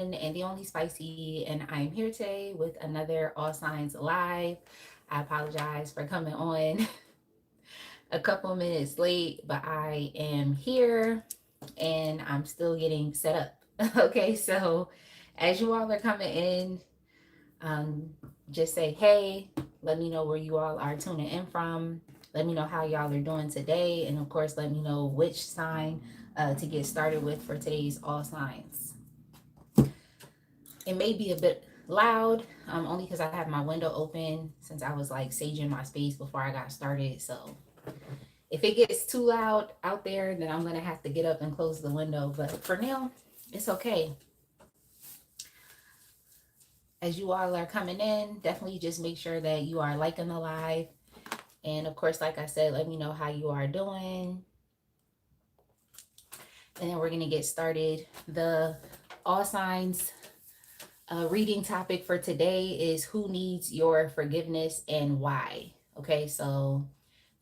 and the only Spicy, and I'm here today with another All Signs Live. I apologize for coming on a couple minutes late, but I am here and I'm still getting set up. Okay, so as you all are coming in, um, just say hey, let me know where you all are tuning in from. Let me know how y'all are doing today, and of course, let me know which sign to get started with for today's All Signs. It may be a bit loud, only because I have my window open since I was like saging my space before I got started. So if it gets too loud out there, then I'm gonna have to get up and close the window. But for now, it's okay. As you all are coming in, definitely just make sure that you are liking the live. And of course, like I said, let me know how you are doing. And then we're gonna get started. The all signs reading topic for today is who needs your forgiveness and why. Okay, so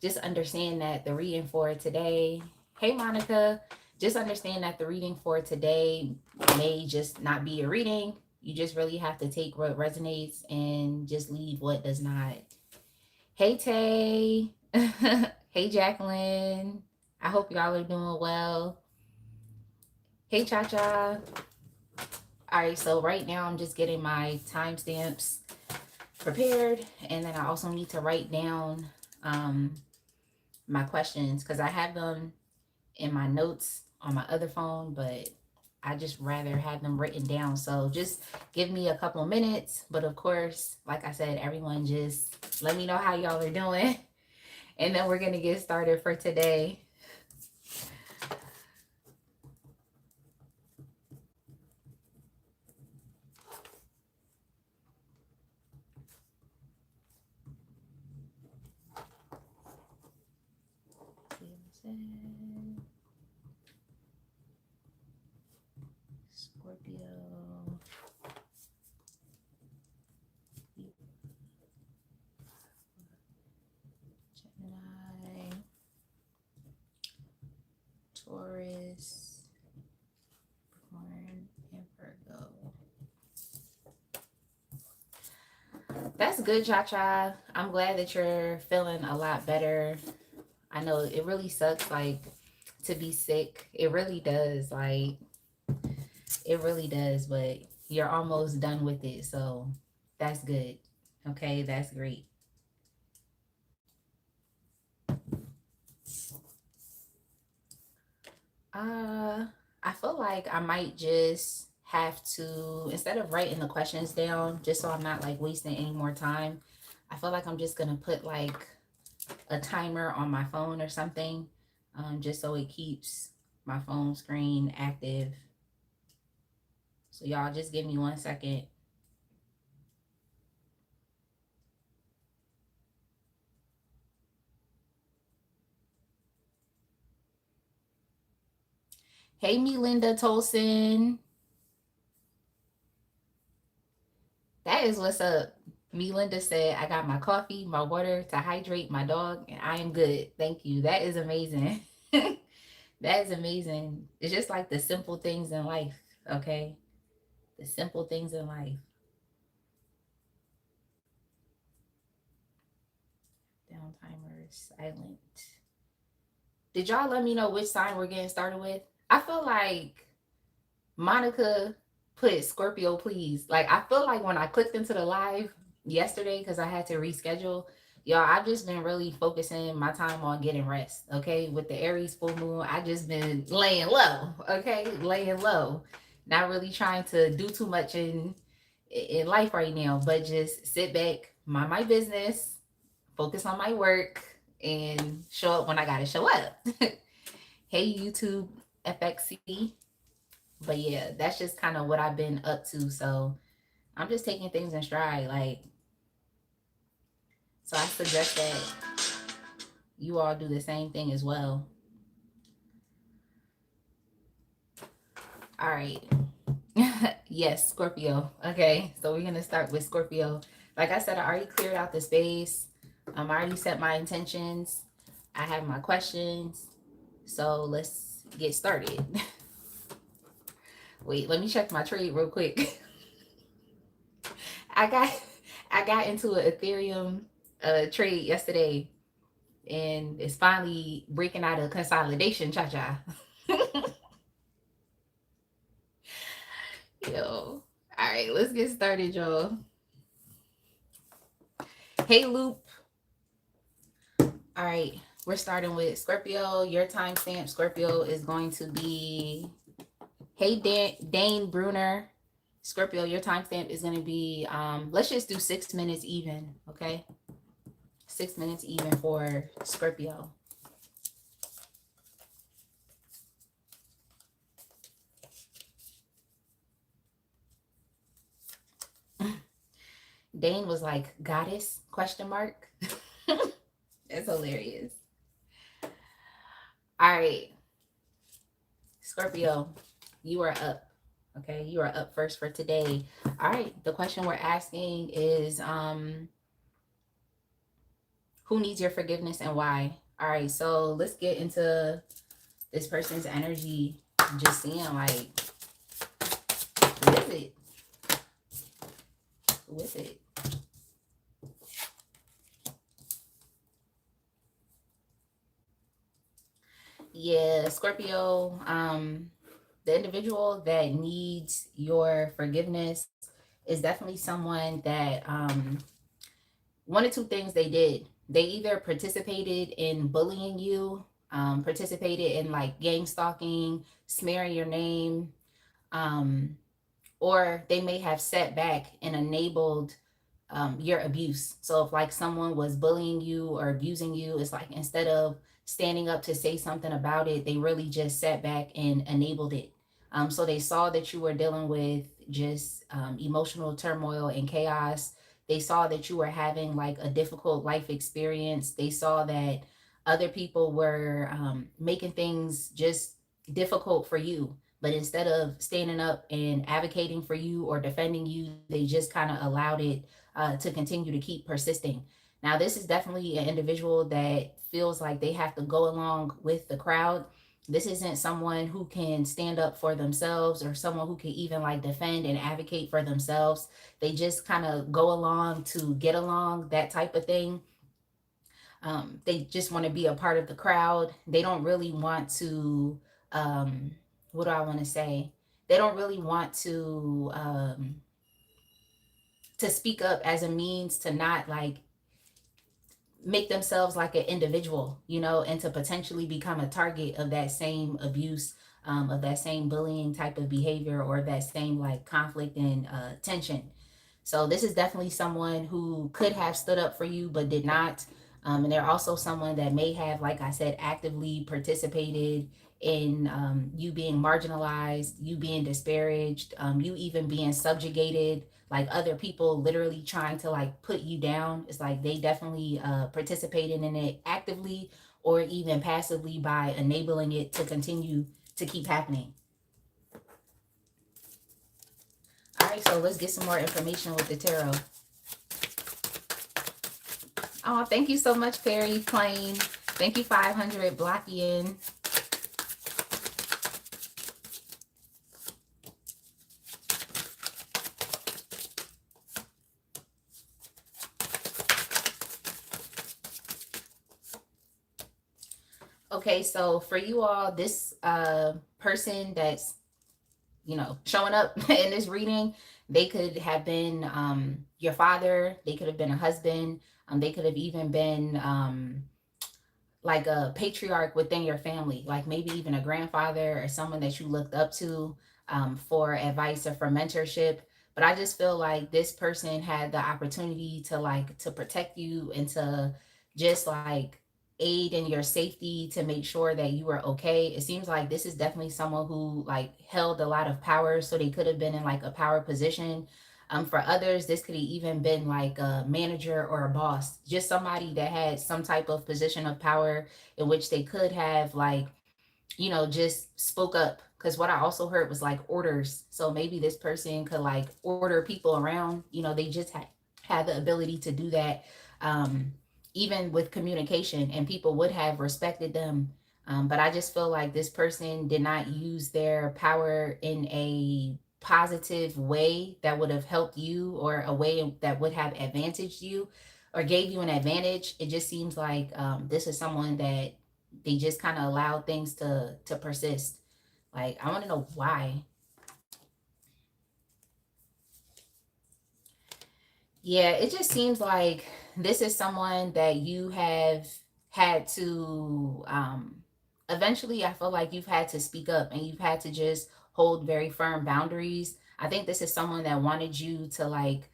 just understand that the reading for today, hey Monica, just understand that the reading for today may just not be a reading. You just really have to take what resonates and just leave what does not. Hey Tay, hey Jacqueline, I hope y'all are doing well. Hey Cha Cha. All right, so right now I'm just getting my timestamps prepared, and then I also need to write down my questions because I have them in my notes on my other phone, but I just rather have them written down. So just give me a couple of minutes. But of course, like I said, everyone just let me know how y'all are doing. And then we're going to get started for today. Scorpio. Gemini. Taurus. Capricorn. And Virgo. That's good, Cha Cha. I'm glad that you're feeling a lot better. I know it really sucks, like, to be sick. It really does. Like, it really does, but you're almost done with it. So that's good. Okay, that's great. Uh, I feel like I might just have to, instead of writing the questions down, just so I'm not like wasting any more time, I feel like I'm just gonna put like a timer on my phone or something, just so it keeps my phone screen active. So y'all just give me 1 second. Hey, Melinda Tolson. That is what's up. Melinda said, I got my coffee, my water to hydrate my dog, and I am good. Thank you. That is amazing. That is amazing. It's just like the simple things in life, okay? The simple things in life. Down timer, silent. Did y'all let me know which sign we're getting started with? I feel like Monica put Scorpio, please. Like, I feel like when I clicked into the live yesterday, because I had to reschedule, y'all, I've just been really focusing my time on getting rest, okay? With the Aries full moon, I just been laying low, okay? Laying low. Not really trying to do too much in life right now, but just sit back, mind my business, focus on my work, and show up when I gotta show up. Hey, YouTube FXC. But yeah, that's just kind of what I've been up to. So I'm just taking things in stride. Like, so I suggest that you all do the same thing as well. All right. Yes, Scorpio. Okay, so we're gonna start with Scorpio. Like I said, I already cleared out the space. I already set my intentions. I have my questions. So let's get started. Wait, let me check my trade real quick. I got I got into an Ethereum trade yesterday, and it's finally breaking out of consolidation, cha cha. Yo. All right, let's get started, y'all. Hey, Loop. All right, we're starting with Scorpio. Your timestamp, Scorpio, is going to be, hey, Dane Bruner. Scorpio, your timestamp is going to be, let's just do 6 minutes even, okay? 6 minutes even for Scorpio. Dane was like, goddess, question mark. That's hilarious. All right, Scorpio, you are up. Okay, you are up first for today. All right, the question we're asking is who needs your forgiveness and why? All right, so let's get into this person's energy. Just seeing like, what is it? Who is it? Yeah, Scorpio, the individual that needs your forgiveness is definitely someone that one or two things they did. They either participated in bullying you, participated in like gang stalking, smearing your name, um, or they may have set back and enabled your abuse. So if like someone was bullying you or abusing you, it's like instead of standing up to say something about it, they really just sat back and enabled it. So they saw that you were dealing with just emotional turmoil and chaos. They saw that you were having like a difficult life experience. They saw that other people were making things just difficult for you. But instead of standing up and advocating for you or defending you, they just kind of allowed it to continue to keep persisting. Now, this is definitely an individual that feels like they have to go along with the crowd. This isn't someone who can stand up for themselves or someone who can even like defend and advocate for themselves. They just kind of go along to get along, that type of thing. They just want to be a part of the crowd. They don't really want to, what do I want to say? They don't really want to speak up as a means to not like make themselves like an individual, you know, and to potentially become a target of that same abuse, of that same bullying type of behavior or that same like conflict and tension. So this is definitely someone who could have stood up for you but did not. And they're also someone that may have, like I said, actively participated in you being marginalized, you being disparaged, you even being subjugated, like other people literally trying to like put you down. It's like they definitely participated in it actively or even passively by enabling it to continue to keep happening. All right, so let's get some more information with the tarot. Oh, thank you so much, Perry Plain. Thank you, 500 Blockian. Okay, so for you all, this person that's, you know, showing up in this reading, they could have been your father, they could have been a husband, they could have even been like a patriarch within your family, like maybe even a grandfather or someone that you looked up to for advice or for mentorship. But I just feel like this person had the opportunity to like to protect you and to just like aid in your safety to make sure that you were okay. It seems like this is definitely someone who like held a lot of power, so they could have been in like a power position. For others, this could have even been like a manager or a boss, just somebody that had some type of position of power in which they could have like, you know, just spoke up. Because what I also heard was like orders. So maybe this person could like order people around, you know, they just had the ability to do that, even with communication, and people would have respected them But I just feel like this person did not use their power in a positive way that would have helped you, or a way that would have advantaged you or gave you an advantage. It just seems like this is someone that they just kind of allowed things to persist. Like, I want to know why. Yeah, it just seems like this is someone that you have had to eventually, I feel like you've had to speak up, and you've had to just hold very firm boundaries. I think this is someone that wanted you to like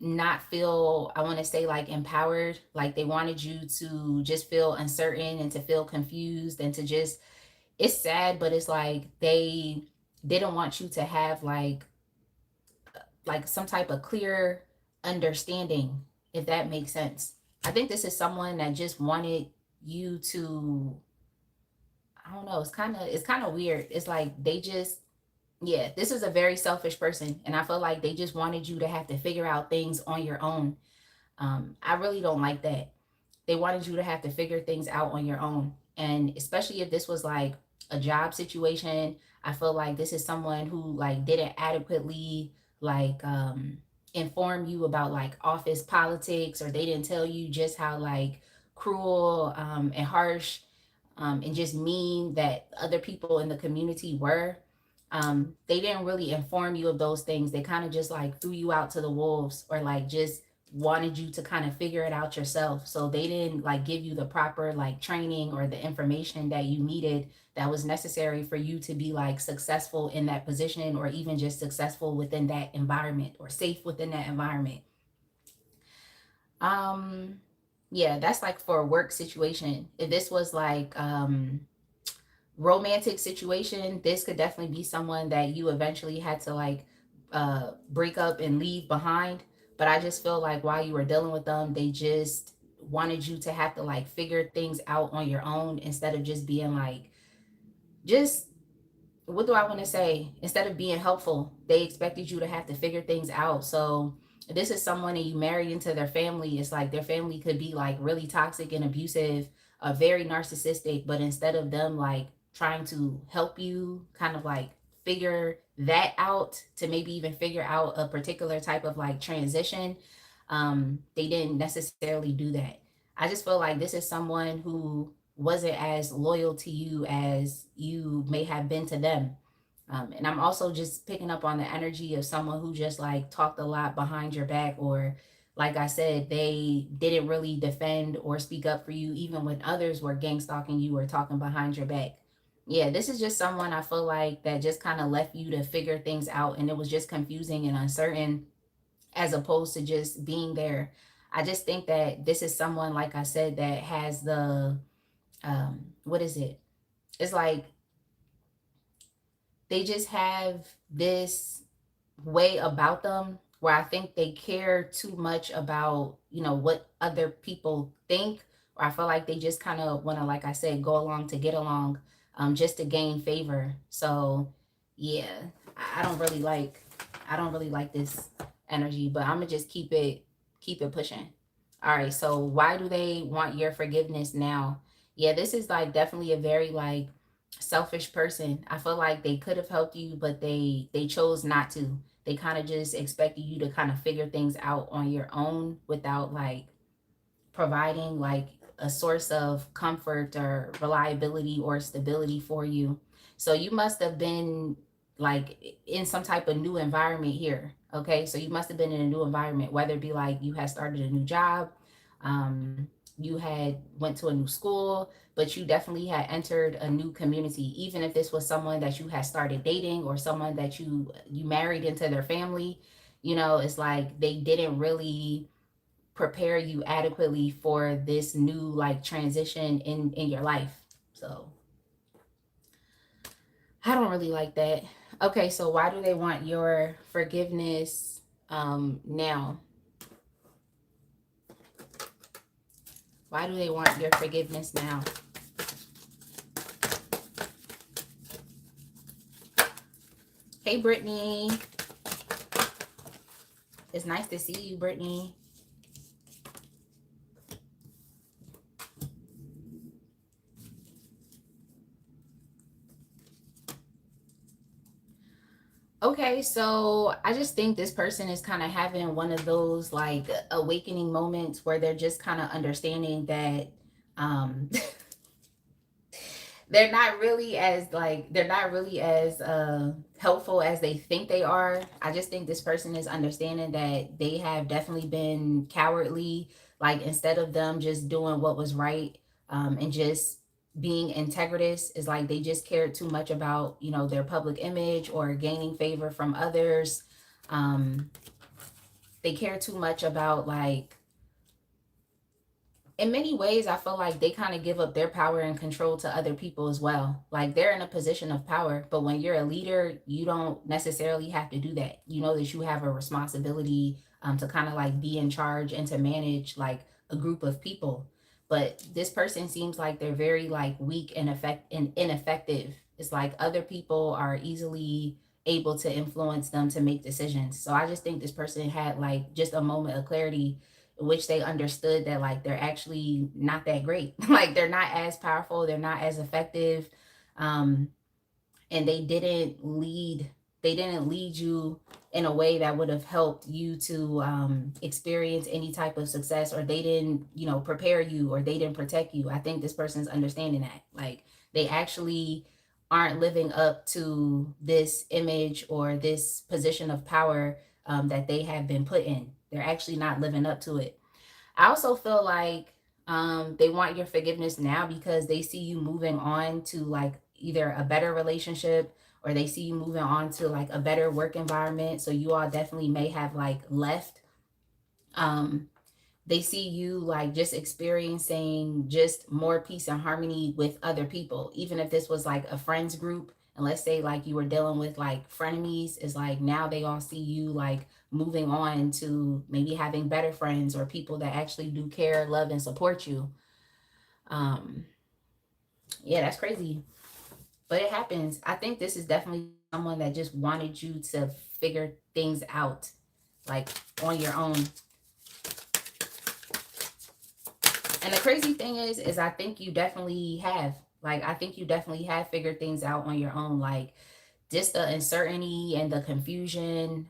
not feel, I want to say, like empowered. Like, they wanted you to just feel uncertain and to feel confused and to just, it's sad, but it's like they didn't want you to have like some type of clear understanding, if that makes sense. I think this is someone that just wanted you to, I don't know, it's kind of weird. It's like they just, yeah, this is a very selfish person, and I feel like they just wanted you to have to figure out things on your own. I really don't like that. They wanted you to have to figure things out on your own. And especially if this was like a job situation, I feel like this is someone who like didn't adequately like inform you about like office politics, or they didn't tell you just how like cruel and harsh and just mean that other people in the community were. They didn't really inform you of those things. They kind of just like threw you out to the wolves, or like just wanted you to kind of figure it out yourself. So they didn't like give you the proper like training or the information that you needed, that was necessary for you to be like successful in that position, or even just successful within that environment, or safe within that environment. Um yeah, that's like for a work situation. If this was like romantic situation, this could definitely be someone that you eventually had to like break up and leave behind. But I just feel like while you were dealing with them, they just wanted you to have to like figure things out on your own, instead of just being like, just, what do I want to say? Instead of being helpful, they expected you to have to figure things out. So this is someone that you married into their family. It's like their family could be like really toxic and abusive, very narcissistic, but instead of them like trying to help you kind of like figure that out, to maybe even figure out a particular type of like transition, they didn't necessarily do that. I just feel like this is someone who wasn't as loyal to you as you may have been to them. And I'm also just picking up on the energy of someone who just like talked a lot behind your back, or like I said, they didn't really defend or speak up for you, even when others were gang stalking you or talking behind your back. Yeah, this is just someone I feel like that just kind of left you to figure things out, and it was just confusing and uncertain, as opposed to just being there. I just think that this is someone, like I said, that has the what is it? It's like they just have this way about them where I think they care too much about, what other people think. Or I feel like they just kind of want to, like I said, go along to get along, just to gain favor. So yeah, I don't really like, this energy, but I'm gonna just keep it pushing. All right, so why do they want your forgiveness now? Yeah, this is like definitely a very like selfish person. I feel like they could have helped you, but they chose not to. They kind of just expected you to kind of figure things out on your own, without like providing like a source of comfort or reliability or stability for you. So you must have been like in some type of new environment here. Okay. So you must have been in a new environment, whether it be like you had started a new job, you had went to a new school, but you definitely had entered a new community. Even if this was someone that you had started dating, or someone that you married into their family, it's like they didn't really prepare you adequately for this new like transition in your life. So I don't really like that. Okay, so why do they want your forgiveness now? Why do they want your forgiveness now? Hey Brittany, it's nice to see you, Brittany. Okay, so I just think this person is kind of having one of those like awakening moments where they're just kind of understanding that um they're not really as helpful as they think they are. I just think this person is understanding that they have definitely been cowardly, like instead of them just doing what was right, and just being integritous, is like they just cared too much about, you know, their public image or gaining favor from others. um they care too much about, like, in many ways, I feel like they kind of give up their power and control to other people as well. Like they're in a position of power, but when you're a leader, you don't necessarily have to do that. You know that you have a responsibility, to kind of like be in charge and to manage like a group of people. But this person seems like they're very like weak and ineffective. It's like other people are easily able to influence them to make decisions. So I just think this person had like just a moment of clarity in which they understood that like they're actually not that great. Like they're not as powerful, they're not as effective. um and they didn't lead you in a way that would have helped you to experience any type of success, or they didn't, you know, prepare you, or they didn't protect you. I think this person's understanding that like they actually aren't living up to this image or this position of power, that they have been put in. They're actually not living up to it. I also feel like they want your forgiveness now because they see you moving on to like either a better relationship, or they see you moving on to like a better work environment. So you all definitely may have like left. Um, they see you like just experiencing just more peace and harmony with other people, even if this was like a friends group. And let's say like you were dealing with like frenemies, is like now they all see you like moving on to maybe having better friends or people that actually do care, love, and support you. um yeah, that's crazy, but it happens. I think this is definitely someone that just wanted you to figure things out like on your own. And the crazy thing is I think you definitely have. Like, I think you definitely have figured things out on your own. Like, just the uncertainty and the confusion,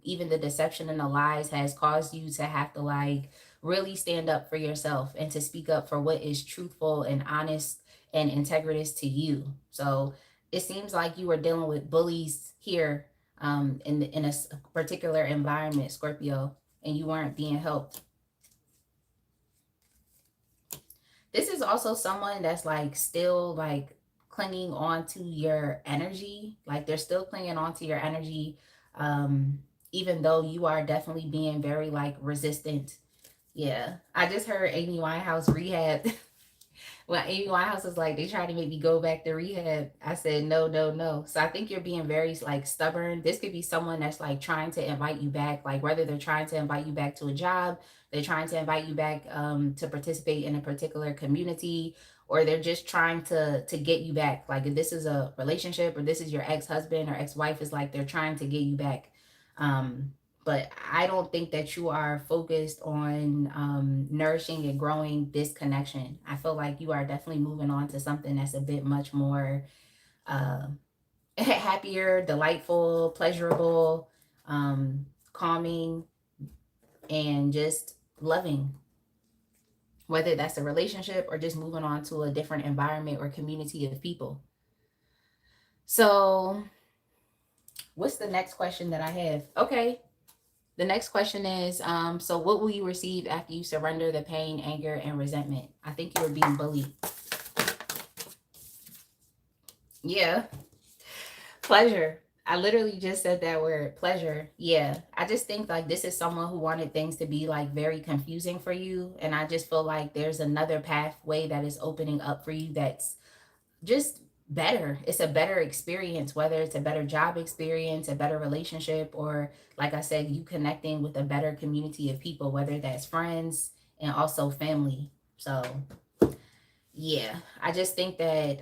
even the deception and the lies has caused you to have to, like, really stand up for yourself and to speak up for what is truthful and honest and integritous to you. So it seems like you were dealing with bullies here, in a particular environment, Scorpio, and you weren't being helped. This is also someone that's like still like clinging on to your energy. Like they're still clinging on to your energy, even though you are definitely being very like resistant. Yeah, I just heard Amy Winehouse rehab. Well, Amy Winehouse was like, they tried to make me go back to rehab. I said, no, no, no. So I think you're being very like stubborn. This could be someone that's like trying to invite you back, like whether they're trying to invite you back to a job, they're trying to invite you back, to participate in a particular community, or they're just trying to get you back. Like if this is a relationship or this is your ex-husband or ex-wife, is like they're trying to get you back. Um, but I don't think that you are focused on nourishing and growing this connection. I feel like you are definitely moving on to something that's a bit much more uh, happier, delightful, pleasurable, calming, and just loving. Whether that's a relationship or just moving on to a different environment or community of people. So, what's the next question that I have? Okay, the next question is, so what will you receive after you surrender the pain, anger, and resentment? I think you were being bullied. Yeah, pleasure. I literally just said that word, pleasure. Yeah, I just think like this is someone who wanted things to be like very confusing for you. And I just feel like there's another pathway that is opening up for you that's just better. It's a better experience, whether it's a better job experience, a better relationship, or like I said, you connecting with a better community of people, whether that's friends and also family. So yeah, I just think that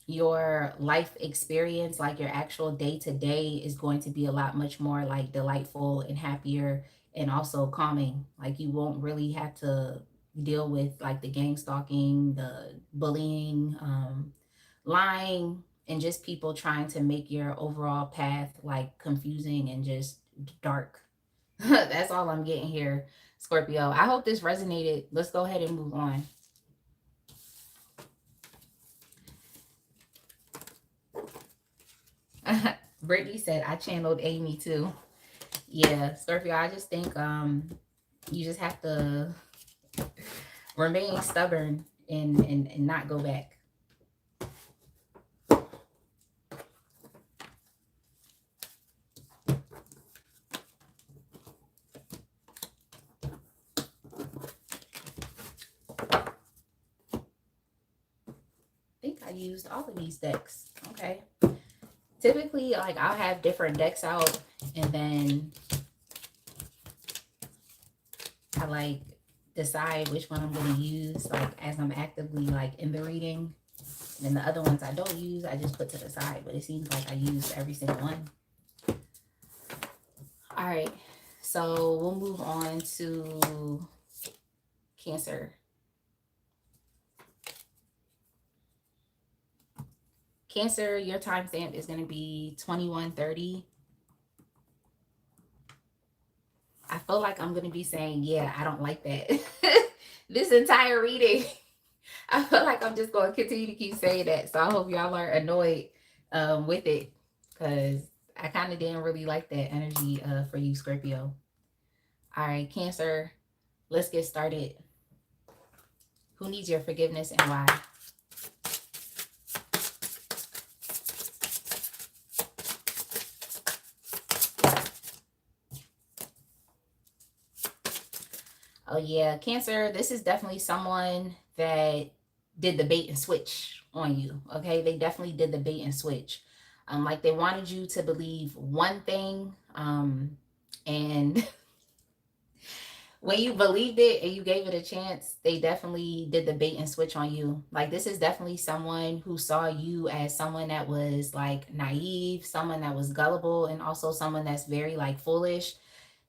your life experience, like your actual day to day, is going to be a lot much more like delightful and happier and also calming. Like you won't really have to deal with like the gang stalking, the bullying, lying, and just people trying to make your overall path like confusing and just dark. That's all I'm getting here, Scorpio. I hope this resonated. Let's go ahead and move on. Brittany said I channeled Amy too. Yeah, Scorpio, I just think you just have to remain stubborn and not go back. I think I used all of these decks. Okay. Typically, like I'll have different decks out and then I like decide which one I'm gonna use like as I'm actively like in the reading. And then the other ones I don't use, I just put to the side. But it seems like I used every single one. All right. So we'll move on to Cancer. Cancer, your timestamp is going to be 21:30. I feel like I'm going to be saying, yeah, I don't like that. This entire reading. I feel like I'm just going to continue to keep saying that. So I hope y'all are annoyed with it because I kind of didn't really like that energy for you, Scorpio. All right, Cancer, let's get started. Who needs your forgiveness and why? Oh yeah, Cancer, this is definitely someone that did the bait and switch on you. Okay, they definitely did the bait and switch. Like they wanted you to believe one thing, and when you believed it and you gave it a chance, they definitely did the bait and switch on you. Like this is definitely someone who saw you as someone that was like naive, someone that was gullible, and also someone that's very like foolish.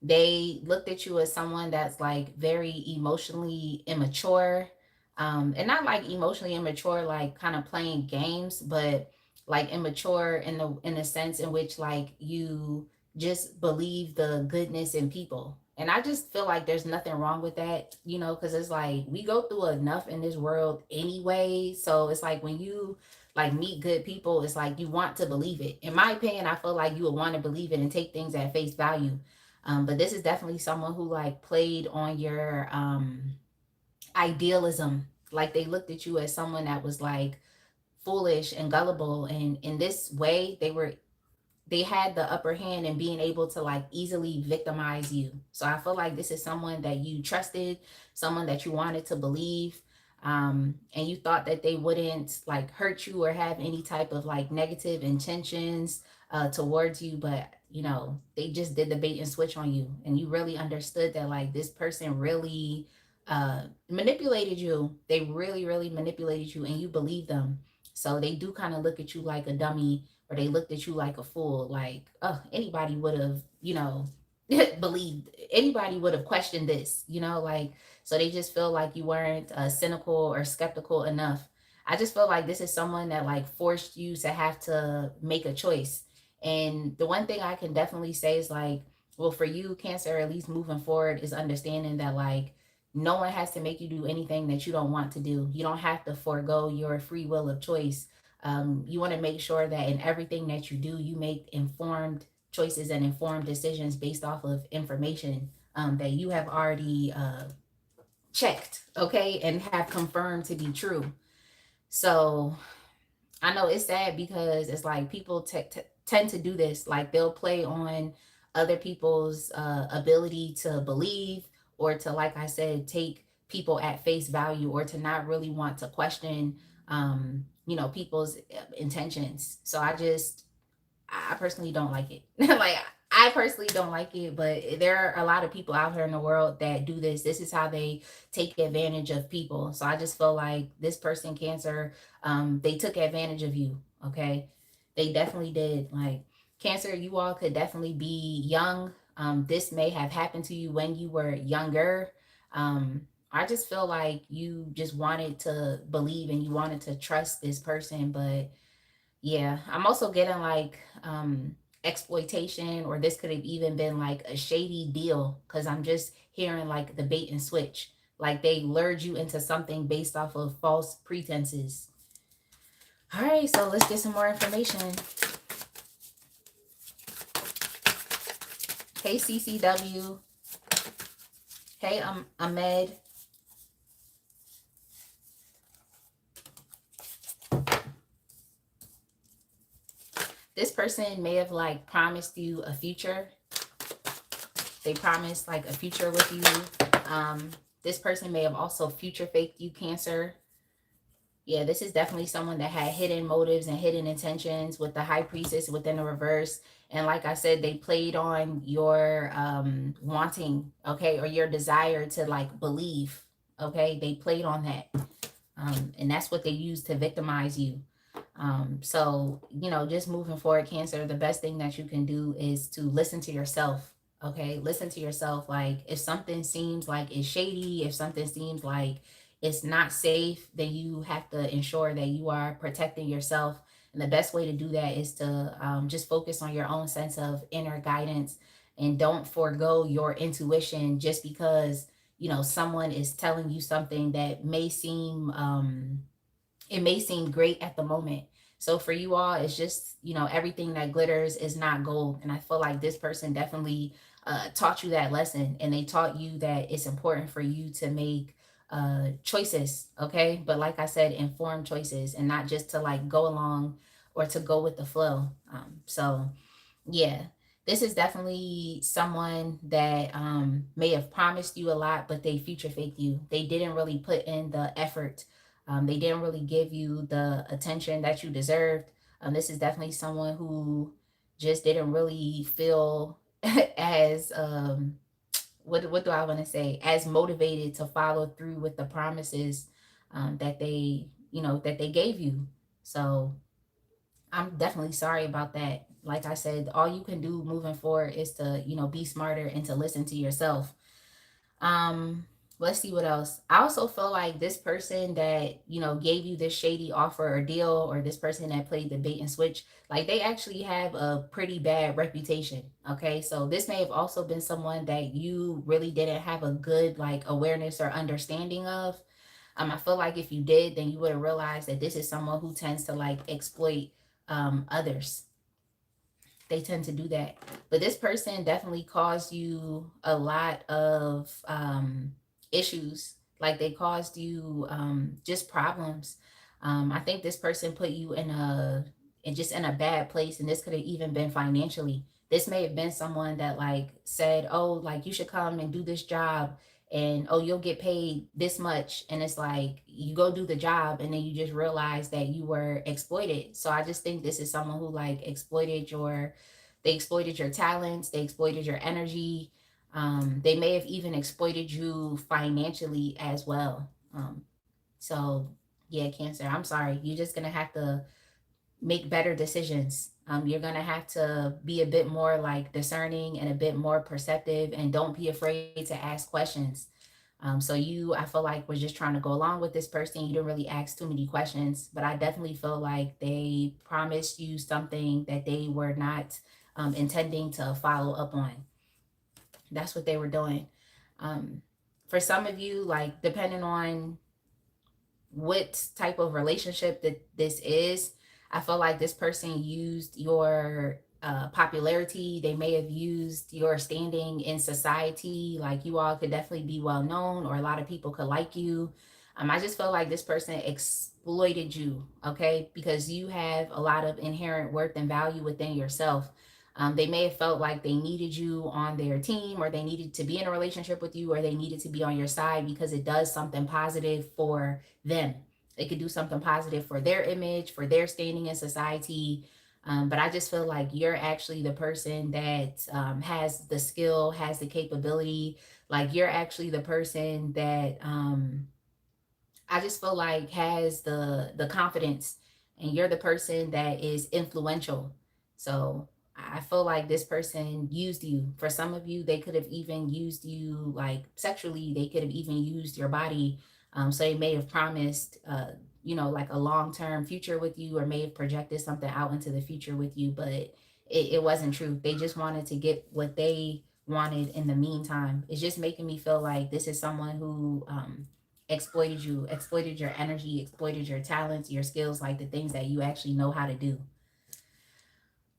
They looked at you as someone that's like very emotionally immature, and not like emotionally immature like kind of playing games, but like immature in the sense in which like you just believe the goodness in people. And I just feel like there's nothing wrong with that, you know, because it's like we go through enough in this world anyway. So it's like when you like meet good people, it's like you want to believe it. In my opinion, I feel like you would want to believe it and take things at face value. But this is definitely someone who like played on your idealism. Like they looked at you as someone that was like foolish and gullible, and in this way they had the upper hand in being able to like easily victimize you. So I feel like this is someone that you trusted, someone that you wanted to believe, and you thought that they wouldn't like hurt you or have any type of like negative intentions towards you. But you know, they just did the bait and switch on you, and you really understood that like this person really manipulated you. They really, really manipulated you, and you believe them. So they do kind of look at you like a dummy, or they looked at you like a fool. Like, oh, anybody would have, you know, believed, anybody would have questioned this, you know, like, so they just feel like you weren't cynical or skeptical enough. I just feel like this is someone that like forced you to have to make a choice. And the one thing I can definitely say is like, well, for you, Cancer, at least moving forward, is understanding that like no one has to make you do anything that you don't want to do. You don't have to forego your free will of choice. You want to make sure that in everything that you do, you make informed choices and informed decisions based off of information that you have already checked, okay, and have confirmed to be true. So I know it's sad because it's like people tend to do this. Like they'll play on other people's ability to believe, or to, like I said, take people at face value, or to not really want to question, you know, people's intentions. So I personally don't like it. Like I personally don't like it, but there are a lot of people out here in the world that do this. This is how they take advantage of people. So I just feel like this person, Cancer, they took advantage of you. Okay, they definitely did. Like Cancer, you all could definitely be young. This may have happened to you when you were younger. I just feel like you just wanted to believe and you wanted to trust this person, but Yeah, I'm also getting like exploitation, or this could have even been like a shady deal, because I'm just hearing like the bait and switch. Like they lured you into something based off of false pretenses. All right, so let's get some more information. Hey CCW. Hey, I'm Ahmed. This person may have like promised you a future. They promised like a future with you. This person may have also future faked you, Cancer. Yeah, this is definitely someone that had hidden motives and hidden intentions with the high priestess within the reverse. And like I said, they played on your wanting, okay, or your desire to like believe, okay? They played on that. And that's what they use to victimize you. So, just moving forward, Cancer, the best thing that you can do is to listen to yourself. Okay. Listen to yourself. Like, if something seems like it's shady, if something seems like it's not safe, then you have to ensure that you are protecting yourself. And the best way to do that is to just focus on your own sense of inner guidance, and don't forego your intuition just because, someone is telling you something that may seem, it may seem great at the moment. So for you all, it's just, everything that glitters is not gold. And I feel like this person definitely taught you that lesson, and they taught you that it's important for you to make choices, okay? But like I said, informed choices, and not just to like go along or to go with the flow. So yeah, this is definitely someone that may have promised you a lot, but they future faked you. They didn't really put in the effort. They didn't really give you the attention that you deserved. This is definitely someone who just didn't really feel as what do I want to say, as motivated to follow through with the promises that they gave you. So I'm definitely sorry about that. Like I said, all you can do moving forward is to, be smarter and to listen to yourself. Um, let's see what else. I also feel like this person that, gave you this shady offer or deal, or this person that played the bait and switch, like they actually have a pretty bad reputation. Okay. So this may have also been someone that you really didn't have a good like awareness or understanding of. I feel like if you did, then you would have realized that this is someone who tends to like exploit others. They tend to do that. But this person definitely caused you a lot of issues. Like they caused you just problems. I think this person put you in a bad place, and this could have even been financially. This may have been someone that like said, "Oh, like you should come and do this job, and oh, you'll get paid this much." And it's like you go do the job, and then you just realize that you were exploited. So I just think this is someone who like they exploited your talents, they exploited your energy. They may have even exploited you financially as well. So yeah, Cancer, I'm sorry. You're just gonna have to make better decisions. You're gonna have to be a bit more like discerning and a bit more perceptive, and don't be afraid to ask questions. So I feel like, was just trying to go along with this person. You didn't really ask too many questions, but I definitely feel like they promised you something that they were not intending to follow up on. That's what they were doing. Um, for some of you, like depending on what type of relationship that this is, I feel like this person used your popularity. They may have used your standing in society. Like you all could definitely be well known, or a lot of people could like you. I just feel like this person exploited you, okay? Because you have a lot of inherent worth and value within yourself. They may have felt like they needed you on their team, or they needed to be in a relationship with you, or they needed to be on your side because it does something positive for them. It could do something positive for their image, for their standing in society. But I just feel like you're actually the person that has the skill, has the capability. Like you're actually the person that I just feel like has the confidence, and you're the person that is influential. So I feel like this person used you. For some of you, they could have even used you like sexually. They could have even used your body. So they may have promised like a long-term future with you, or may have projected something out into the future with you, but it wasn't true. They just wanted to get what they wanted in the meantime. It's just making me feel like this is someone who exploited you, exploited your energy, exploited your talents, your skills, like the things that you actually know how to do.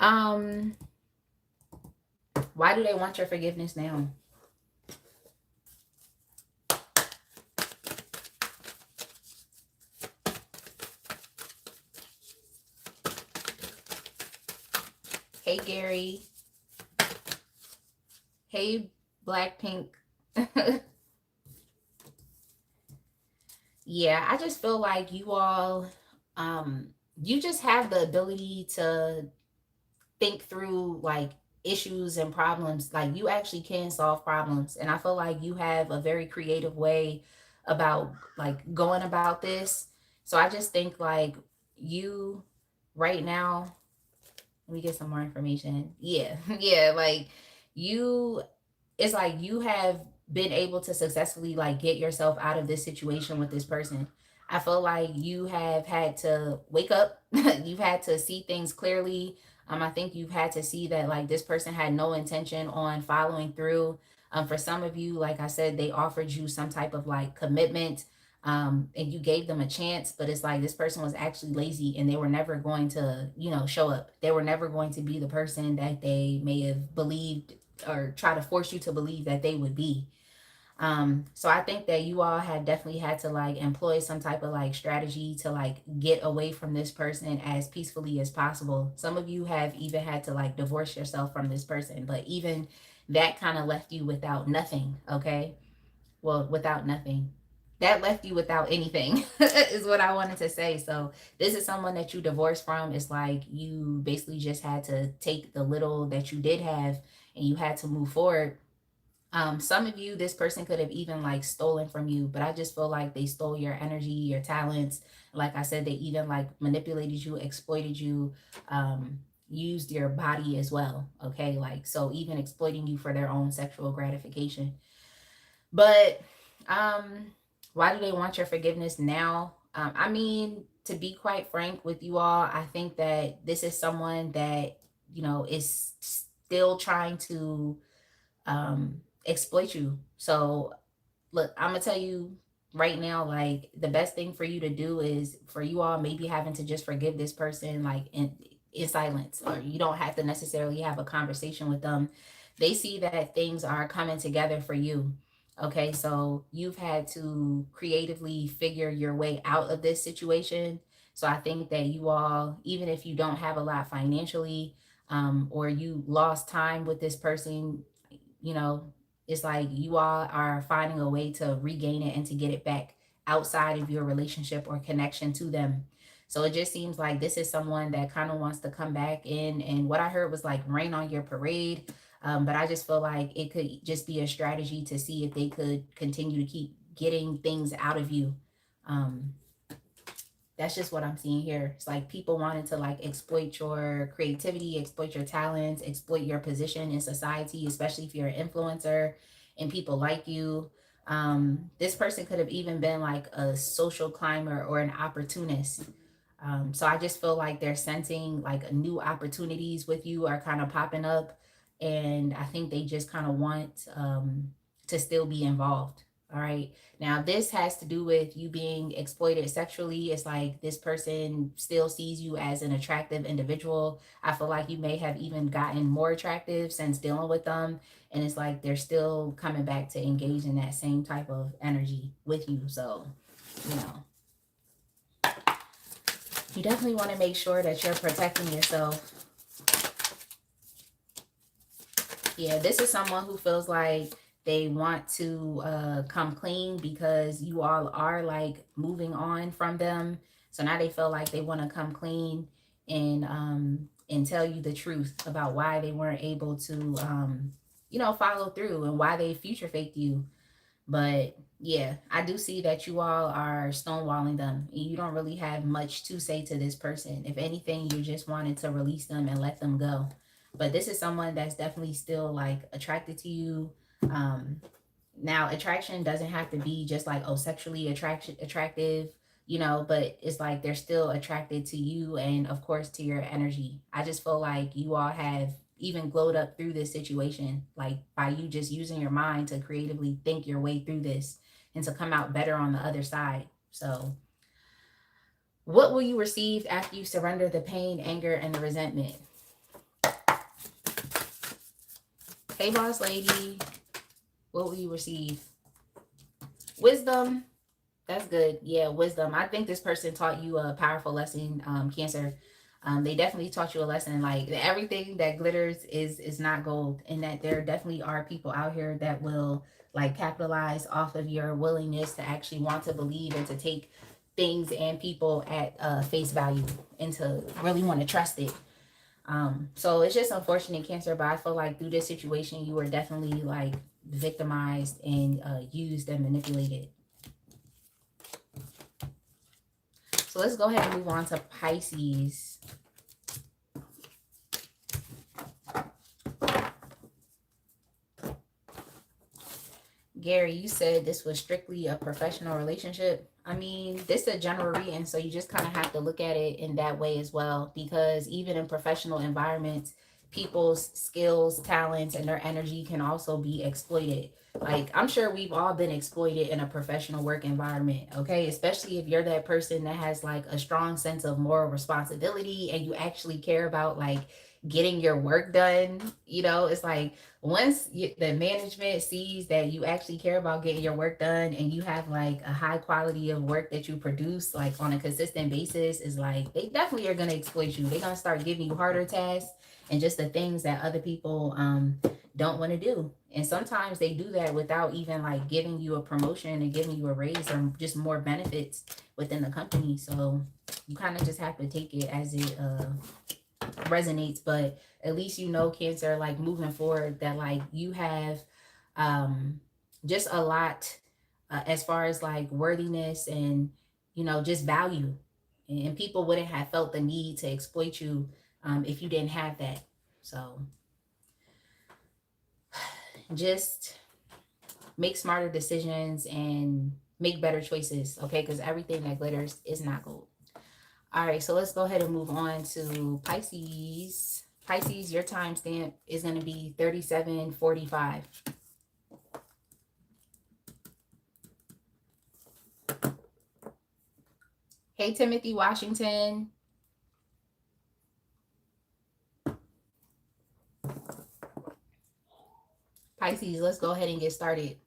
um why do they want your forgiveness now? Hey Gary. Hey Blackpink. Yeah, I just feel like you all, um you just have the ability to think through like issues and problems. Like you actually can solve problems, and I feel like you have a very creative way about like going about this. So I just think like you right now, let me get some more information. Yeah. Yeah, like you, it's like you have been able to successfully like get yourself out of this situation with this person. I feel like you have had to wake up. You've had to see things clearly. I think you've had to see that like this person had no intention on following through. For some of you, like I said, they offered you some type of like commitment, and you gave them a chance, but it's like this person was actually lazy, and they were never going to, show up. They were never going to be the person that they may have believed or try to force you to believe that they would be. So I think that you all had definitely had to like employ some type of like strategy to like get away from this person as peacefully as possible. Some of you have even had to like divorce yourself from this person, but even that kind of left you without nothing. Okay, well, without nothing, that left you without anything is what I wanted to say. So this is someone that you divorced from. It's like you basically just had to take the little that you did have, and you had to move forward. Some of you, this person could have even like stolen from you, but I just feel like they stole your energy, your talents. Like I said, they even like manipulated you, exploited you, used your body as well. Okay, like so even exploiting you for their own sexual gratification. But why do they want your forgiveness now? I mean, to be quite frank with you all, I think that this is someone that, is still trying to exploit you. So look, I'm gonna tell you right now, like the best thing for you to do is for you all maybe having to just forgive this person like in silence, or you don't have to necessarily have a conversation with them. They see that things are coming together for you. Okay, so you've had to creatively figure your way out of this situation. So I think that you all, even if you don't have a lot financially, or you lost time with this person, you know, it's like you all are finding a way to regain it and to get it back outside of your relationship or connection to them. So it just seems like this is someone that kind of wants to come back in. And what I heard was like rain on your parade. But I just feel like it could just be a strategy to see if they could continue to keep getting things out of you. Um, that's just what I'm seeing here. It's like people wanting to like exploit your creativity, exploit your talents, exploit your position in society, especially if you're an influencer and people like you. This person could have even been like a social climber or an opportunist. So I just feel like they're sensing like new opportunities with you are kind of popping up. And I think they just kind of want to still be involved. All right. Now, this has to do with you being exploited sexually. It's like this person still sees you as an attractive individual. I feel like you may have even gotten more attractive since dealing with them. And it's like they're still coming back to engage in that same type of energy with you. So, you know, you definitely want to make sure that you're protecting yourself. Yeah, this is someone who feels like they want to come clean because you all are like moving on from them. So now they feel like they want to come clean and tell you the truth about why they weren't able to follow through and why they future faked you. But yeah, I do see that you all are stonewalling them. You don't really have much to say to this person. If anything, you just wanted to release them and let them go. But this is someone that's definitely still like attracted to you. Um, Now, attraction doesn't have to be just like, oh, sexually attractive. but it's like they're still attracted to you and, of course, to your energy. I just feel like you all have even glowed up through this situation, like by you just using your mind to creatively think your way through this and to come out better on the other side. So, what will you receive after you surrender the pain, anger, and the resentment? Hey, boss lady, what will you receive? Wisdom. That's good. Yeah, wisdom. I think this person taught you a powerful lesson, Cancer. They definitely taught you a lesson. Like everything that glitters is not gold, and that there definitely are people out here that will like capitalize off of your willingness to actually want to believe and to take things and people at face value and to really want to trust it. So it's just unfortunate, Cancer, but I feel like through this situation, you were definitely like victimized and used and manipulated. So let's go ahead and move on to Pisces. Gary, you said this was strictly a professional relationship. I mean, this is a general reading, so you just kind of have to look at it in that way as well. Because even in professional environments, people's skills, talents, and their energy can also be exploited. Like, I'm sure we've all been exploited in a professional work environment, okay? Especially if you're that person that has like a strong sense of moral responsibility and you actually care about like getting your work done. It's like once the management sees that you actually care about getting your work done and you have like a high quality of work that you produce like on a consistent basis, is like they definitely are going to exploit you. They're going to start giving you harder tasks and just the things that other people don't want to do. And sometimes they do that without even like giving you a promotion and giving you a raise or just more benefits within the company. So you kind of just have to take it as it resonates. But at least Cancer, like moving forward, that like you have just a lot as far as like worthiness and just value, and people wouldn't have felt the need to exploit you if you didn't have that. So just make smarter decisions and make better choices, okay? Because everything that glitters is not gold. All right, so let's go ahead and move on to Pisces. Pisces, your timestamp is going to be 3745. Hey, Timothy Washington. Pisces, let's go ahead and get started.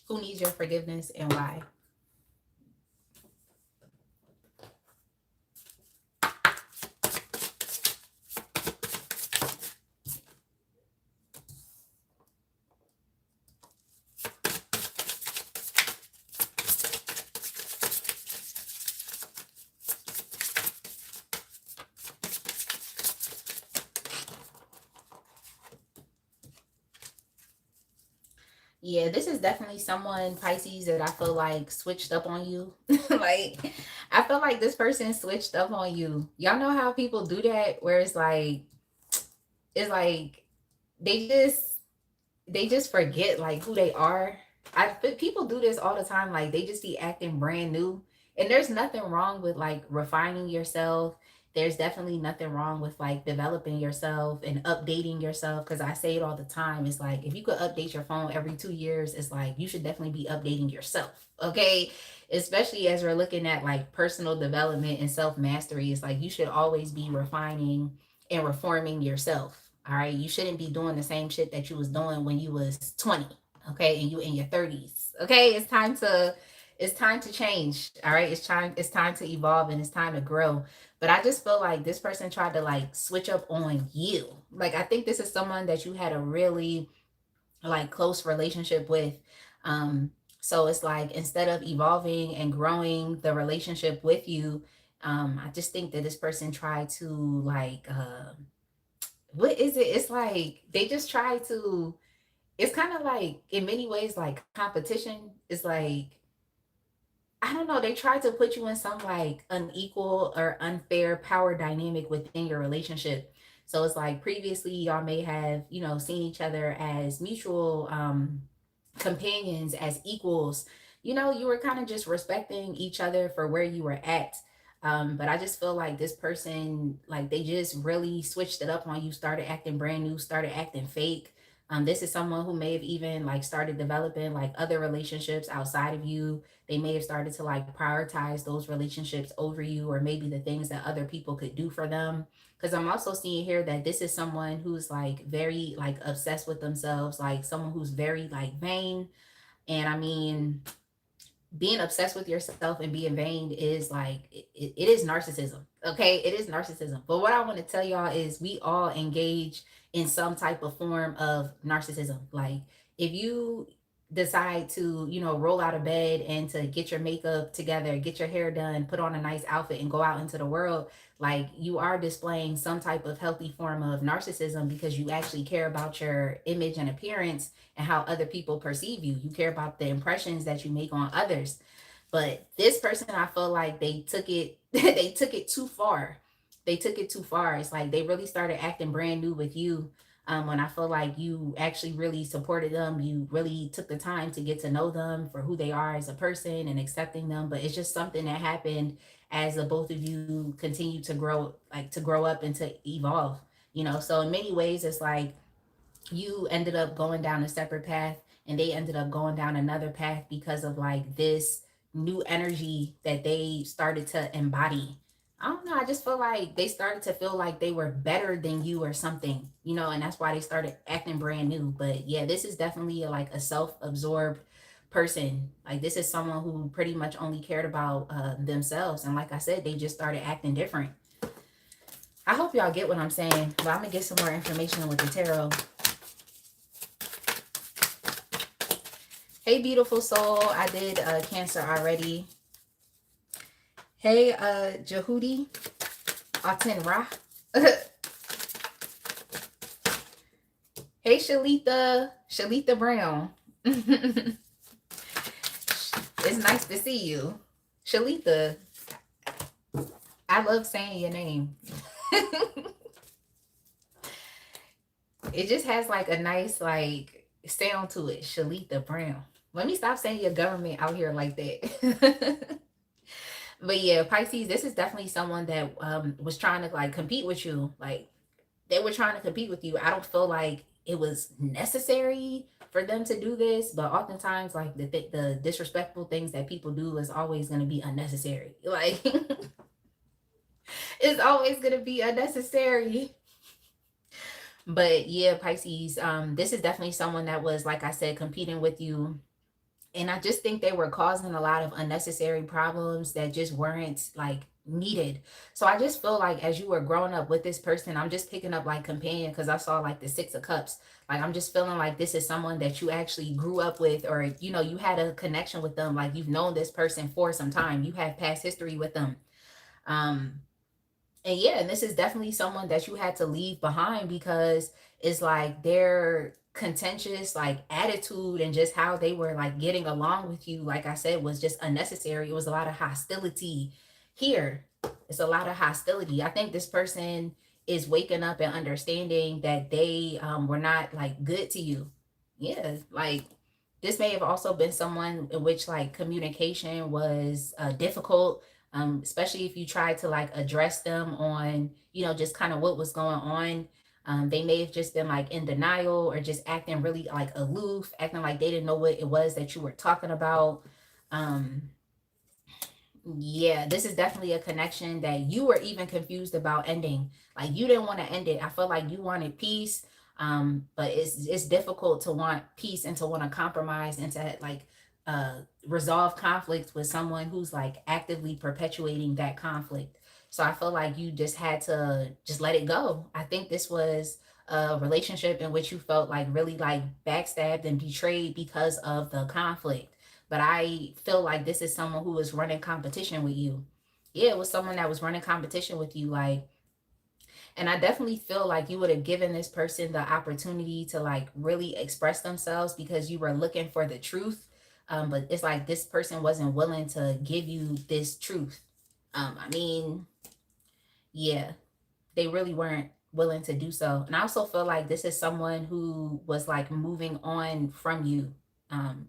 Who needs your forgiveness and why? Yeah, this is definitely someone, Pisces, that I feel like switched up on you. Like, I feel like this person switched up on you. Y'all know how people do that, where it's like they just forget like who they are. People do this all the time. Like they just be acting brand new, and there's nothing wrong with like refining yourself. There's definitely nothing wrong with like developing yourself and updating yourself. Because I say it all the time. It's like if you could update your phone every 2 years, it's like you should definitely be updating yourself. Okay, especially as we're looking at like personal development and self mastery. It's like you should always be refining and reforming yourself. All right, you shouldn't be doing the same shit that you was doing when you was 20, okay, and you in your 30s. Okay, it's time to change. All right, it's time to evolve and it's time to grow. But I just feel like this person tried to like switch up on you. Like I think this is someone that you had a really like close relationship with. So it's like instead of evolving and growing the relationship with you, I just think that this person tried to like what is it? It's like they just try to, it's kind of like in many ways like competition. It's like, I don't know, they try to put you in some like unequal or unfair power dynamic within your relationship. So it's like previously y'all may have, seen each other as mutual companions, as equals, you were kind of just respecting each other for where you were at. But I just feel like this person, like they just really switched it up on you, started acting brand new, started acting fake. This is someone who may have even like started developing like other relationships outside of you. They may have started to like prioritize those relationships over you, or maybe the things that other people could do for them. Because I'm also seeing here that this is someone who's like very like obsessed with themselves, like someone who's very like vain. And I mean, being obsessed with yourself and being vain is like it is narcissism. Okay, it is narcissism. But what I want to tell y'all is we all engage in some type of form of narcissism. Like if you decide to roll out of bed and to get your makeup together, get your hair done, put on a nice outfit and go out into the world, like you are displaying some type of healthy form of narcissism, because you actually care about your image and appearance and how other people perceive you. You care about the impressions that you make on others. But this person, I feel like they took it they took it too far. They took it too far. It's like they really started acting brand new with you. When I feel like you actually really supported them, you really took the time to get to know them for who they are as a person and accepting them. But it's just something that happened as the both of you continue to grow, like to grow up and to evolve. So in many ways, it's like you ended up going down a separate path and they ended up going down another path because of like this new energy that they started to embody. I don't know. I just feel like they started to feel like they were better than you or something, and that's why they started acting brand new. But yeah, this is definitely like a self-absorbed person. Like this is someone who pretty much only cared about themselves. And like I said, they just started acting different. I hope y'all get what I'm saying, but I'm gonna get some more information with the tarot. Hey, beautiful soul. I did Cancer already. Hey, Jehudi. Aten Ra. Hey, Shalita. Shalita Brown. It's nice to see you. Shalita. I love saying your name. It just has like a nice like sound to it. Shalita Brown. Let me stop saying your government out here like that. But yeah, Pisces, this is definitely someone that was trying to like compete with you. Like they were trying to compete with you. I don't feel like it was necessary for them to do this, but oftentimes like the disrespectful things that people do is always going to be unnecessary. Like it's always going to be unnecessary. But yeah, Pisces, this is definitely someone that was, like I said, competing with you. And I just think they were causing a lot of unnecessary problems that just weren't like needed. So I just feel like as you were growing up with this person, I'm just picking up like companion, because I saw like the Six of Cups. Like I'm just feeling like this is someone that you actually grew up with, or you had a connection with them. Like you've known this person for some time. You have past history with them. Um, and yeah, and this is definitely someone that you had to leave behind, because it's like their contentious like attitude and just how they were like getting along with you, like I said, was just unnecessary. It was a lot of hostility here. It's a lot of hostility. I think this person is waking up and understanding that they were not like good to you. Yeah, like this may have also been someone in which like communication was difficult, especially if you tried to like address them on, just kind of what was going on. They may have just been like in denial, or just acting really like aloof, acting like they didn't know what it was that you were talking about. Um, yeah, this is definitely a connection that you were even confused about ending. Like you didn't want to end it. I feel like you wanted peace. But it's difficult to want peace and to want to compromise and to like resolve conflict with someone who's like actively perpetuating that conflict. So I feel like you just had to just let it go. I think this was a relationship in which you felt like really like backstabbed and betrayed because of the conflict. But I feel like this is someone who was running competition with you. Yeah, it was someone that was running competition with you. Like, and I definitely feel like you would have given this person the opportunity to like really express themselves, because you were looking for the truth. But it's like this person wasn't willing to give you this truth. I mean, yeah, they really weren't willing to do so. And I also feel like this is someone who was like moving on from you.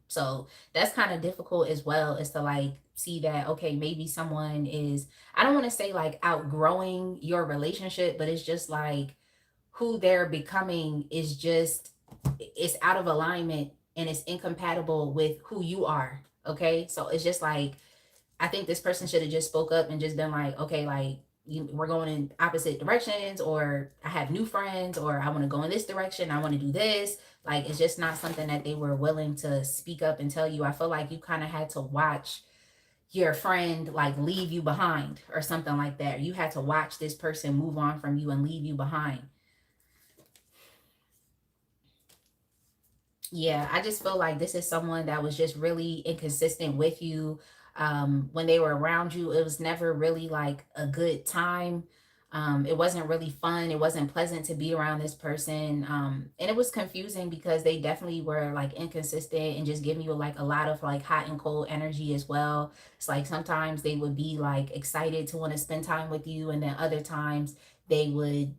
So that's kind of difficult as well, is to like see that, okay, maybe someone is, I don't want to say like outgrowing your relationship, but it's just like who they're becoming is just, it's out of alignment and it's incompatible with who you are. Okay. So it's just like, I think this person should have just spoke up and just been like, okay, like we're going in opposite directions, or I have new friends, or I want to go in this direction. I want to do this. Like, it's just not something that they were willing to speak up and tell you. I feel like you kind of had to watch your friend like leave you behind or something like that. You had to watch this person move on from you and leave you behind. Yeah, I just feel like this is someone that was just really inconsistent with you. When they were around you, it was never really like a good time. It wasn't really fun. It wasn't pleasant to be around this person. And it was confusing because they definitely were like inconsistent and just giving you like a lot of like hot and cold energy as well. It's like sometimes they would be like excited to want to spend time with you, and then other times they would,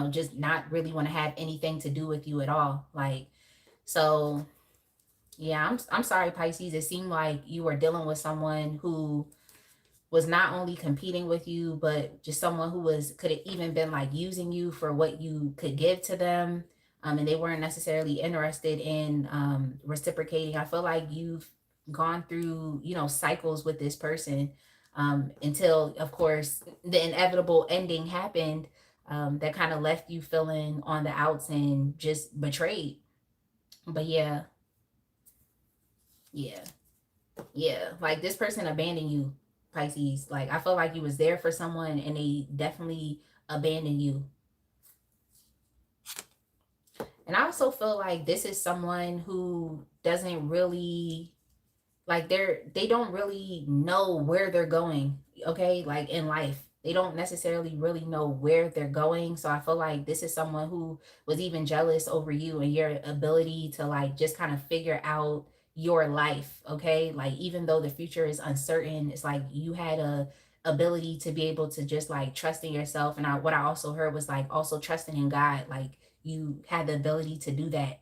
just not really want to have anything to do with you at all. Like, so yeah, I'm sorry, Pisces. It seemed like you were dealing with someone who was not only competing with you, but just someone who was, could have even been like using you for what you could give to them. And they weren't necessarily interested in reciprocating. I feel like you've gone through, cycles with this person, until, of course, the inevitable ending happened, that kind of left you feeling on the outs and just betrayed. But yeah, yeah. Yeah, like this person abandoned you, Pisces. Like I feel like you was there for someone and they definitely abandoned you. And I also feel like this is someone who doesn't really, like they don't really know where they're going, okay, like in life they don't necessarily really know where they're going. So I feel like this is someone who was even jealous over you and your ability to like just kind of figure out your life, okay, like even though the future is uncertain, it's like you had a ability to be able to just like trust in yourself. And what I also heard was like also trusting in God, like you had the ability to do that.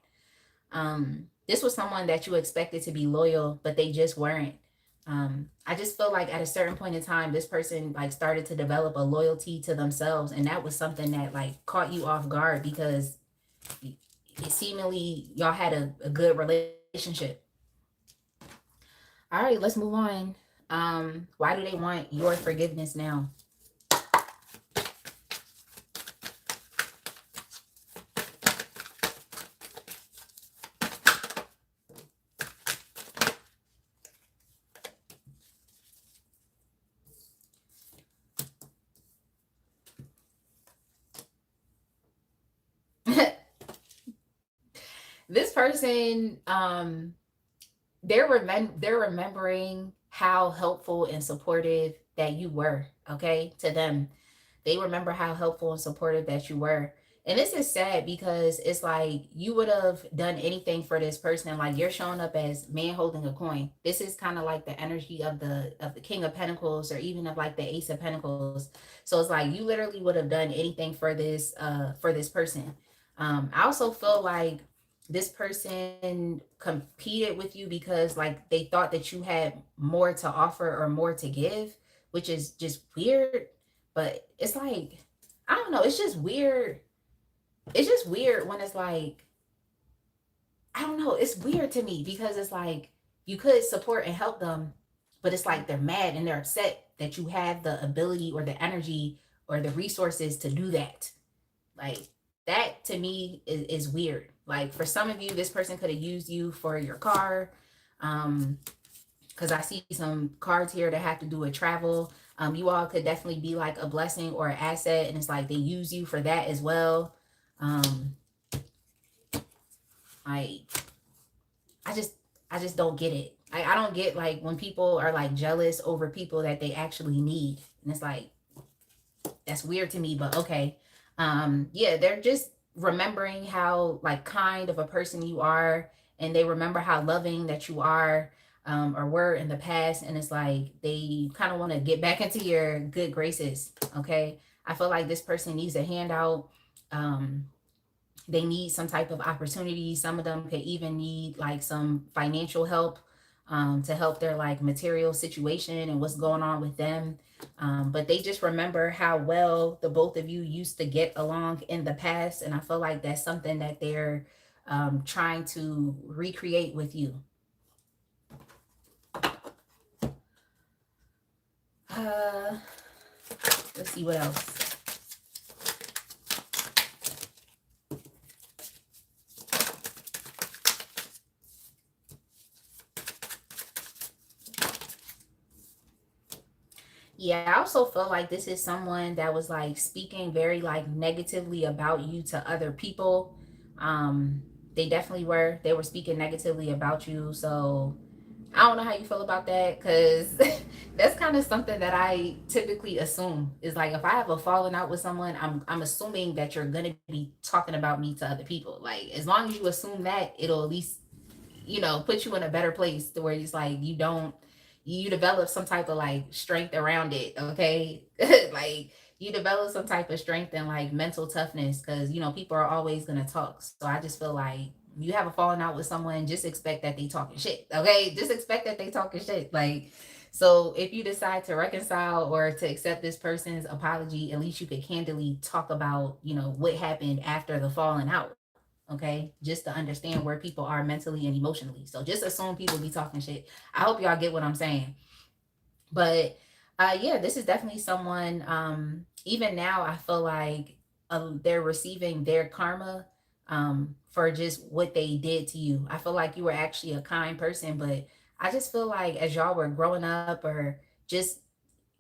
This was someone that you expected to be loyal, but they just weren't. I just feel like at a certain point in time, this person like started to develop a loyalty to themselves, and that was something that like caught you off guard because it seemingly y'all had a good relationship. All right, let's move on. Why do they want your forgiveness now? This person, they're remembering how helpful and supportive that you were, okay, to them. They remember how helpful and supportive that you were. And this is sad because it's like you would have done anything for this person. Like you're showing up as man holding a coin. This is kind of like the energy of the King of Pentacles, or even of like the Ace of Pentacles. So it's like you literally would have done anything for this person. I also feel like this person competed with you because like they thought that you had more to offer or more to give, which is just weird. But it's like, I don't know, it's just weird. It's just weird when it's like, I don't know, it's weird to me because it's like you could support and help them, but it's like they're mad and they're upset that you have the ability or the energy or the resources to do that. Like that to me is weird. Like for some of you, this person could have used you for your car. Because I see some cards here that have to do with travel. You all could definitely be like a blessing or an asset, and it's like they use you for that as well. Um, I I just I just don't get it. I don't get like when people are like jealous over people that they actually need, and it's like that's weird to me. But okay, yeah, they're just remembering how like kind of a person you are, and they remember how loving that you are, or were in the past, and it's like they kind of want to get back into your good graces. Okay, I feel like this person needs a handout. um They need some type of opportunity. Some of them could even need like some financial help, to help their like material situation and what's going on with them. But they just remember how well the both of you used to get along in the past. And I feel like that's something that they're trying to recreate with you. Uh, let's see what else. Yeah, I also feel like this is someone that was like speaking very like negatively about you to other people. Um, they definitely were. They were speaking negatively about you. So I don't know how you feel about that, because that's kind of something that I typically assume is like if I have a falling out with someone, I'm assuming that you're gonna be talking about me to other people. Like as long as you assume that, it'll at least put you in a better place to where it's like you develop some type of like strength around it, okay? Like you develop some type of strength and like mental toughness, because people are always gonna talk. So I just feel like you have a falling out with someone, just expect that they talking shit, okay? Just expect that they talking shit. Like, so if you decide to reconcile or to accept this person's apology, at least you could candidly talk about what happened after the falling out, okay? Just to understand where people are mentally and emotionally. So just assume people be talking shit. I hope y'all get what I'm saying. But yeah, this is definitely someone, even now I feel like they're receiving their karma for just what they did to you. I feel like you were actually a kind person, but I just feel like as y'all were growing up or just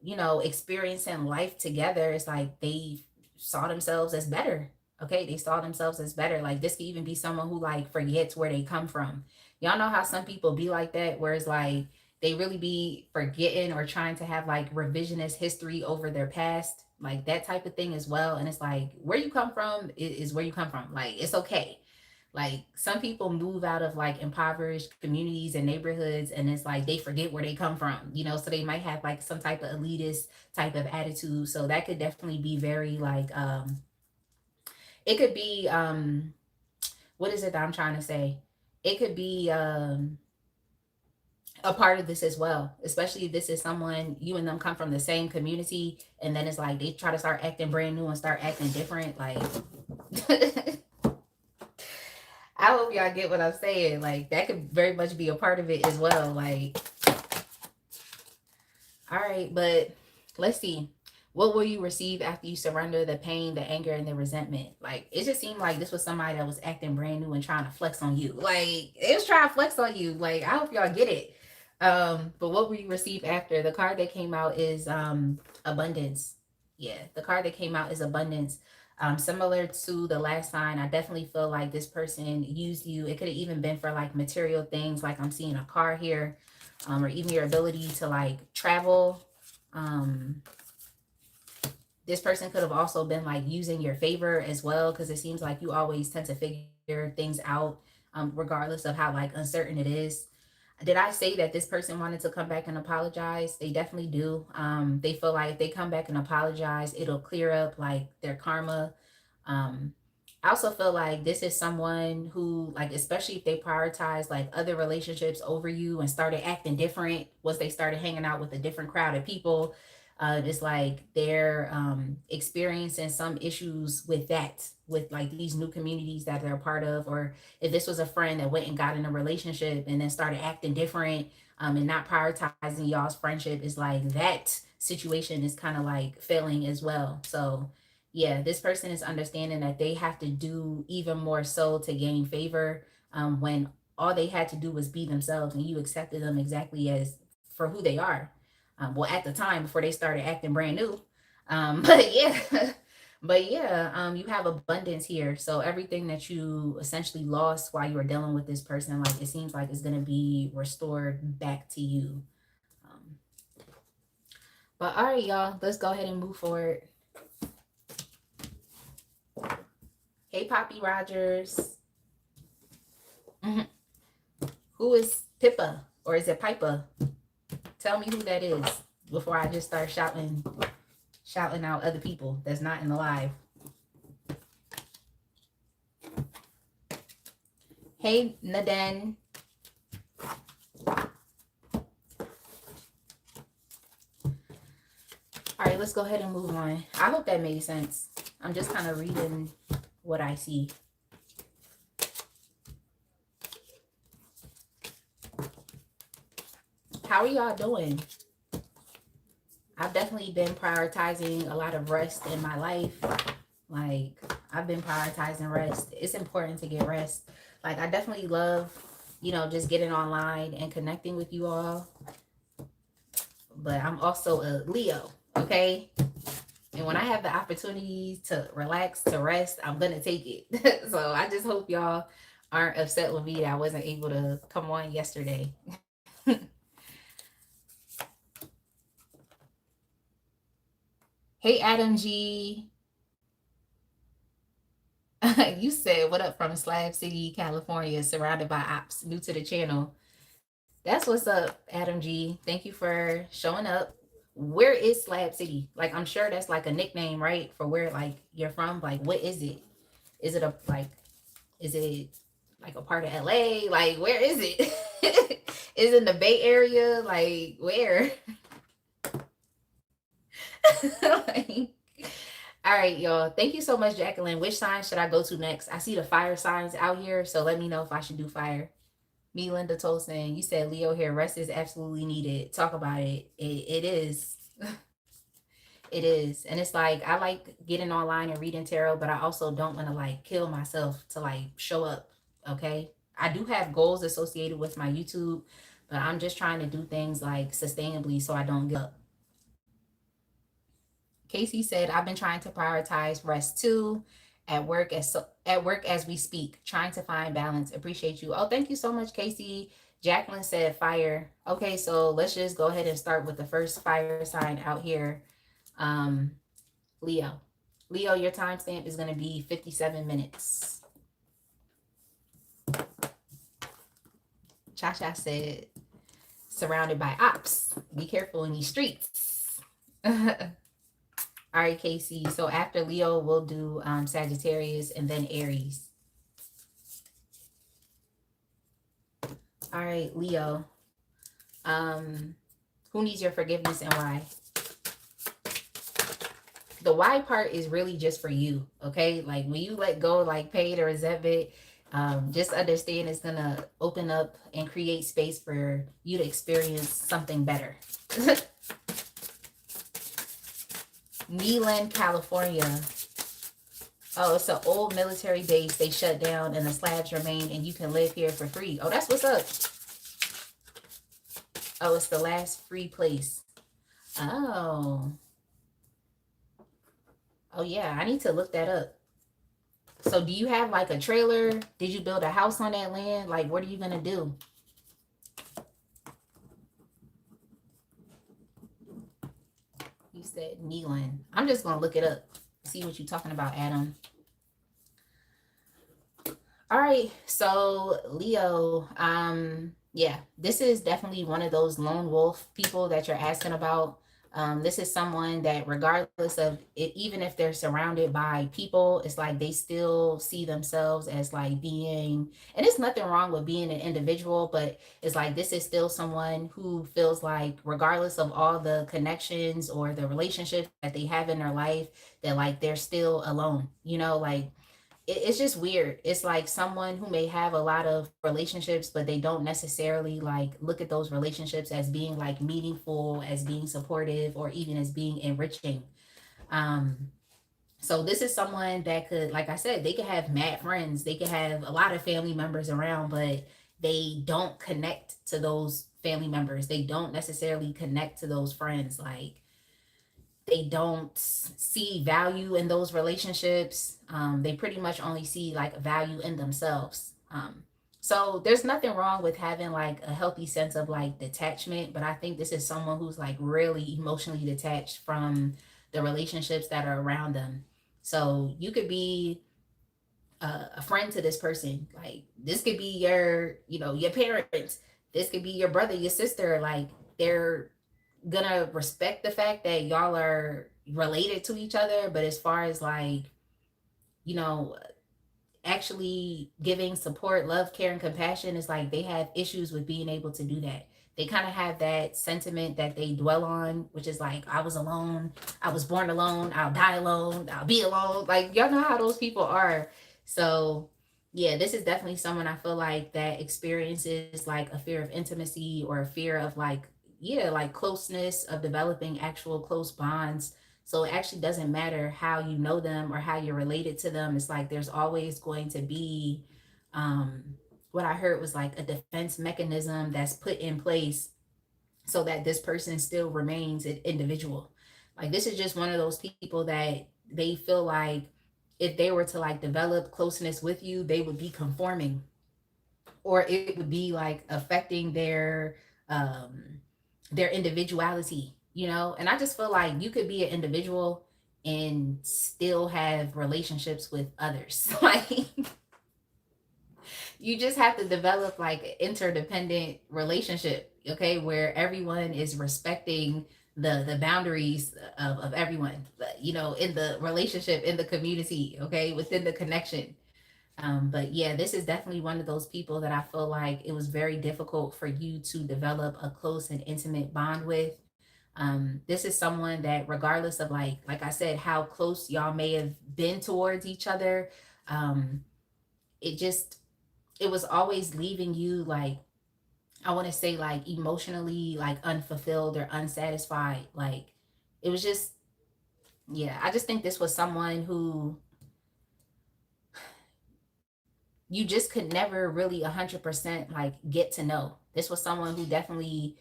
experiencing life together, it's like they saw themselves as better. Okay, they saw themselves as better. Like this could even be someone who like forgets where they come from. Y'all know how some people be like that, where it's like they really be forgetting or trying to have like revisionist history over their past, like that type of thing as well. And it's like where you come from is where you come from. Like it's okay. Like some people move out of like impoverished communities and neighborhoods, and it's like they forget where they come from, so they might have like some type of elitist type of attitude. So that could definitely be very like it could be what is it that I'm trying to say? It could be a part of this as well, especially if this is someone you and them come from the same community, and then it's like they try to start acting brand new and start acting different. Like I hope y'all get what I'm saying. Like that could very much be a part of it as well. Like, all right, but let's see. What will you receive after you surrender the pain, the anger, and the resentment? Like, it just seemed like this was somebody that was acting brand new and trying to flex on you. Like, it was trying to flex on you. Like, I hope y'all get it. But what will you receive after? The card that came out is abundance. Yeah, the card that came out is abundance. Similar to the last sign, I definitely feel like this person used you. It could have even been for like material things, like I'm seeing a car here, or even your ability to like travel. Um, this person could have also been like using your favor as well, because it seems like you always tend to figure things out, regardless of how like uncertain it is. Did I say that this person wanted to come back and apologize? They definitely do. They feel like if they come back and apologize, it'll clear up like their karma. um I also feel like this is someone who, like, especially if they prioritize like other relationships over you and started acting different once they started hanging out with a different crowd of people. It's like they're experiencing some issues with that, with like these new communities that they're a part of, or if this was a friend that went and got in a relationship and then started acting different, and not prioritizing y'all's friendship, is like that situation is kind of like failing as well. So yeah, this person is understanding that they have to do even more so to gain favor, when all they had to do was be themselves and you accepted them exactly as for who they are. Well, at the time before they started acting brand new. But yeah, but yeah, you have abundance here. So everything that you essentially lost while you were dealing with this person, like it seems like it's gonna be restored back to you. Um, but all right, y'all, let's go ahead and move forward. Hey, Poppy Rogers. Mhm. Who is Pippa, or is it Pipa? Tell me who that is before I just start shouting out other people that's not in the live. Hey, Naden. All right, let's go ahead and move on. I hope that made sense. I'm just kind of reading what I see. How are y'all doing? I've definitely been prioritizing a lot of rest in my life. Like, I've been prioritizing rest. It's important to get rest. Like, I definitely love, just getting online and connecting with you all. But I'm also a Leo, okay? And when I have the opportunity to relax, to rest, I'm going to take it. So I just hope y'all aren't upset with me that I wasn't able to come on yesterday. Hey, Adam G. You said, what up from Slab City, California, surrounded by ops, new to the channel. That's what's up, Adam G. Thank you for showing up. Where is Slab City? Like, I'm sure that's like a nickname, right? For where like you're from. Like, what is it? Is it a like is it like a part of LA? Like, where is it? Is it in the Bay Area? Like, where? Like, all right, y'all. Thank you so much, Jacqueline. Which sign should I go to next? I see the fire signs out here, so let me know if I should do fire. Me, Linda Tolson, you said Leo here. Rest is absolutely needed. Talk about it. It is. It is. And it's like, I like getting online and reading tarot, but I also don't want to like kill myself to like show up. Okay. I do have goals associated with my YouTube, but I'm just trying to do things like sustainably so I don't give up. Casey said, I've been trying to prioritize rest too at work as we speak, trying to find balance. Appreciate you. Oh, thank you so much, Casey. Jacqueline said fire. Okay, so let's just go ahead and start with the first fire sign out here. Um, Leo. Leo, your timestamp is going to be 57 minutes. Cha said, surrounded by ops. Be careful in these streets. All right, Casey. So after Leo, we'll do Sagittarius and then Aries. All right, Leo. Who needs your forgiveness and why? The why part is really just for you, okay? Like when you let go, like pain or resentment, just understand it's gonna open up and create space for you to experience something better. Neeland, California. Oh, it's an old military base. They shut down and the slabs remain and you can live here for free. Oh, that's what's up. Oh, it's the last free place. Oh. Oh, yeah. I need to look that up. So do you have like a trailer? Did you build a house on that land? Like, what are you going to do? You said Neeland. I'm just going to look it up. See what you're talking about, Adam. All right. So Leo, yeah, this is definitely one of those lone wolf people that you're asking about. This is someone that regardless of it, even if they're surrounded by people, it's like they still see themselves as like being, and it's nothing wrong with being an individual, but it's like this is still someone who feels like regardless of all the connections or the relationships that they have in their life, that like they're still alone, like it's just weird. It's like someone who may have a lot of relationships, but they don't necessarily like look at those relationships as being like meaningful, as being supportive, or even as being enriching. Um, so this is someone that could, like I said, they could have mad friends. They could have a lot of family members around, but they don't connect to those family members. They don't necessarily connect to those friends. Like they don't see value in those relationships. They pretty much only see like value in themselves. So there's nothing wrong with having like a healthy sense of like detachment, but I think this is someone who's like really emotionally detached from the relationships that are around them. So you could be a friend to this person. Like this could be your parents. This could be your brother, your sister. Like they're gonna respect the fact that y'all are related to each other, but as far as like you know actually giving support, love, care, and compassion, is like they have issues with being able to do that. They kind of have that sentiment that they dwell on, which is like, I was alone, I was born alone, I'll die alone, I'll be alone. Like, y'all know how those people are. So, yeah, this is definitely someone I feel like that experiences like a fear of intimacy or a fear of like, yeah, like closeness, of developing actual close bonds. So it actually doesn't matter how you know them or how you're related to them. It's like there's always going to be, what I heard was like a defense mechanism that's put in place so that this person still remains an individual. Like, this is just one of those people that they feel like if they were to like develop closeness with you, they would be conforming, or it would be like affecting their individuality, you know? And I just feel like you could be an individual and still have relationships with others. Like, you just have to develop like an interdependent relationship, okay, where everyone is respecting the boundaries of everyone, you know, in the relationship, in the community, okay, within the connection. But yeah, this is definitely one of those people that I feel like it was very difficult for you to develop a close and intimate bond with. This is someone that, regardless of like I said, how close y'all may have been towards each other, um, it just, it was always leaving you like, I want to say like emotionally like unfulfilled or unsatisfied. Like, it was just, yeah, I just think this was someone who you just could never really 100% like get to know. This was someone who definitely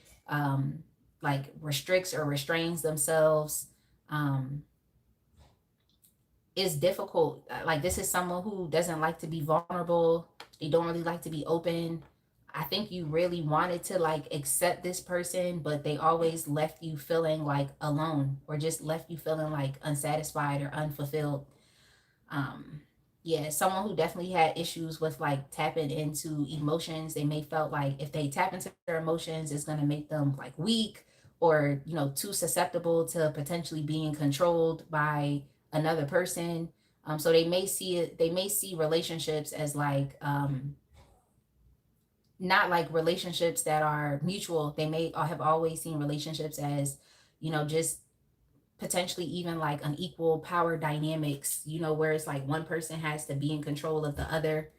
like restricts or restrains themselves. Um, is difficult. Like, this is someone who doesn't like to be vulnerable. They don't really like to be open. I think you really wanted to like accept this person, but they always left you feeling like alone, or just left you feeling like unsatisfied or unfulfilled. um yeah, someone who definitely had issues with like tapping into emotions. They may felt like if they tap into their emotions, it's going to make them like weak, or you know, too susceptible to potentially being controlled by another person. So they may see it, they may see relationships as like not like relationships that are mutual. They may have always seen relationships as, you know, just potentially even like unequal power dynamics, you know, where it's like one person has to be in control of the other.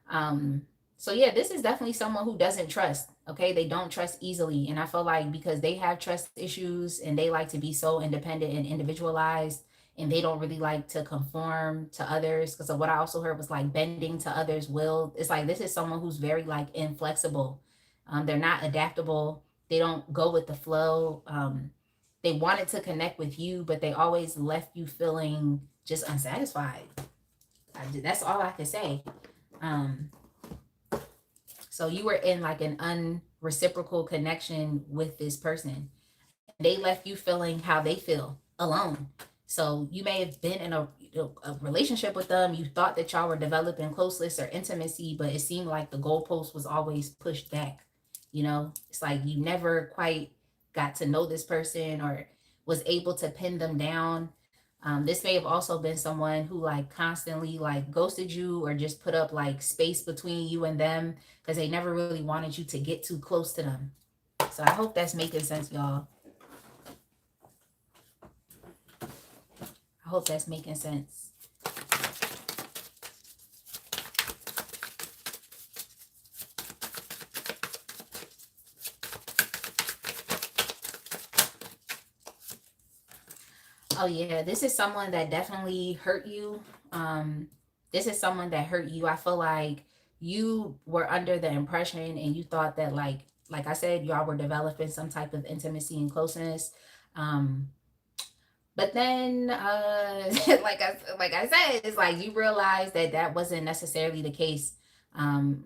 um so yeah, this is definitely someone who doesn't trust, okay? They don't trust easily, and I feel like because they have trust issues and they like to be so independent and individualized, and they don't really like to conform to others, because of what I also heard was like bending to others will. It's like this is someone who's very like inflexible. They're not adaptable. They don't go with the flow. They wanted to connect with you, but they always left you feeling just unsatisfied. That's all I can say. um so you were in like an unreciprocal connection with this person, and they left you feeling how they feel, alone. So you may have been in a relationship with them. You thought that y'all were developing closeness or intimacy, but it seemed like the goalpost was always pushed back. You know, it's like you never quite got to know this person or was able to pin them down. This may have also been someone who like constantly like ghosted you, or just put up like space between you and them because they never really wanted you to get too close to them. So I hope that's making sense, y'all. I hope that's making sense. Oh yeah, this is someone that definitely hurt you. Um, this is someone that hurt you. I feel like you were under the impression and you thought that like I said, y'all were developing some type of intimacy and closeness. Um, but then like I said, it's like you realize that that wasn't necessarily the case.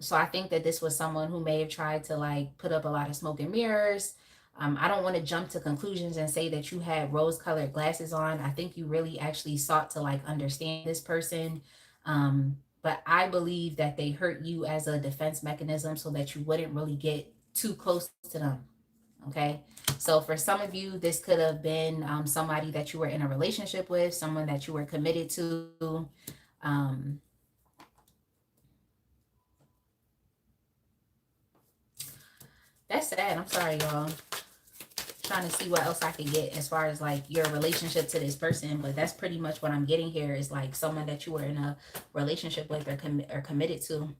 So I think that this was someone who may have tried to like put up a lot of smoke and mirrors. I don't want to jump to conclusions and say that you had rose colored glasses on. I think you really actually sought to like understand this person. But I believe that they hurt you as a defense mechanism so that you wouldn't really get too close to them. Okay. So for some of you, this could have been somebody that you were in a relationship with, someone that you were committed to. Um, that's sad. I'm sorry, y'all. Trying to see what else I could get as far as like your relationship to this person, but that's pretty much what I'm getting here is like someone that you were in a relationship with or committed to.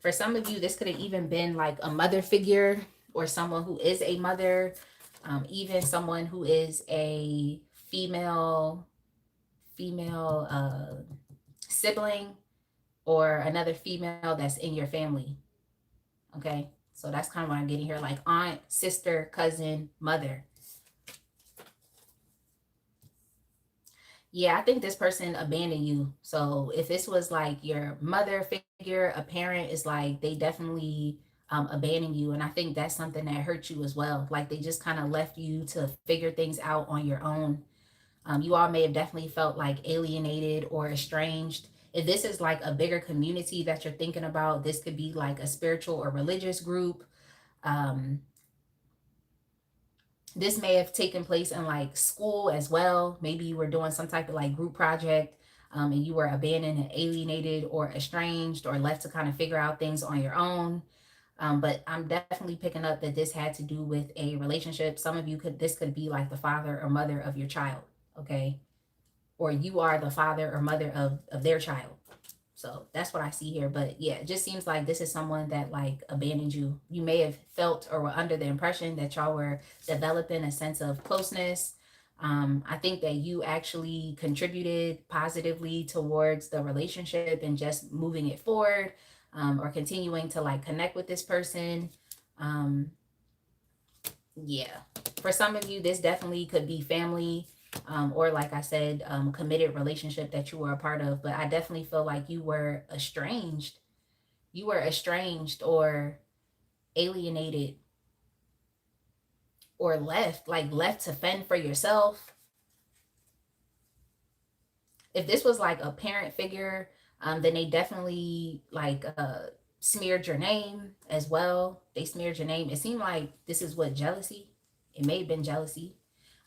For some of you, this could have even been like a mother figure or someone who is a mother, even someone who is a female sibling or another female that's in your family. Okay, so that's kind of what I'm getting here, like aunt, sister, cousin, mother. Yeah, I think this person abandoned you. So if this was like your mother figure, a parent, is like they definitely abandoned you. And I think that's something that hurt you as well. Like they just kind of left you to figure things out on your own. You all may have definitely felt like alienated or estranged. If this is like a bigger community that you're thinking about, this could be like a spiritual or religious group. Um, this may have taken place in like school as well. Maybe you were doing some type of like group project, and you were abandoned and alienated or estranged or left to kind of figure out things on your own. But I'm definitely picking up that this had to do with a relationship. Some of you this could be like the father or mother of your child, okay? Or you are the father or mother of their child. So that's what I see here. But yeah, it just seems like this is someone that like abandoned you. You may have felt or were under the impression that y'all were developing a sense of closeness. I think that you actually contributed positively towards the relationship and just moving it forward, or continuing to like connect with this person. Yeah, for some of you, this definitely could be family, or like I said, committed relationship that you were a part of. But I definitely feel like you were estranged. You were estranged or alienated or left to fend for yourself. If this was like a parent figure, then they definitely like smeared your name as well. They smeared your name. It seemed like this is what jealousy. It may have been jealousy.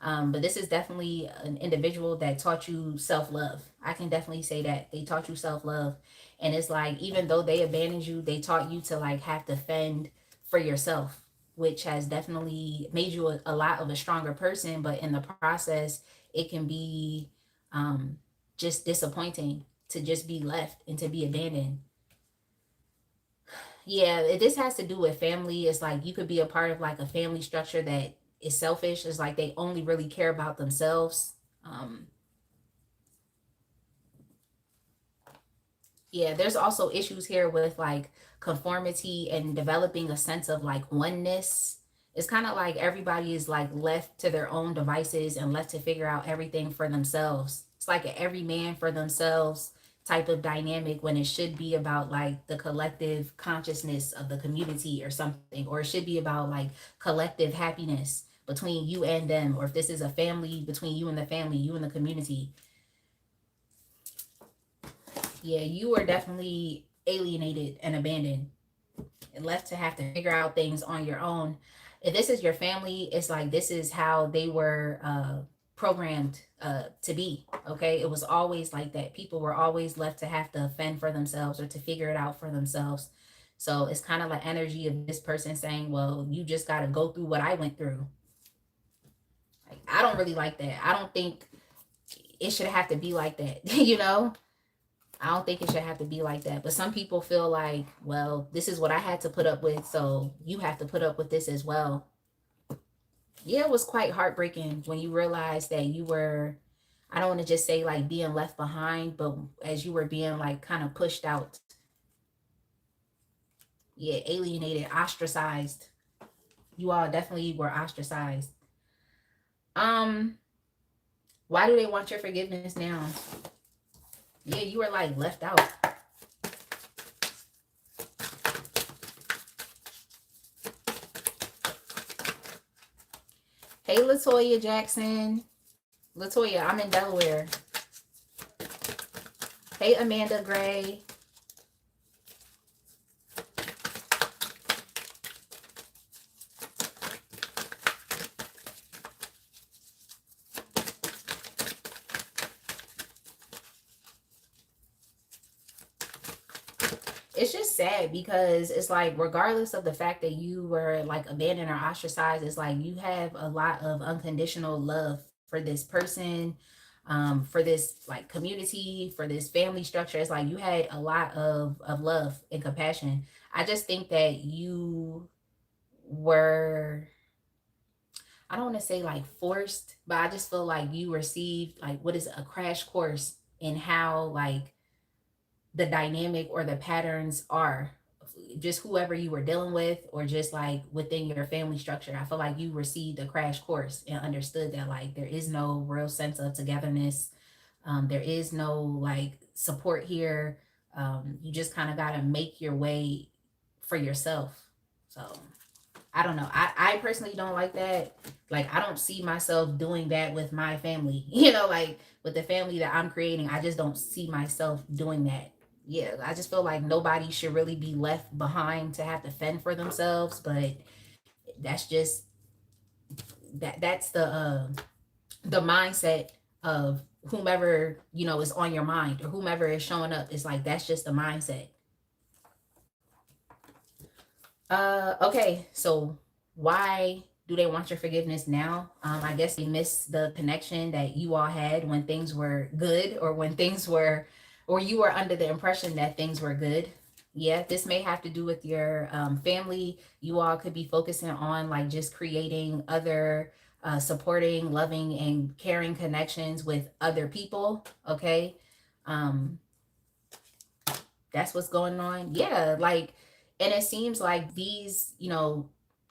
But this is definitely an individual that taught you self-love. I can definitely say that they taught you self-love. And it's like, even though they abandoned you, they taught you to like have to fend for yourself, which has definitely made you a lot of a stronger person. But in the process, it can be just disappointing to just be left and to be abandoned. Yeah, this has to do with family. It's like you could be a part of like a family structure that is selfish. It's like they only really care about themselves. Um, yeah, there's also issues here with like conformity and developing a sense of like oneness. It's kind of like everybody is like left to their own devices and left to figure out everything for themselves. It's like an every man for themselves type of dynamic when it should be about like the collective consciousness of the community or something, or it should be about like collective happiness between you and them, or if this is a family, between you and the family, you and the community. Yeah, you are definitely alienated and abandoned and left to have to figure out things on your own. If this is your family, it's like this is how they were programmed to be. Okay, it was always like that. People were always left to have to fend for themselves or to figure it out for themselves. So it's kind of like energy of this person saying, well, you just got to go through what I went through. Like, I don't really like that. I don't think it should have to be like that. You know, I don't think it should have to be like that. But some people feel like, well, this is what I had to put up with, so you have to put up with this as well. Yeah, it was quite heartbreaking when you realized that you were, I don't want to just say like being left behind, but as you were being like kind of pushed out. Yeah, alienated, ostracized. You all definitely were ostracized. Um, why do they want your forgiveness now? Yeah, you were like left out. Hey, Latoya Jackson. Latoya, I'm in Delaware. Hey, Amanda Gray. it's just sad because it's like regardless of the fact that you were like abandoned or ostracized, it's like you have a lot of unconditional love for this person, for this like community, for this family structure. It's like you had a lot of love and compassion. I just think that you were, I don't want to say like forced, but I just feel like you received like what is it, a crash course in how like the dynamic or the patterns are, just whoever you were dealing with or just like within your family structure. I feel like you received a crash course and understood that like there is no real sense of togetherness. There is no like support here. You just kind of got to make your way for yourself. So I don't know. I personally don't like that. Like, I don't see myself doing that with my family. Like with the family that I'm creating, I just don't see myself doing that. Yeah, I just feel like nobody should really be left behind to have to fend for themselves. But that's just that's the mindset of whomever is on your mind or whomever is showing up. It's like that's just the mindset. Okay, so why do they want your forgiveness now? I guess they miss the connection that you all had when things were good, or when things were, or you were under the impression that things were good. Yeah, this may have to do with your family. You all could be focusing on like just creating other supporting, loving, and caring connections with other people. Okay. Um, that's what's going on. Yeah, like, and it seems like these,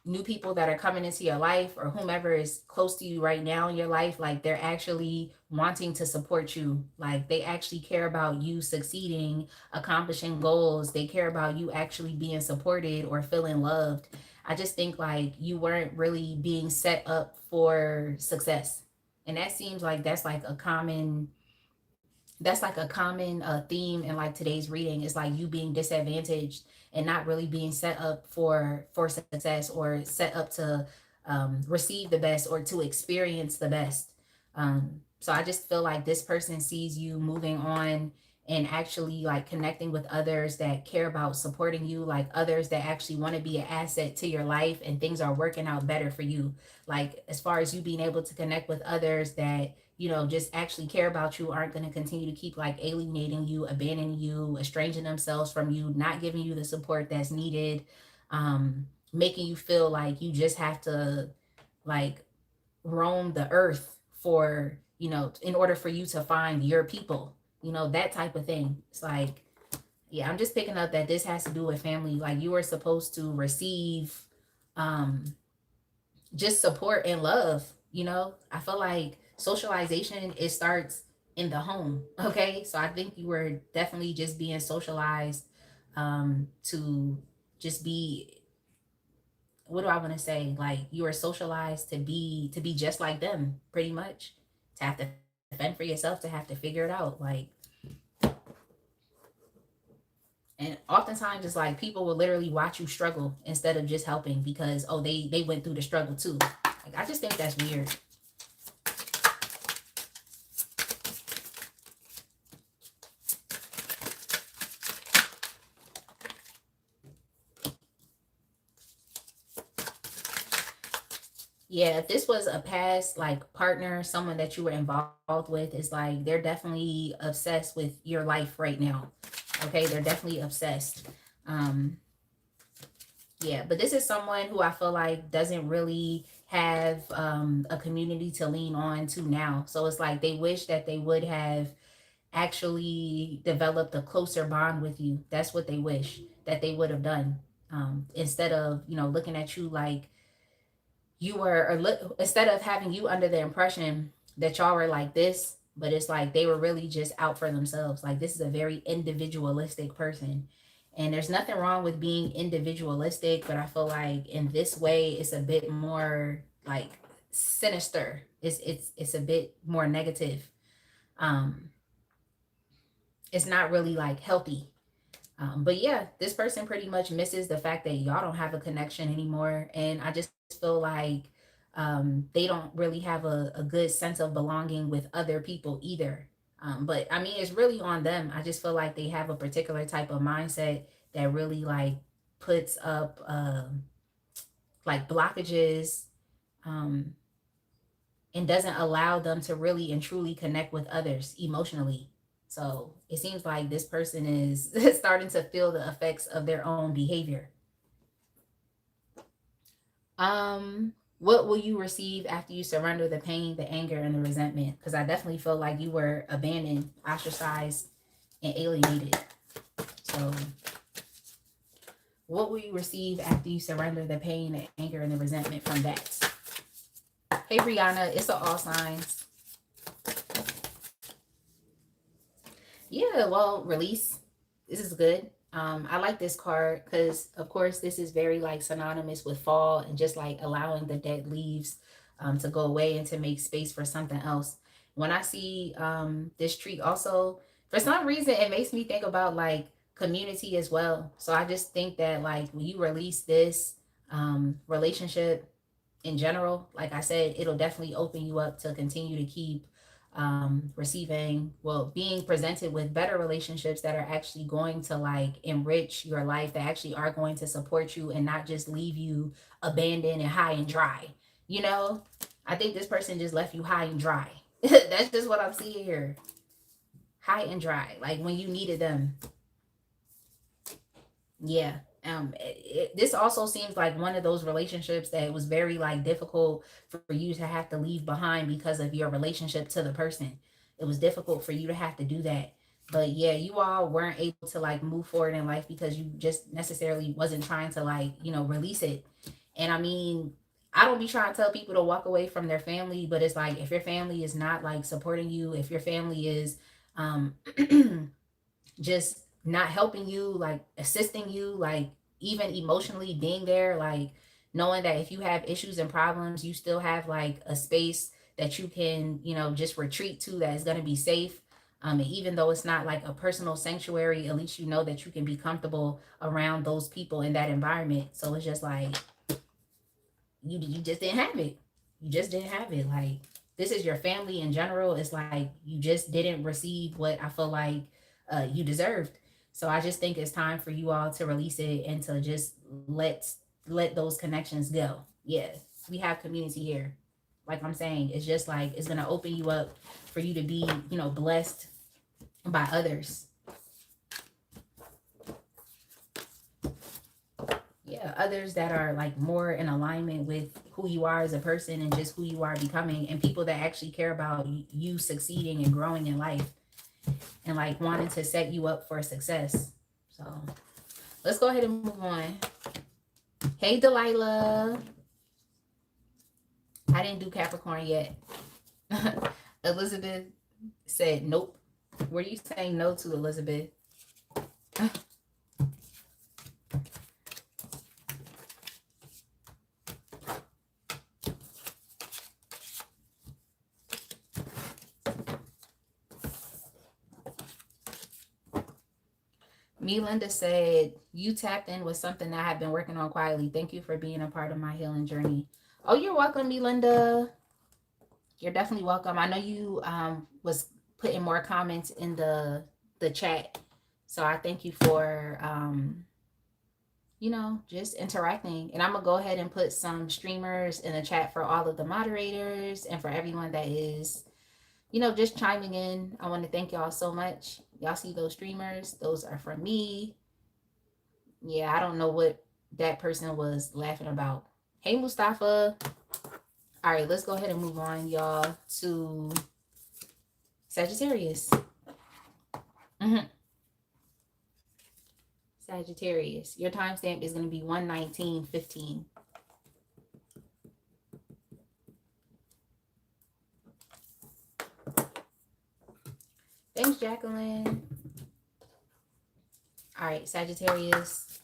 new people that are coming into your life or whomever is close to you right now in your life, like they're actually wanting to support you. Like they actually care about you succeeding, accomplishing goals. They care about you actually being supported or feeling loved. I just think like you weren't really being set up for success. And that seems like that's like a common theme in like today's reading, is like you being disadvantaged and not really being set up for success or set up to receive the best or to experience the best. So I just feel like this person sees you moving on and actually like connecting with others that care about supporting you, like others that actually want to be an asset to your life, and things are working out better for you. Like as far as you being able to connect with others that just actually care about you, aren't going to continue to keep like alienating you, abandoning you, estranging themselves from you, not giving you the support that's needed, making you feel like you just have to like roam the earth for, in order for you to find your people, that type of thing. It's like, yeah, I'm just picking up that this has to do with family. Like you were supposed to receive um just support and love. I feel like socialization, it starts in the home. Okay, so I think you were definitely just being socialized to just be, what do I want to say, like you were socialized to be just like them, pretty much, to have to fend for yourself, to have to figure it out, like. And oftentimes it's like people will literally watch you struggle instead of just helping because, oh, they went through the struggle too. Like, I just think that's weird. Yeah, if this was a past like partner, someone that you were involved with, it's like they're definitely obsessed with your life right now. Okay, they're definitely obsessed. Um, yeah, but this is someone who I feel like doesn't really have a community to lean on to now. So it's like they wish that they would have actually developed a closer bond with you. That's what they wish that they would have done. Instead of, looking at you like you were, or instead of having you under the impression that y'all were like this, but it's like they were really just out for themselves. Like this is a very individualistic person. And there's nothing wrong with being individualistic, but I feel like in this way it's a bit more like sinister. It's a bit more negative. Um, it's not really like healthy. But yeah, this person pretty much misses the fact that y'all don't have a connection anymore. And I just feel like they don't really have a good sense of belonging with other people either. But I mean, it's really on them. I just feel like they have a particular type of mindset that really like puts up like blockages, um, and doesn't allow them to really and truly connect with others emotionally. So it seems like this person is starting to feel the effects of their own behavior. What will you receive after you surrender the pain, the anger, and the resentment? Because I definitely feel like you were abandoned, ostracized, and alienated. So what will you receive after you surrender the pain, the anger, and the resentment from that? Hey, Brianna, it's all signs. Yeah, well, release. This is good. I like this card because, of course, this is very like synonymous with fall and just like allowing the dead leaves to go away and to make space for something else. When I see this tree, also for some reason, it makes me think about like community as well. So I just think that like when you release this relationship in general, like I said, it'll definitely open you up to continue to keep receiving, well, being presented with better relationships that are actually going to like enrich your life, that actually are going to support you and not just leave you abandoned and high and dry. You know, I think this person just left you high and dry. That's just what I'm seeing here. High and dry, like when you needed them. Yeah. This also seems like one of those relationships that was very like difficult for you to have to leave behind because of your relationship to the person. It was difficult for you to have to do that. But yeah, you all weren't able to like move forward in life because you just necessarily wasn't trying to like, release it. And I mean, I don't be trying to tell people to walk away from their family, but it's like if your family is not like supporting you, if your family is um just not helping you, like assisting you, like even emotionally being there, like knowing that if you have issues and problems, you still have like a space that you can, just retreat to that is going to be safe. And even though it's not like a personal sanctuary, at least you know that you can be comfortable around those people in that environment. So it's just like you just didn't have it. You just didn't have it. Like this is your family in general. It's like you just didn't receive what I feel like you deserved. So I just think it's time for you all to release it and to just let those connections go. Yeah, we have community here. Like I'm saying, it's just like it's gonna open you up for you to be, blessed by others. Yeah, others that are like more in alignment with who you are as a person and just who you are becoming, and people that actually care about you succeeding and growing in life and like wanting to set you up for success. So let's go ahead and move on. Hey, Delilah. I didn't do Capricorn yet. Elizabeth said nope. What are you saying no to, Elizabeth? Melinda said, you tapped in with something that I've been working on quietly. Thank you for being a part of my healing journey. Oh, you're welcome, Melinda. You're definitely welcome. I know you was putting more comments in the chat. So I thank you for just interacting. And I'm gonna go ahead and put some streamers in the chat for all of the moderators and for everyone that is, just chiming in. I want to thank y'all so much. Y'all see those streamers? Those are from me. Yeah, I don't know what that person was laughing about. Hey, Mustafa. All right, let's go ahead and move on, y'all, to Sagittarius. Sagittarius. Your timestamp is going to be 1/19/15. Thanks, Jacqueline. All right, Sagittarius.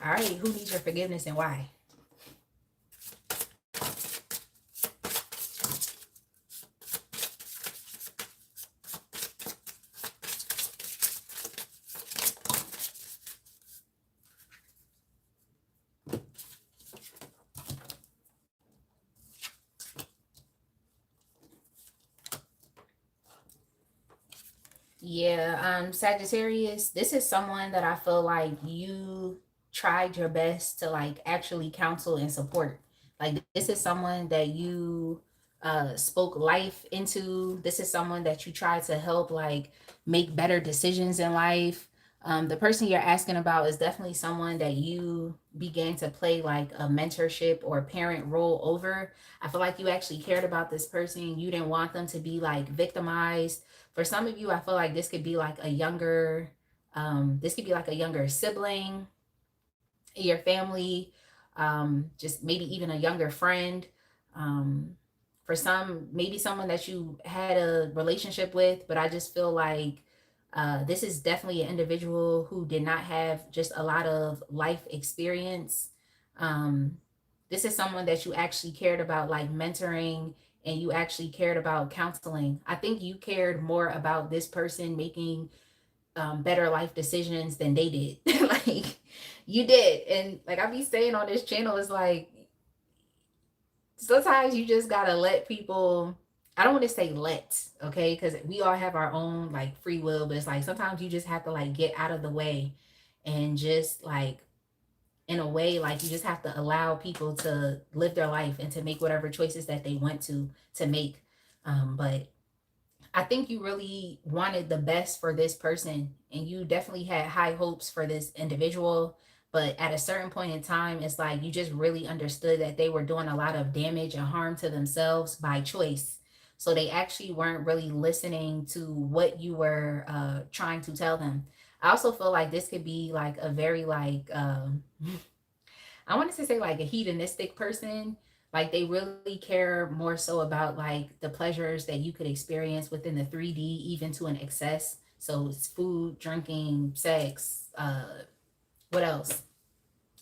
All right, who needs your forgiveness and why? Yeah, Sagittarius, this is someone that I feel like you tried your best to like actually counsel and support. Like this is someone that you spoke life into. This is someone that you tried to help like make better decisions in life. The person you're asking about is definitely someone that you began to play like a mentorship or parent role over. I feel like you actually cared about this person. You didn't want them to be like victimized. For some of you, I feel like this could be like a younger, this could be like a younger sibling in your family, just maybe even a younger friend. Um, for some, maybe someone that you had a relationship with, but I just feel like this is definitely an individual who did not have just a lot of life experience. Um, this is someone that you actually cared about, like mentoring, and you actually cared about counseling. I think you cared more about this person making better life decisions than they did. Like you did. And like I be saying on this channel, it's like sometimes you just gotta let people, I don't want to say let, okay, because we all have our own like free will, but it's like sometimes you just have to like get out of the way and just like in a way like you just have to allow people to live their life and to make whatever choices that they want to make. But I think you really wanted the best for this person and you definitely had high hopes for this individual. But at a certain point in time, it's like you just really understood that they were doing a lot of damage and harm to themselves by choice. So they actually weren't really listening to what you were trying to tell them. I also feel like this could be like a very like I wanted to say like a hedonistic person. Like they really care more so about like the pleasures that you could experience within the 3D, even to an excess. So it's food, drinking, sex. What else?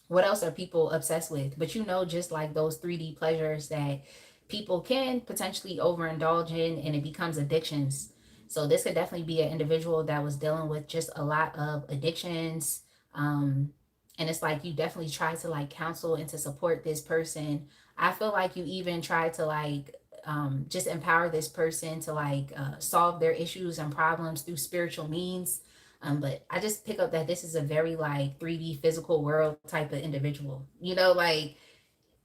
What else are people obsessed with? But you know, just like those 3D pleasures that people can potentially overindulge in and it becomes addictions. So this could definitely be an individual that was dealing with just a lot of addictions. Um, and it's like you definitely try to like counsel and to support this person. I feel like you even try to like just empower this person to like solve their issues and problems through spiritual means. But I just pick up that this is a very like 3D physical world type of individual. You know, like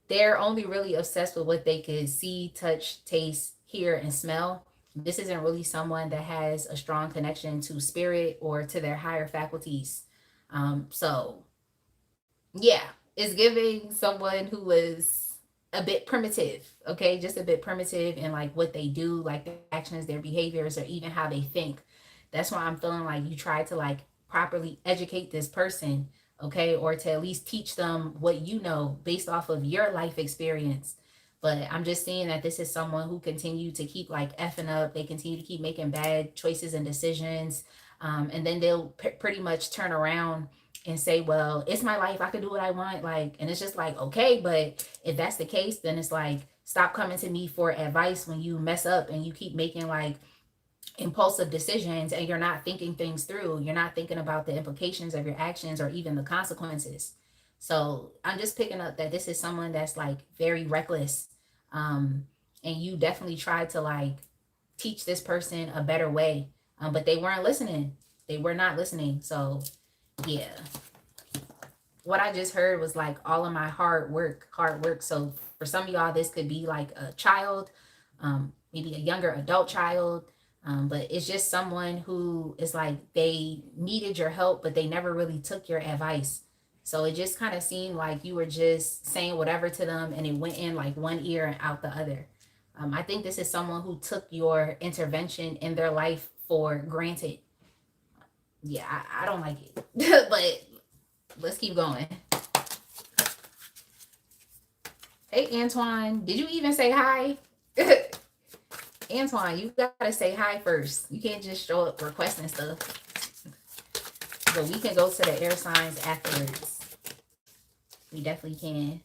they're only really obsessed with what they could see, touch, taste, hear, and smell. This isn't really someone that has a strong connection to spirit or to their higher faculties. So yeah, it's giving someone who is a bit primitive, okay? Just a bit primitive in like what they do, like their actions, their behaviors, or even how they think. That's why I'm feeling like you try to like properly educate this person, okay? Or to at least teach them what you know based off of your life experience. But I'm just seeing that this is someone who continue to keep like effing up. They continue to keep making bad choices and decisions. And then they'll pretty much turn around and say, well, it's my life. I can do what I want. Like, and it's just like, okay, but if that's the case, then it's like, stop coming to me for advice when you mess up and you keep making like impulsive decisions and you're not thinking things through. You're not thinking about the implications of your actions or even the consequences. So I'm just picking up that this is someone that's like very reckless. Um, and you definitely tried to like teach this person a better way. But they weren't listening. They were not listening. So yeah, what I just heard was like all of my hard work, hard work. So for some of y'all, this could be like a child, maybe a younger adult child. But it's just someone who is like they needed your help, but they never really took your advice. So it just kind of seemed like you were just saying whatever to them and it went in like one ear and out the other. I think this is someone who took your intervention in their life for granted. Yeah, I don't like it. But let's keep going. Hey, Antoine, did you even say hi? Antoine, you gotta say hi first. You can't just show up requesting stuff. But we can go to the air signs afterwards. We definitely can.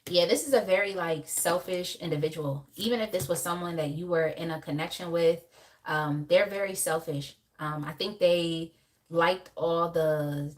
Yeah, this is a very like selfish individual. Even if this was someone that you were in a connection with, they're very selfish. I think they liked all the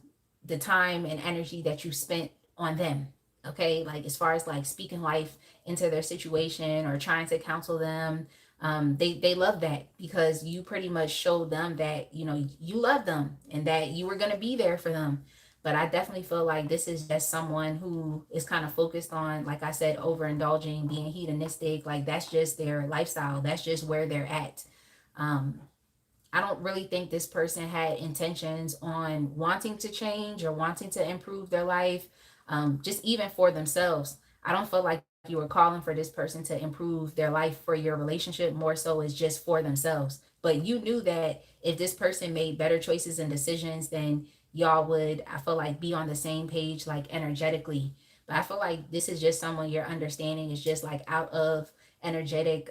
time and energy that you spent on them. Okay, like as far as like speaking life into their situation or trying to counsel them, They love that because you pretty much showed them that you love them and that you were going to be there for them. But I definitely feel like this is just someone who is kind of focused on, like I said, overindulging, being hedonistic. Like that's just their lifestyle, that's just where they're at. um I don't really think this person had intentions on wanting to change or wanting to improve their life, just even for themselves. I don't feel like you were calling for this person to improve their life for your relationship. More so, is just for themselves. But you knew that if this person made better choices and decisions, then y'all would, I feel like, be on the same page, like energetically. But I feel like this is just someone your understanding is just like out of energetic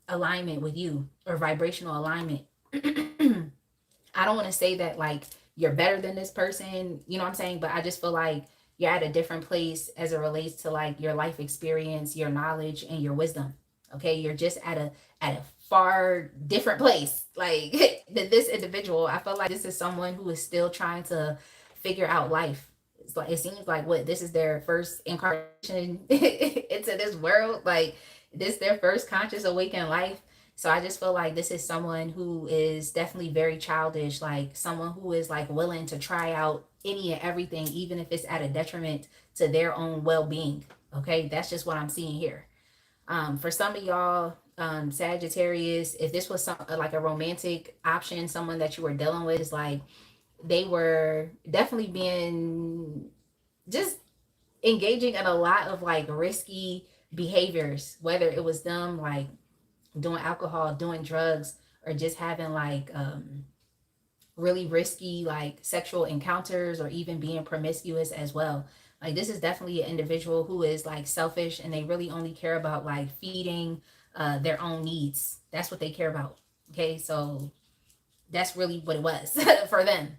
alignment with you, or vibrational alignment. I don't want to say that like you're better than this person, you know what I'm saying? But I just feel like you're at a different place as it relates to like your life experience, your knowledge, and your wisdom. Okay, you're just at a far different place. Like than this individual, I feel like this is someone who is still trying to figure out life. It's like it seems like what this is their first incarnation into this world. Like this their first conscious awakened life. So I just feel like this is someone who is definitely very childish, like someone who is like willing to try out any and everything, even if it's at a detriment to their own well-being. Okay, that's just what I'm seeing here. For some of y'all, Sagittarius, if this was some like a romantic option, someone that you were dealing with, is like they were definitely being just engaging in a lot of like risky behaviors, whether it was them like doing alcohol, doing drugs, or just having like really risky like sexual encounters, or even being promiscuous as well. Like this is definitely an individual who is like selfish, and they really only care about like feeding their own needs. That's what they care about. Okay, so that's really what it was for them.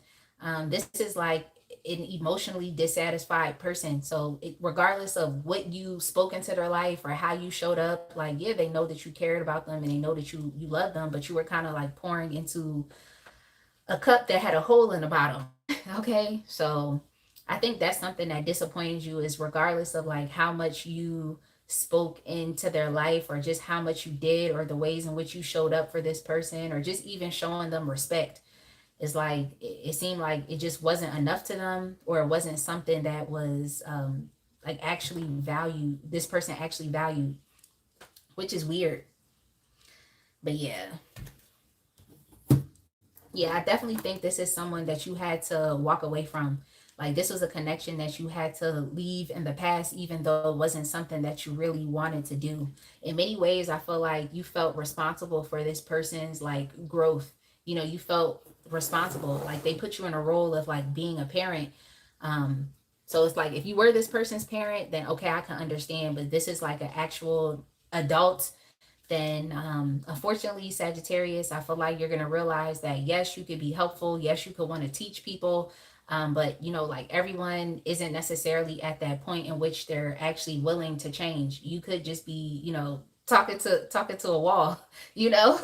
This is like an emotionally dissatisfied person. So regardless of what you spoke into their life or how you showed up, like yeah, they know that you cared about them and they know that you love them, but you were kind of like pouring into a cup that had a hole in the bottom. Okay, so I think that's something that disappoints you, is regardless of like how much you spoke into their life, or just how much you did, or the ways in which you showed up for this person, or just even showing them respect. It's like it seemed like it just wasn't enough to them, or it wasn't something that was like actually valued, this person actually valued, which is weird. But yeah, I definitely think this is someone that you had to walk away from. Like this was a connection that you had to leave in the past, even though it wasn't something that you really wanted to do. In many ways, I feel like you felt responsible for this person's like growth. You felt responsible. Like they put you in a role of like being a parent. Um, so it's like if you were this person's parent, then okay, I can understand. But this is like an actual adult, then unfortunately, Sagittarius, I feel like you're going to realize that yes, you could be helpful. Yes, you could want to teach people. But like everyone isn't necessarily at that point in which they're actually willing to change. You could just be, talking to a wall, you know,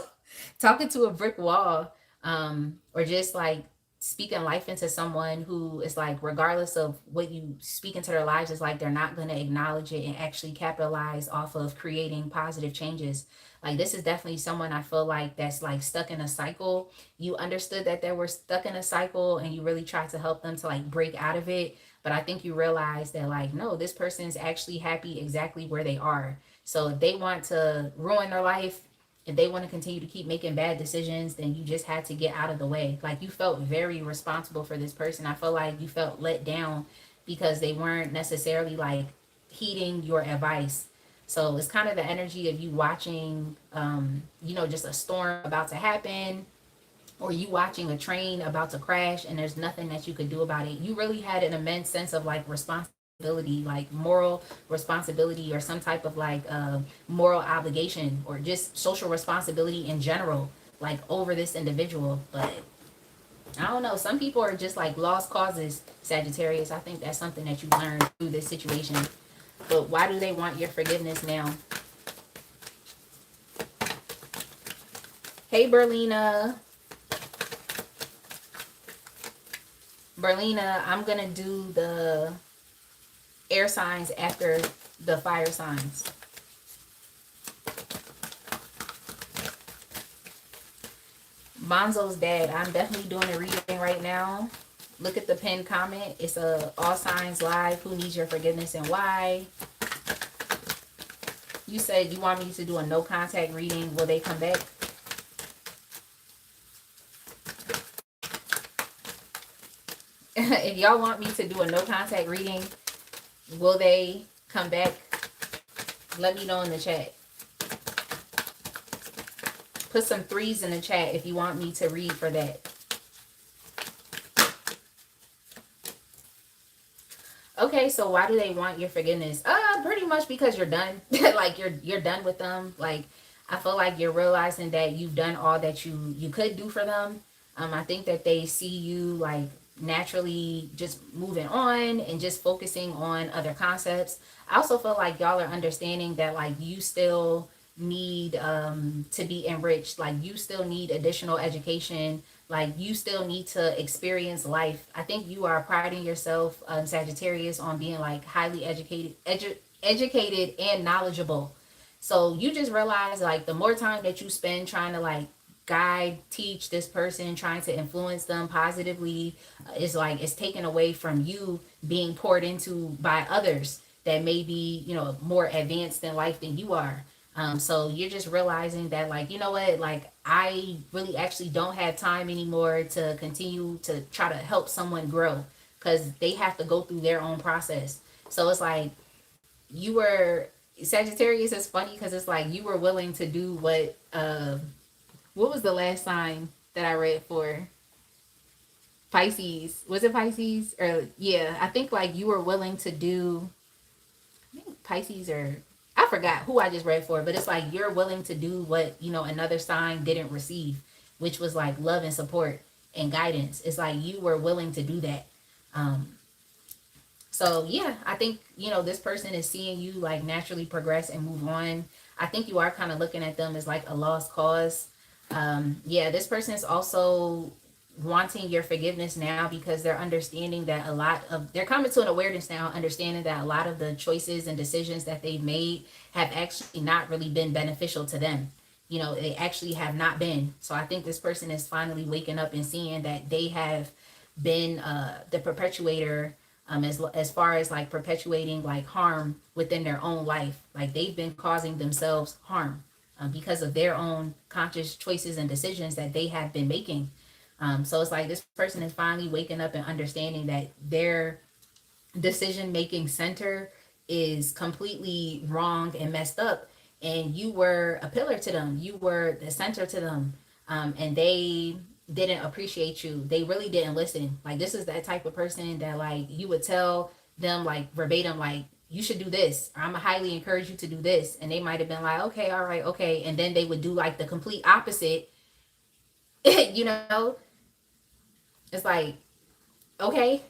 talking to a brick wall, or just like speaking life into someone who is like, regardless of what you speak into their lives, is like they're not going to acknowledge it and actually capitalize off of creating positive changes. Like this is definitely someone I feel like that's like stuck in a cycle. You understood that they were stuck in a cycle, and you really tried to help them to like break out of it. But I think you realize that like, no, this person is actually happy exactly where they are. So if they want to ruin their life, if they want to continue to keep making bad decisions, then you just had to get out of the way. Like you felt very responsible for this person. I feel like you felt let down because they weren't necessarily like heeding your advice. So it's kind of the energy of you watching, just a storm about to happen, or you watching a train about to crash, and there's nothing that you could do about it. You really had an immense sense of like responsibility, like moral responsibility, or some type of like moral obligation, or just social responsibility in general, like over this individual. But I don't know, some people are just like lost causes, Sagittarius. I think that's something that you learned through this situation. But why do they want your forgiveness now? Hey, Berlina. Berlina, I'm going to do the air signs after the fire signs. Bonzo's dad. I'm definitely doing a reading right now. Look at the pinned comment. It's a All Signs Live. Who needs your forgiveness and why? You said you want me to do a no contact reading. Will they come back? If y'all want me to do a no contact reading, will they come back? Let me know in the chat. Put some threes in the chat if you want me to read for that. Okay, so why do they want your forgiveness? Pretty much because you're done. Like you're done with them. Like I feel like you're realizing that you've done all that you could do for them. I think that they see you like naturally just moving on and just focusing on other concepts. I also feel like y'all are understanding that like you still need to be enriched. Like you still need additional education. Like you still need to experience life. I think you are priding yourself, Sagittarius, on being like highly educated and knowledgeable. So you just realize like the more time that you spend trying to like guide, teach this person, trying to influence them positively, is like it's taken away from you being poured into by others that may be, you know, more advanced in life than you are. So you're just realizing that like, you know what, like I really actually don't have time anymore to continue to try to help someone grow because they have to go through their own process. So it's like you were Sagittarius is funny because it's like you were willing to do what was the last sign that I read for? Pisces. Was it Pisces? Or yeah, I think like you were willing to do Pisces, or I forgot who I just read for, but it's like you're willing to do what, you know, another sign didn't receive, which was like love and support and guidance. It's like you were willing to do that. Um, so yeah, I think, you know, this person is seeing you like naturally progress and move on. I think you are kind of looking at them as like a lost cause. Yeah, this person is also wanting your forgiveness now because they're understanding that they're coming to an awareness now, understanding that a lot of the choices and decisions that they've made have actually not really been beneficial to them. You know, they actually have not been. So I think this person is finally waking up and seeing that they have been the perpetuator, as far as like perpetuating like harm within their own life. Like they've been causing themselves harm because of their own conscious choices and decisions that they have been making. So it's like this person is finally waking up and understanding that their decision making center is completely wrong and messed up. And you were a pillar to them, you were the center to them, and they didn't appreciate you. They really didn't listen. Like this is that type of person that like you would tell them like verbatim, like you should do this, or I'm gonna highly encourage you to do this, and they might have been like, okay, all right, okay, and then they would do like the complete opposite. You know, it's like, okay.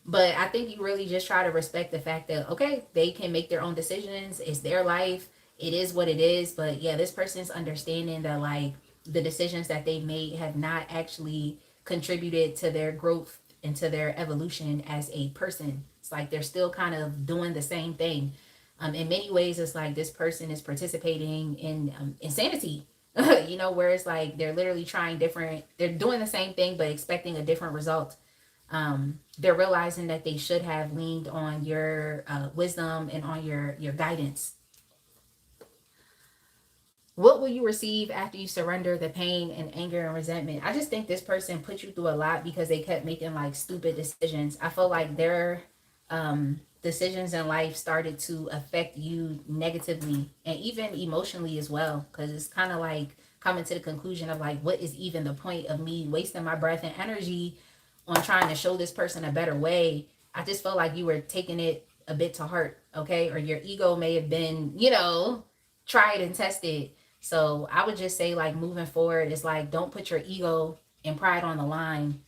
But I think you really just try to respect the fact that, okay, they can make their own decisions. It's their life. It is what it is. But yeah, this person's understanding that like the decisions that they made have not actually contributed to their growth and to their evolution as a person. It's like they're still kind of doing the same thing. In many ways, it's like this person is participating in insanity. You know, where it's like they're literally they're doing the same thing but expecting a different result. They're realizing that they should have leaned on your wisdom and on your guidance. What will you receive after you surrender the pain and anger and resentment? I just think this person put you through a lot because they kept making like stupid decisions. I feel like their decisions in life started to affect you negatively and even emotionally as well, because it's kind of like coming to the conclusion of like, what is even the point of me wasting my breath and energy on trying to show this person a better way? I just felt like you were taking it a bit to heart, okay? Or your ego may have been, you know, tried and tested. So I would just say, like, moving forward, it's like, don't put your ego and pride on the line.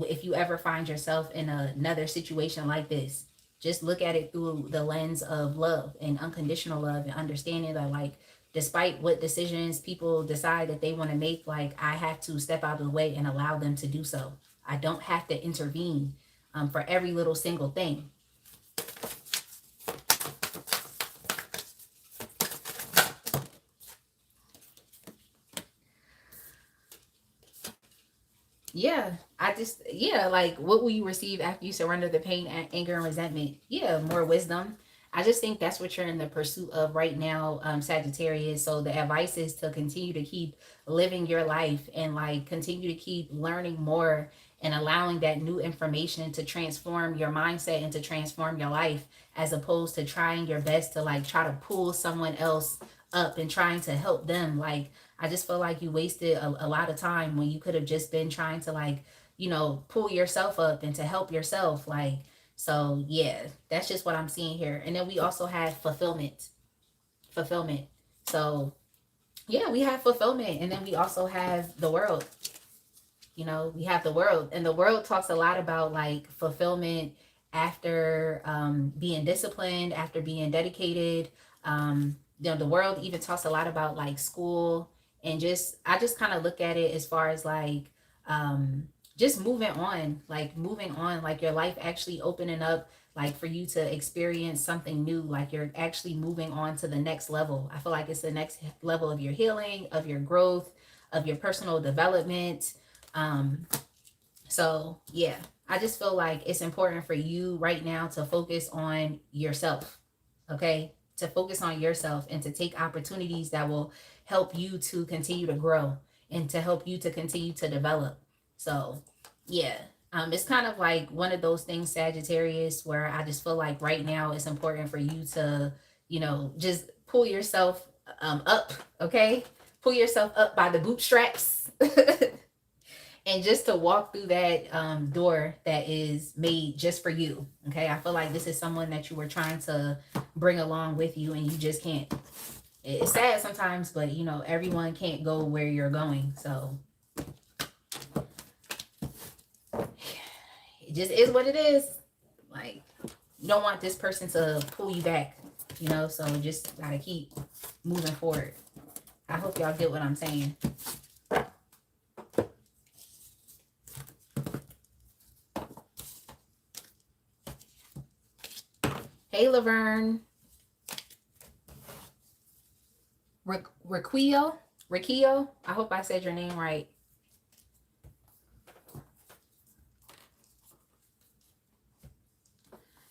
If you ever find yourself in another situation like this, just look at it through the lens of love and unconditional love and understanding that, like, despite what decisions people decide that they want to make, like, I have to step out of the way and allow them to do so. I don't have to intervene for every little single thing. Yeah, yeah, like what will you receive after you surrender the pain, anger, and resentment? Yeah, more wisdom. I just think that's what you're in the pursuit of right now, Sagittarius. So the advice is to continue to keep living your life and like continue to keep learning more and allowing that new information to transform your mindset and to transform your life, as opposed to trying your best to like try to pull someone else up and trying to help them. Like I just feel like you wasted a lot of time when you could have just been trying to like, pull yourself up and to help yourself. Like, so yeah, that's just what I'm seeing here. And then we also have fulfillment. Fulfillment. So yeah, we have fulfillment. And then we also have the world. We have the world. And the world talks a lot about like fulfillment after being disciplined, after being dedicated. The world even talks a lot about like school, and just I just kind of look at it as far as like just moving on, like your life actually opening up, like for you to experience something new, like you're actually moving on to the next level. I feel like it's the next level of your healing, of your growth, of your personal development. um so yeah, I just feel like it's important for you right now to focus on yourself. Okay, to focus on yourself and to take opportunities that will help you to continue to grow and to help you to continue to develop. So yeah, it's kind of like one of those things, Sagittarius, where I just feel like right now it's important for you to, just pull yourself up. Okay, pull yourself up by the bootstraps. And just to walk through that door that is made just for you. Okay, I feel like this is someone that you were trying to bring along with you, and you just can't. It's sad sometimes, but everyone can't go where you're going. So it just is what it is. Like, you don't want this person to pull you back, so just gotta keep moving forward. I hope y'all get what I'm saying. Hey, Laverne. Riquio. I hope I said your name right.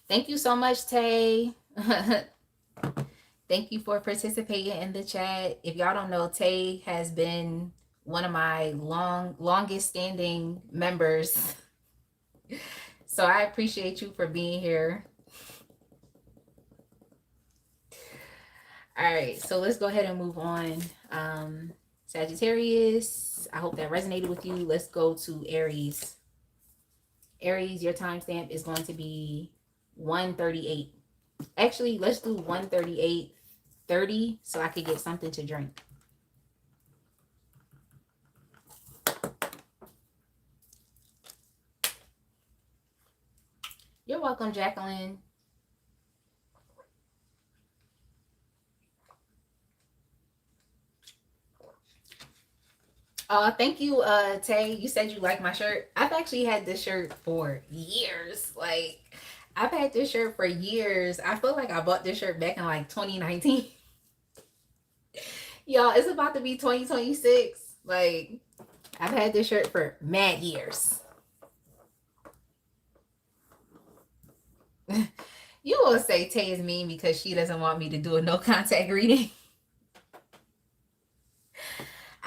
Thank you so much, Tay. Thank you for participating in the chat. If y'all don't know, Tay has been one of my longest standing members. So I appreciate you for being here. All right, so let's go ahead and move on. Sagittarius, I hope that resonated with you. Let's go to Aries. Aries, your timestamp is going to be 1:38. Actually, let's do 1:38:30 so I could get something to drink. You're welcome, Jacqueline. Thank you, Tay. You said you like my shirt. I've actually had this shirt for years. Like, I've had this shirt for years. I feel like I bought this shirt back in like 2019. Y'all, it's about to be 2026. Like, I've had this shirt for mad years. You will say Tay is mean because she doesn't want me to do a no contact reading.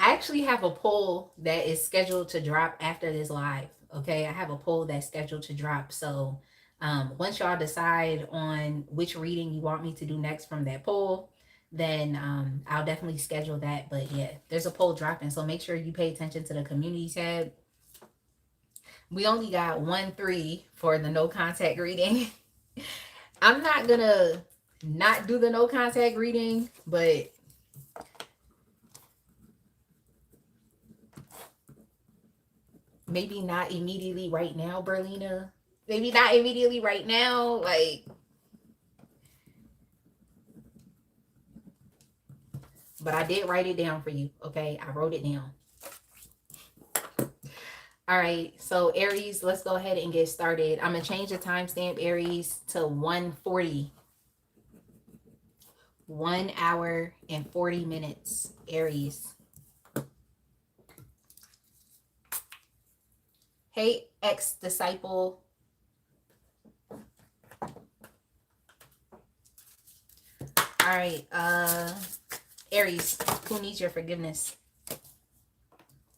I actually have a poll that is scheduled to drop after this live. Okay, I have a poll that's scheduled to drop. So once y'all decide on which reading you want me to do next from that poll, then I'll definitely schedule that. But yeah, there's a poll dropping, so make sure you pay attention to the community tab. We only got 1-3 for the no contact reading. I'm not gonna not do the no contact reading, but maybe not immediately right now, Berlina. Maybe not immediately right now. Like, but I did write it down for you. Okay, I wrote it down. All right, so Aries, let's go ahead and get started. I'm gonna change the timestamp, Aries, to 1:40. 1 hour and 40 minutes, Aries. Hey, ex-disciple. All right, Aries, who needs your forgiveness?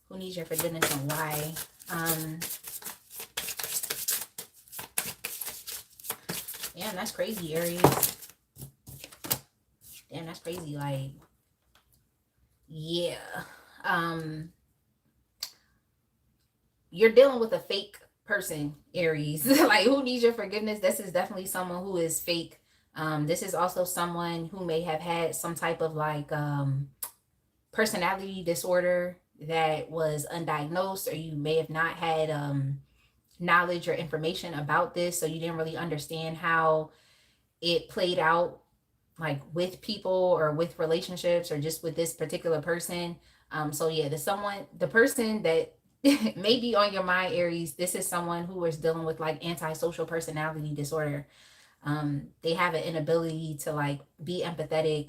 Who needs your forgiveness and why? Um, Damn, that's crazy, Aries. Damn, that's crazy. Like, yeah. Um, you're dealing with a fake person, Aries. Like, who needs your forgiveness? This is definitely someone who is fake. This is also someone who may have had some type of like personality disorder that was undiagnosed, or you may have not had knowledge or information about this, so you didn't really understand how it played out, like with people or with relationships or just with this particular person. So yeah, the person that may be on your mind, Aries, this is someone who is dealing with like antisocial personality disorder. They have an inability to like be empathetic.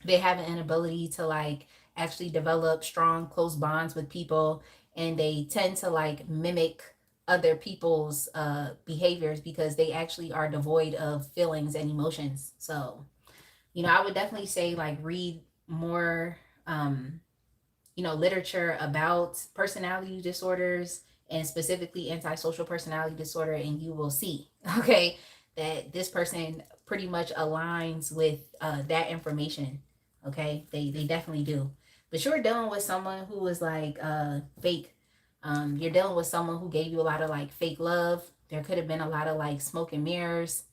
They have an inability to like actually develop strong close bonds with people, and they tend to like mimic other people's behaviors because they actually are devoid of feelings and emotions. So I would definitely say like read more literature about personality disorders, and specifically antisocial personality disorder, and you will see, okay, that this person pretty much aligns with that information. Okay, they definitely do. But you're dealing with someone who is like fake. You're dealing with someone who gave you a lot of like fake love. There could have been a lot of like smoke and mirrors.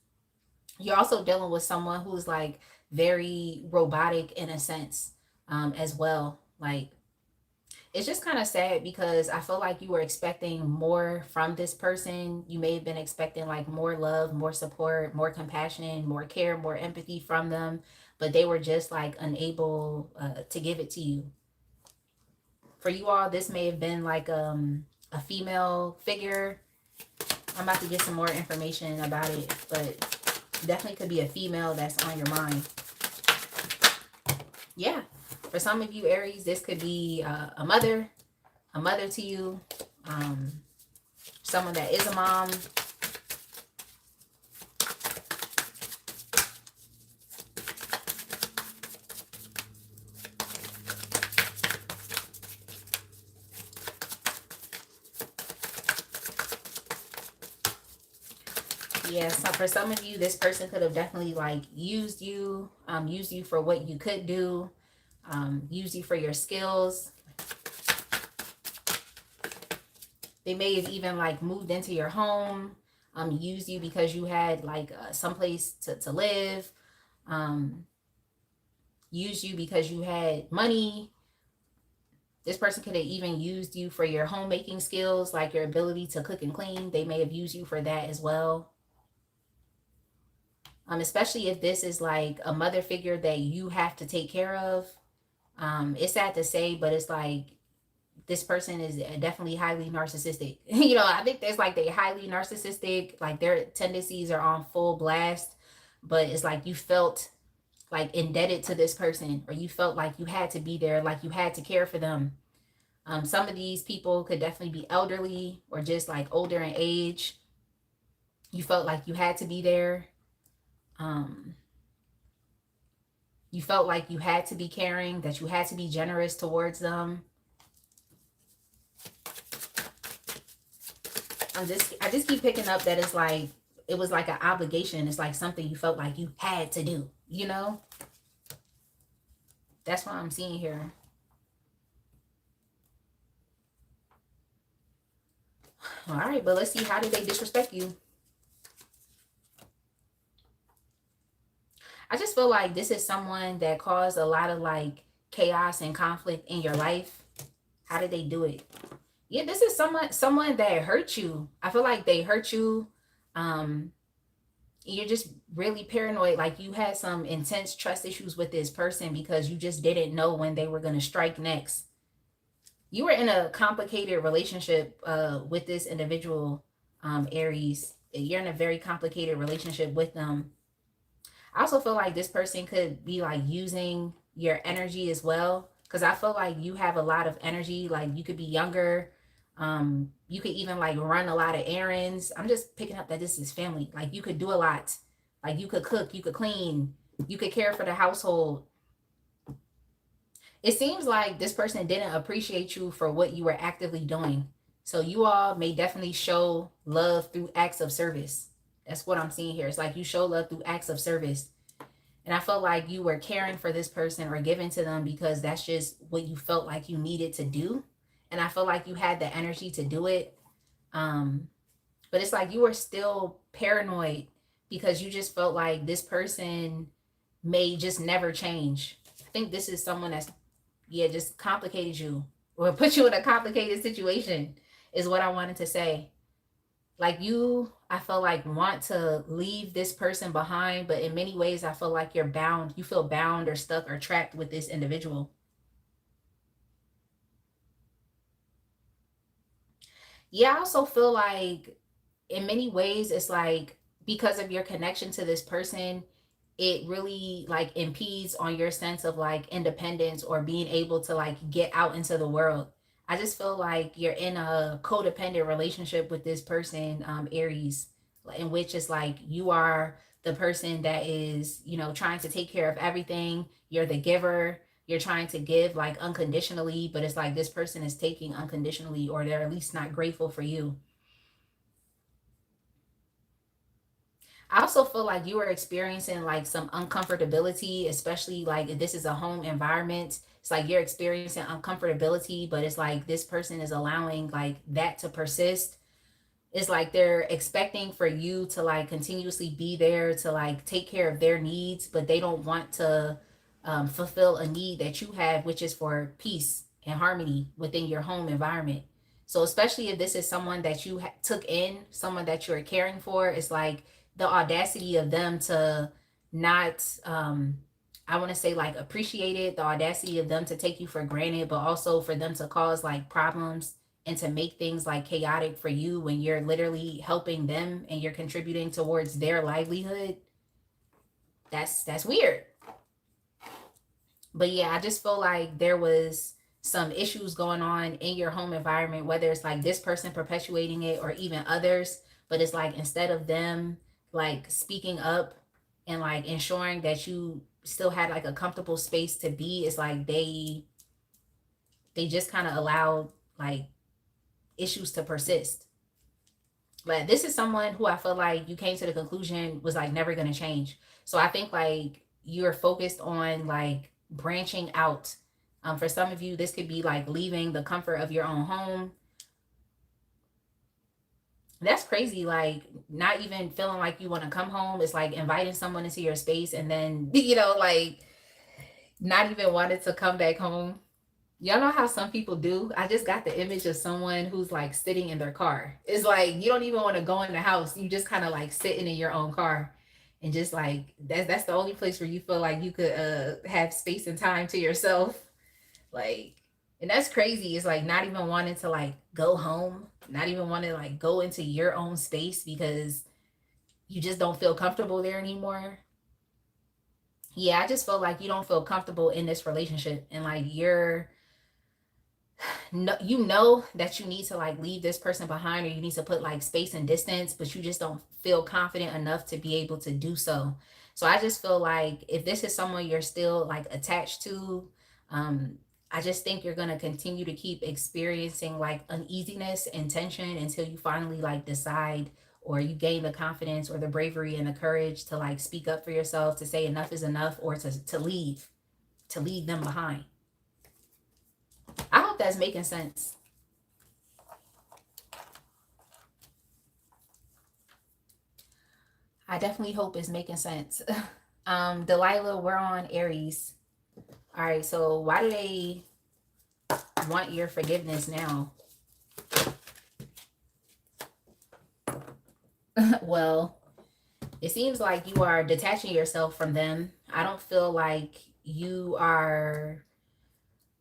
You're also dealing with someone who's like very robotic in a sense, as well. Like, it's just kind of sad because I feel like you were expecting more from this person. You may have been expecting like more love, more support, more compassion, more care, more empathy from them, but they were just like unable to give it to you. For you all, this may have been like a female figure. I'm about to get some more information about it, but definitely could be a female that's on your mind. Yeah. For some of you, Aries, this could be a mother to you, um, someone that is a mom. Yeah, so for some of you, this person could have definitely like used you for what you could do, used you for your skills. They may have even like moved into your home, used you because you had like someplace to live, um, used you because you had money. This person could have even used you for your homemaking skills, like your ability to cook and clean. They may have used you for that as well. Especially if this is like a mother figure that you have to take care of. It's sad to say, but it's like this person is definitely highly narcissistic. I think there's like they highly narcissistic, like their tendencies are on full blast, but it's like you felt like indebted to this person, or you felt like you had to be there, like you had to care for them. Some of these people could definitely be elderly or just like older in age. You felt like you had to be there. Um, you felt like you had to be caring, that you had to be generous towards them. I just keep picking up that it's like it was like an obligation. It's like something you felt like you had to do, That's what I'm seeing here. All right, but let's see, how did they disrespect you? I just feel like this is someone that caused a lot of like chaos and conflict in your life. How did they do it? Yeah, this is someone that hurt you. I feel like they hurt you. Um, you're just really paranoid. Like you had some intense trust issues with this person because you just didn't know when they were going to strike next. You were in a complicated relationship with this individual, Aries. You're in a very complicated relationship with them. I also feel like this person could be like using your energy as well, because I feel like you have a lot of energy. Like you could be younger. You could even like run a lot of errands. I'm just picking up that this is family. Like you could do a lot. Like you could cook, you could clean, you could care for the household. It seems like this person didn't appreciate you for what you were actively doing. So you all may definitely show love through acts of service. That's what I'm seeing here. It's like you show love through acts of service. And I felt like you were caring for this person or giving to them because that's just what you felt like you needed to do. And I feel like you had the energy to do it. Um, but it's like you were still paranoid because you just felt like this person may just never change. I think this is someone that's, yeah, just complicated you or put you in a complicated situation, is what I wanted to say. Like you, I feel like want to leave this person behind, but in many ways, I feel like you're bound. You feel bound or stuck or trapped with this individual. Yeah, I also feel like in many ways, it's like because of your connection to this person, it really like impedes on your sense of like independence or being able to like get out into the world. I just feel like you're in a codependent relationship with this person, Aries, in which it's like you are the person that is, trying to take care of everything. You're the giver. You're trying to give like unconditionally, but it's like this person is taking unconditionally, or they're at least not grateful for you. I also feel like you are experiencing like some uncomfortability, especially like if this is a home environment. It's like you're experiencing uncomfortability, but it's like this person is allowing like that to persist. It's like they're expecting for you to like continuously be there to like take care of their needs, but they don't want to fulfill a need that you have, which is for peace and harmony within your home environment. So, especially if this is someone that you took in, someone that you're caring for, it's like the audacity of them to not, I want to say like appreciate it, the audacity of them to take you for granted, but also for them to cause like problems and to make things like chaotic for you when you're literally helping them and you're contributing towards their livelihood. That's weird. But yeah, I just feel like there was some issues going on in your home environment, whether it's like this person perpetuating it or even others. But it's like instead of them like speaking up and like ensuring that you still had like a comfortable space to be, it's like they just kind of allowed like issues to persist. But this is someone who I feel like you came to the conclusion was like never gonna change. So I think like you're focused on like branching out. For some of you, this could be like leaving the comfort of your own home. That's crazy. Like not even feeling like you want to come home. It's like inviting someone into your space and then, like not even wanting to come back home. Y'all know how some people do? I just got the image of someone who's like sitting in their car. It's like you don't even want to go in the house. You just kind of like sitting in your own car and just like that's the only place where you feel like you could have space and time to yourself. Like and that's crazy. It's like not even wanting to like go home, not even wanting to like go into your own space because you just don't feel comfortable there anymore. Yeah, I just feel like you don't feel comfortable in this relationship and like you're no, you know that you need to like leave this person behind or you need to put like space and distance, but you just don't feel confident enough to be able to do so. So I just feel like if this is someone you're still like attached to, um I just think you're going to continue to keep experiencing like uneasiness and tension until you finally like decide or you gain the confidence or the bravery and the courage to like speak up for yourself, to say enough is enough, or to leave them behind. I hope that's making sense. I definitely hope it's making sense. Delilah, we're on Aries. All right, so why do they want your forgiveness now? Well, it seems like you are detaching yourself from them. I don't feel like you are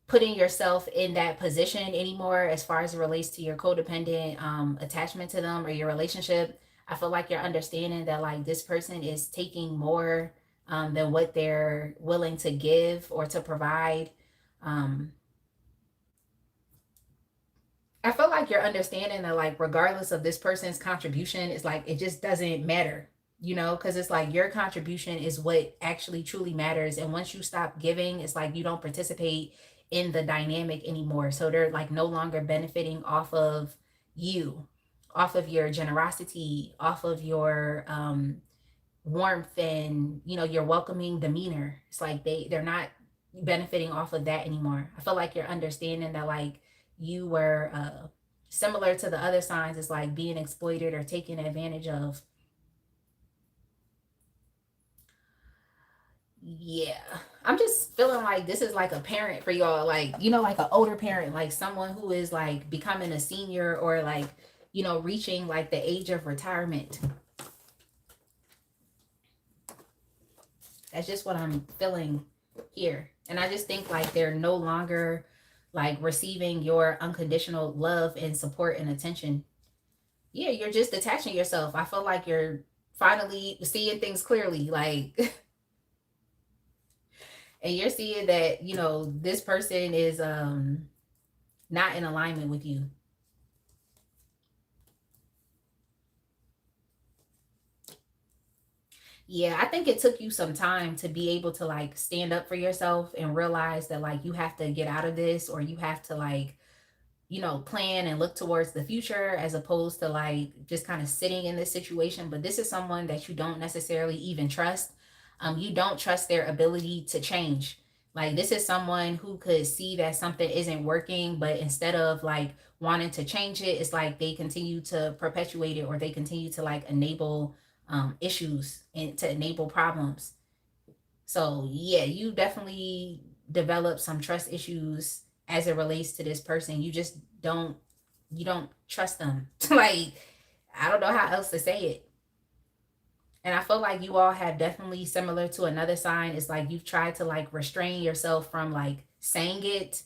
putting yourself in that position anymore as far as it relates to your codependent attachment to them or your relationship. I feel like you're understanding that like this person is taking more than what they're willing to give or to provide. um, I feel like you're understanding that, like, regardless of this person's contribution, it's like it just doesn't matter, you know, because it's like your contribution is what actually truly matters. And once you stop giving, it's like you don't participate in the dynamic anymore. So they're like no longer benefiting off of you, off of your generosity, off of your warmth and, you know, your welcoming demeanor. It's like they're not benefiting off of that anymore. I feel like you're understanding that, like, you were similar to the other signs. It's like being exploited or taken advantage of. Yeah, I'm just feeling like this is like a parent for y'all, like, you know, like an older parent, like someone who is like becoming a senior or like, you know, reaching like the age of retirement. That's just what I'm feeling here. And I just think like they're no longer like receiving your unconditional love and support and attention. Yeah, you're just detaching yourself. I feel like you're finally seeing things clearly. Like, and you're seeing that, you know, this person is not in alignment with you. Yeah, I think it took you some time to be able to like stand up for yourself and realize that like you have to get out of this, or you have to like, you know, plan and look towards the future as opposed to like just kind of sitting in this situation. But this is someone that you don't necessarily even trust. You don't trust their ability to change. Like, this is someone who could see that something isn't working, but instead of like wanting to change it, it's like they continue to perpetuate it, or they continue to like enable issues and to enable problems. So yeah, you definitely develop some trust issues as it relates to this person. You just don't you don't trust them. Like, I don't know how else to say it. And I feel like you all have definitely similar to another sign. It's like you've tried to like restrain yourself from like saying it,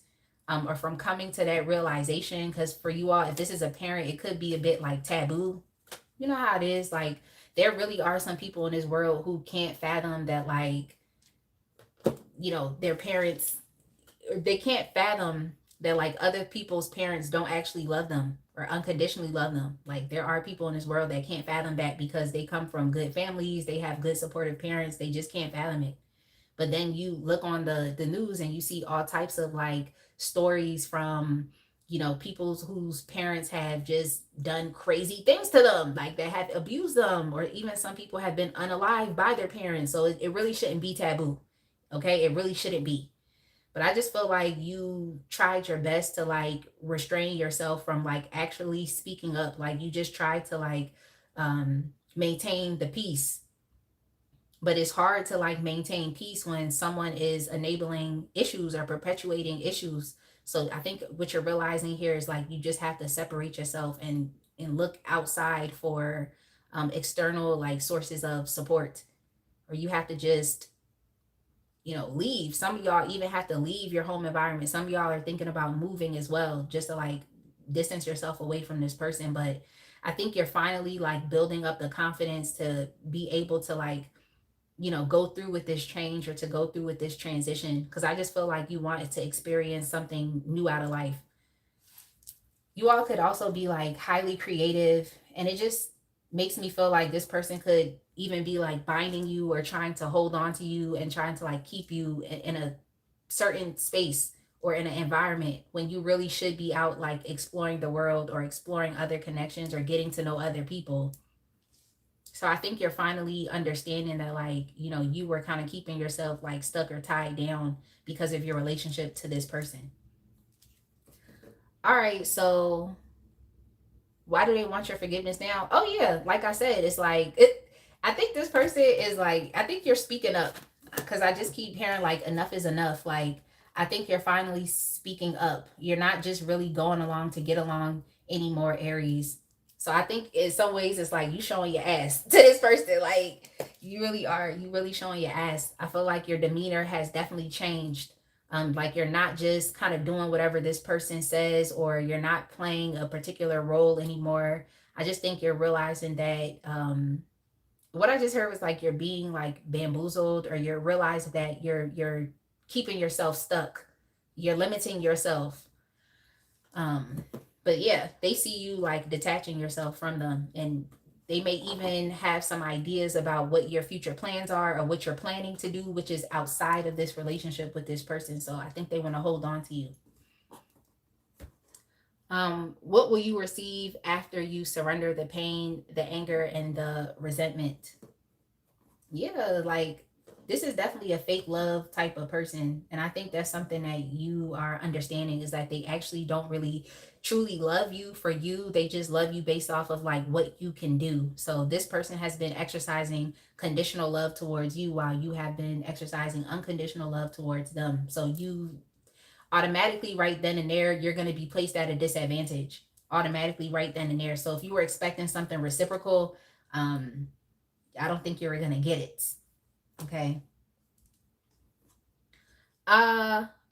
or from coming to that realization. Because for you all, if this is a parent, it could be a bit like taboo. You know how it is. Like, there really are some people in this world who can't fathom that, like, you know, their parents, or they can't fathom that like other people's parents don't actually love them or unconditionally love them. Like, there are people in this world that can't fathom that because they come from good families, they have good supportive parents, they just can't fathom it. But then you look on the news and you see all types of like stories from, you know, people whose parents have just done crazy things to them, like they have abused them, or even some people have been unalived by their parents. So it really shouldn't be taboo. Okay, it really shouldn't be. But I just feel like you tried your best to like restrain yourself from like actually speaking up. Like, you just tried to like maintain the peace. But it's hard to like maintain peace when someone is enabling issues or perpetuating issues. So I think what you're realizing here is like you just have to separate yourself and look outside for external like sources of support. Or you have to just, you know, leave. Some of y'all even have to leave your home environment. Some of y'all are thinking about moving as well, just to like distance yourself away from this person. But I think you're finally like building up the confidence to be able to like, you know, go through with this change or to go through with this transition. Because I just feel like you wanted to experience something new out of life. You all could also be like highly creative, and it just makes me feel like this person could even be like binding you or trying to hold on to you and trying to like keep you in a certain space or in an environment when you really should be out like exploring the world or exploring other connections or getting to know other people. So I think you're finally understanding that, like, you know, you were kind of keeping yourself like stuck or tied down because of your relationship to this person. All right, so why do they want your forgiveness now? Oh yeah, like I said, it's like it. I think this person is like, I think you're speaking up, because I just keep hearing like enough is enough. Like, I think you're finally speaking up. You're not just really going along to get along anymore, Aries. So I think in some ways it's like you showing your ass to this person. Like, you really are. You really showing your ass. I feel like your demeanor has definitely changed. Like, you're not just kind of doing whatever this person says, or you're not playing a particular role anymore. I just think you're realizing that what I just heard was like you're being like bamboozled, or you're realizing that you're keeping yourself stuck. You're limiting yourself. Um, But yeah, they see you like detaching yourself from them, and they may even have some ideas about what your future plans are or what you're planning to do, which is outside of this relationship with this person. So I think they want to hold on to you. What will you receive after you surrender the pain, the anger, and the resentment? Yeah, like this is definitely a fake love type of person. And I think that's something that you are understanding, is that they actually don't really truly love you for you. They just love you based off of like what you can do. So this person has been exercising conditional love towards you while you have been exercising unconditional love towards them. So you automatically right then and there, you're going to be placed at a disadvantage automatically right then and there. So if you were expecting something reciprocal, um, I don't think you're going to get it. Okay.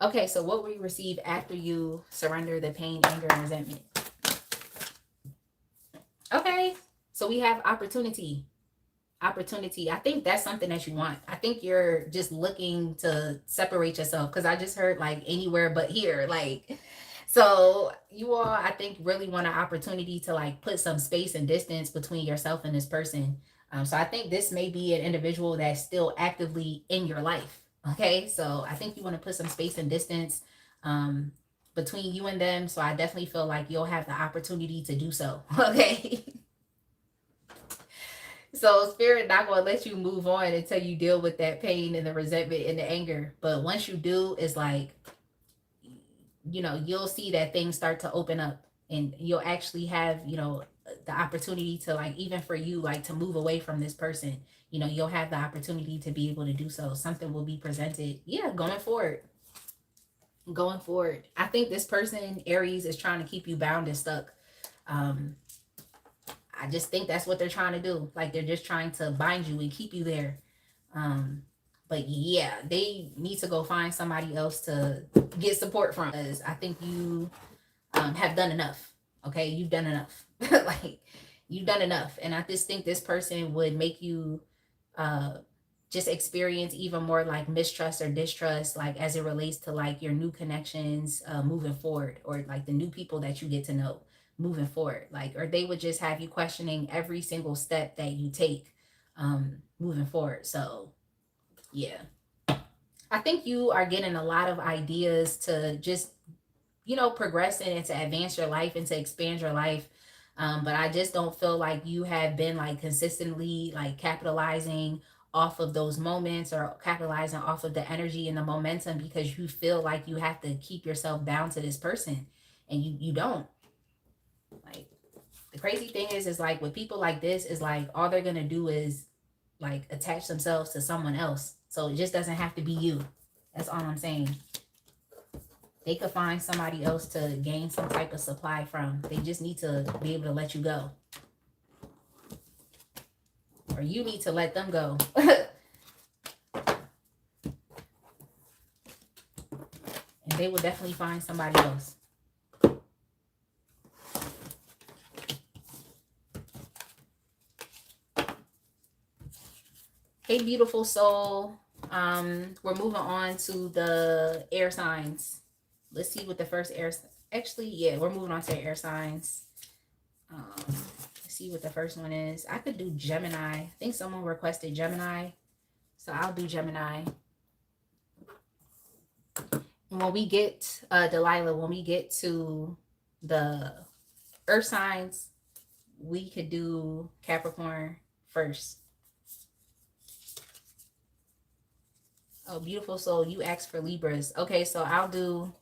Okay, so what we receive after you surrender the pain, anger, and resentment. Okay. So we have opportunity. Opportunity. I think that's something that you want. I think you're just looking to separate yourself, because I just heard like anywhere but here. Like, so you all, I think, really want an opportunity to like put some space and distance between yourself and this person. So I think this may be an individual that's still actively in your life. Okay, so I think you want to put some space and distance um, between you and them. So I definitely feel like you'll have the opportunity to do so. Okay. So spirit not gonna let you move on until you deal with that pain and the resentment and the anger. But once you do, it's like, you know, you'll see that things start to open up, and you'll actually have, you know, the opportunity to like, even for you, like to move away from this person. You know, you'll have the opportunity to be able to do so. Something will be presented. Yeah, going forward. Going forward. I think this person, Aries, is trying to keep you bound and stuck. Um, I just think that's what they're trying to do. Like they're just trying to bind you and keep you there. Um, but yeah, they need to go find somebody else to get support from. Because I think you have done enough. Okay, you've done enough. Like you've done enough, and I just think this person would make you uh, just experience even more like mistrust or distrust, like as it relates to like your new connections moving forward, or like the new people that you get to know moving forward. Like, or they would just have you questioning every single step that you take moving forward. So yeah, I think you are getting a lot of ideas to just, you know, progressing and to advance your life and to expand your life. But I just don't feel like you have been like consistently like capitalizing off of those moments, or capitalizing off of the energy and the momentum, because you feel like you have to keep yourself bound to this person, and you don't. Like the crazy thing is like with people like this, is like all they're gonna do is like attach themselves to someone else. So it just doesn't have to be you. That's all I'm saying. They could find somebody else to gain some type of supply from. They just need to be able to let you go. Or you need to let them go. And they will definitely find somebody else. Hey, beautiful soul. We're moving on to the air signs. Let's see what the first air. Actually, yeah, we're moving on to air signs. Let's see what the first one is. I could do Gemini. I think someone requested Gemini, so I'll do Gemini. And when we get Delilah, when we get to the earth signs, we could do Capricorn first. Oh, beautiful soul, you asked for Libras. Okay, so I'll do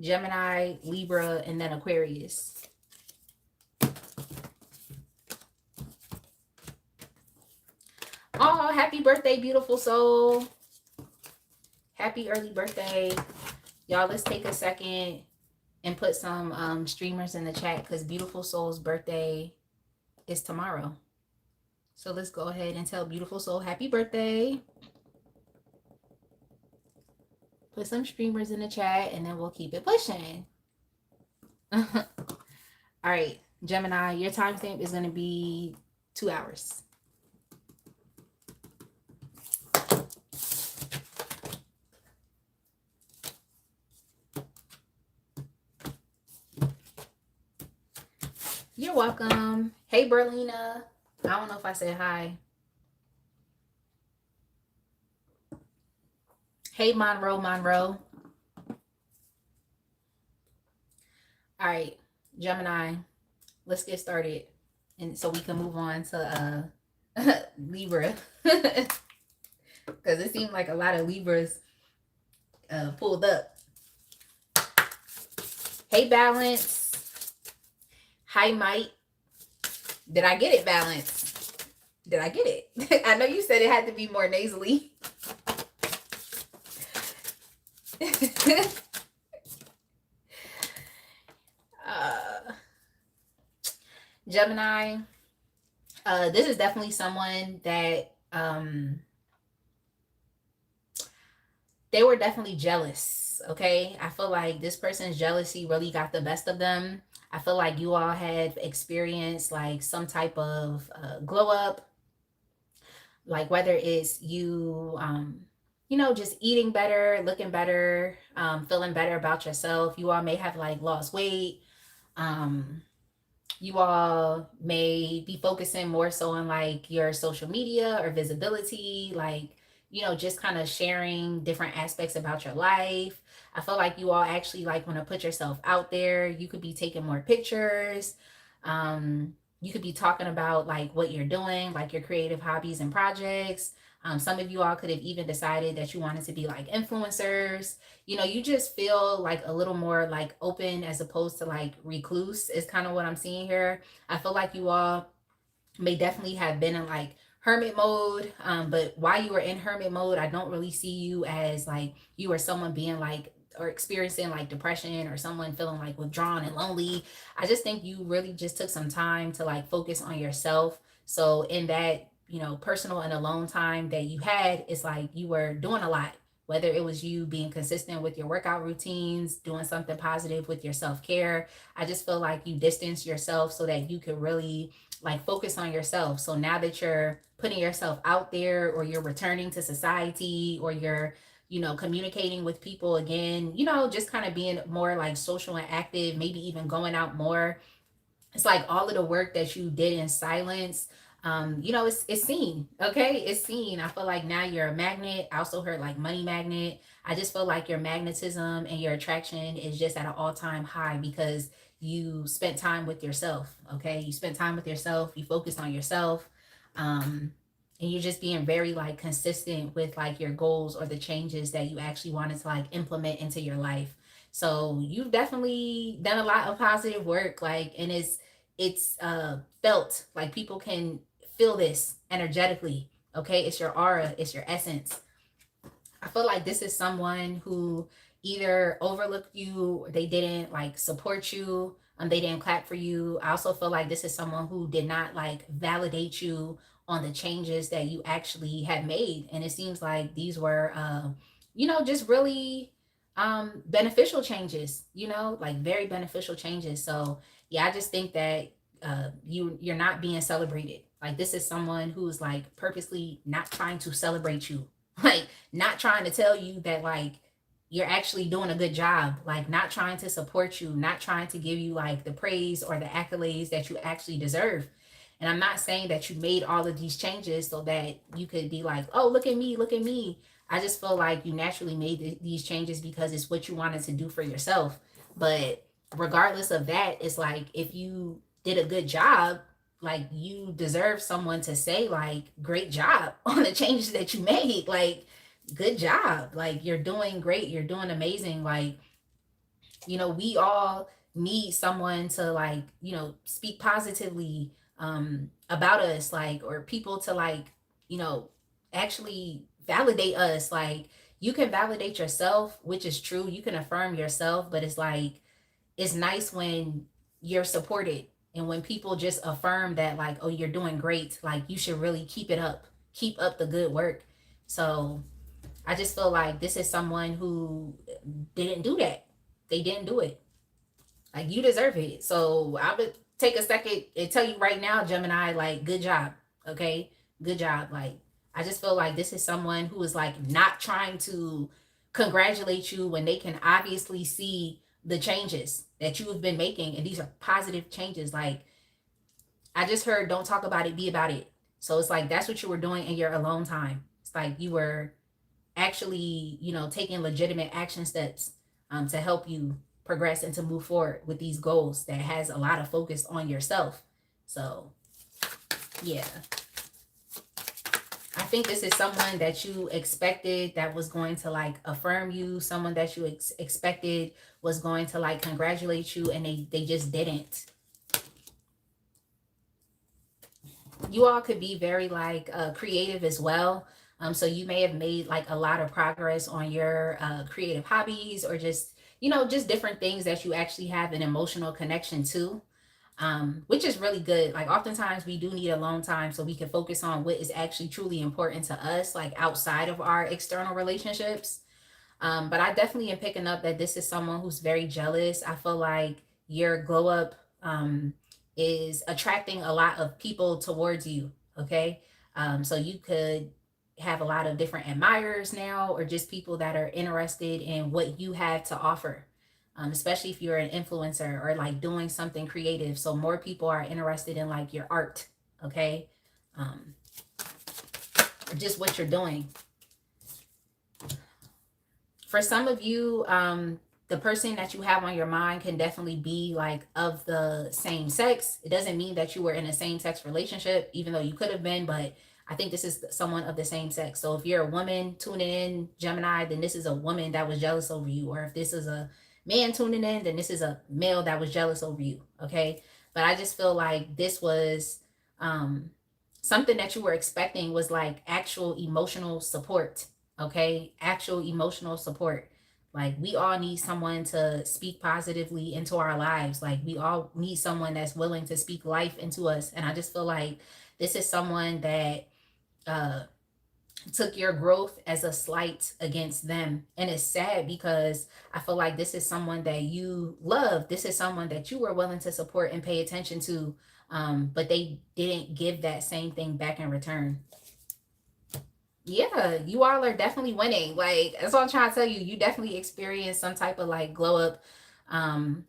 Gemini, Libra, and then Aquarius. Oh, happy birthday, beautiful soul. Happy early birthday. Y'all, let's take a second and put some streamers in the chat, because beautiful soul's birthday is tomorrow. So let's go ahead and tell beautiful soul happy birthday. Put some streamers in the chat, and then we'll keep it pushing. All right, Gemini, your timestamp is going to be 2 hours. You're welcome. Hey, Berlina. I don't know if I said hi. Hey, Monroe, Monroe. All right, Gemini, let's get started. And so we can move on to Libra. Because it seemed like a lot of Libras pulled up. Hey, Balance. Hi, Mike. Did I get it, Balance? Did I get it? I know you said it had to be more nasally. uh, Gemini, this is definitely someone that they were definitely jealous. Okay, I feel like this person's jealousy really got the best of them. I feel like you all have experienced like some type of glow up, like whether it's you you know, just eating better, looking better, feeling better about yourself. You all may have like lost weight. um you all may be focusing more so on like your social media or visibility, like, you know, just kind of sharing different aspects about your life. I feel like you all actually like want to put yourself out there. You could be taking more pictures. You could be talking about like what you're doing, like your creative hobbies and projects. Some of you all could have even decided that you wanted to be like influencers. You know, you just feel like a little more like open as opposed to like recluse is kind of what I'm seeing here. I feel like you all may definitely have been in like hermit mode, but while you were in hermit mode, I don't really see you as like you or someone being like or experiencing like depression or someone feeling like withdrawn and lonely. I just think you really just took some time to like focus on yourself. So in that, you know, personal and alone time that you had, it's like you were doing a lot, whether it was you being consistent with your workout routines, doing something positive with your self-care. I just feel like you distanced yourself so that you could really like focus on yourself. So now that you're putting yourself out there, or you're returning to society, or you're, you know, communicating with people again, you know, just kind of being more like social and active, maybe even going out more. It's like all of the work that you did in silence, you know, it's seen. Okay, it's seen. I feel like now you're a magnet. I also heard like money magnet. I just feel like your magnetism and your attraction is just at an all-time high because you spent time with yourself. Okay, you spent time with yourself, you focused on yourself. And you're just being very like consistent with like your goals or the changes that you actually wanted to like implement into your life. So you've definitely done a lot of positive work, like, and it's felt like people can feel this energetically. Okay, it's your aura, it's your essence. I feel like this is someone who either overlooked you, or they didn't like support you, they didn't clap for you. I also feel like this is someone who did not like validate you on the changes that you actually had made. And it seems like these were you know, just really beneficial changes, you know, like very beneficial changes. So yeah, I just think that you're not being celebrated. Like this is someone who's like purposely not trying to celebrate you. Like not trying to tell you that like you're actually doing a good job, like not trying to support you, not trying to give you like the praise or the accolades that you actually deserve. And I'm not saying that you made all of these changes so that you could be like, oh, look at me, look at me. I just feel like you naturally made these changes because it's what you wanted to do for yourself. But regardless of that, it's like if you did a good job, like you deserve someone to say like great job on the changes that you made. Like good job, like you're doing great, you're doing amazing. Like, you know, we all need someone to like, you know, speak positively about us, like, or people to like, you know, actually validate us. Like you can validate yourself, which is true, you can affirm yourself, but it's like it's nice when you're supported and when people just affirm that like, oh, you're doing great, like you should really keep it up, keep up the good work. So I just feel like this is someone who didn't do that. They didn't do it. Like you deserve it. So I would take a second and tell you right now, Gemini, like good job. Okay? Good job. Like I just feel like this is someone who is like not trying to congratulate you when they can obviously see the changes that you have been making, and these are positive changes. Like I just heard don't talk about it, be about it. So it's like that's what you were doing in your alone time. It's like you were actually, taking legitimate action steps to help you progress and to move forward with these goals that has a lot of focus on yourself. So, yeah. I think this is someone that you expected that was going to like affirm you, someone that you expected was going to like congratulate you, and they just didn't. You all could be very like creative as well. So you may have made like a lot of progress on your creative hobbies, or just, just different things that you actually have an emotional connection to, which is really good. Like oftentimes we do need alone time so we can focus on what is actually truly important to us, like outside of our external relationships. But I definitely am picking up that this is someone who's very jealous. I feel like your glow up is attracting a lot of people towards you. Okay. So you could have a lot of different admirers now, or just people that are interested in what you have to offer. Especially if you're an influencer or like doing something creative. So more people are interested in like your art. Okay. Or just what you're doing. For some of you, the person that you have on your mind can definitely be like of the same sex. It doesn't mean that you were in a same sex relationship, even though you could have been, but I think this is someone of the same sex. So if you're a woman tuning in, Gemini, then this is a woman that was jealous over you. Or if this is a man tuning in, then this is a male that was jealous over you. Okay. But I just feel like this was something that you were expecting was like actual emotional support. Okay. Actual emotional support. Like we all need someone to speak positively into our lives. Like we all need someone that's willing to speak life into us. And I just feel like this is someone that uh took your growth as a slight against them. And it's sad because I feel like this is someone that you love. This is someone that you were willing to support and pay attention to. But they didn't give that same thing back in return. Yeah, you all are definitely winning. Like that's what I'm trying to tell you. You definitely experienced some type of like glow up. Um,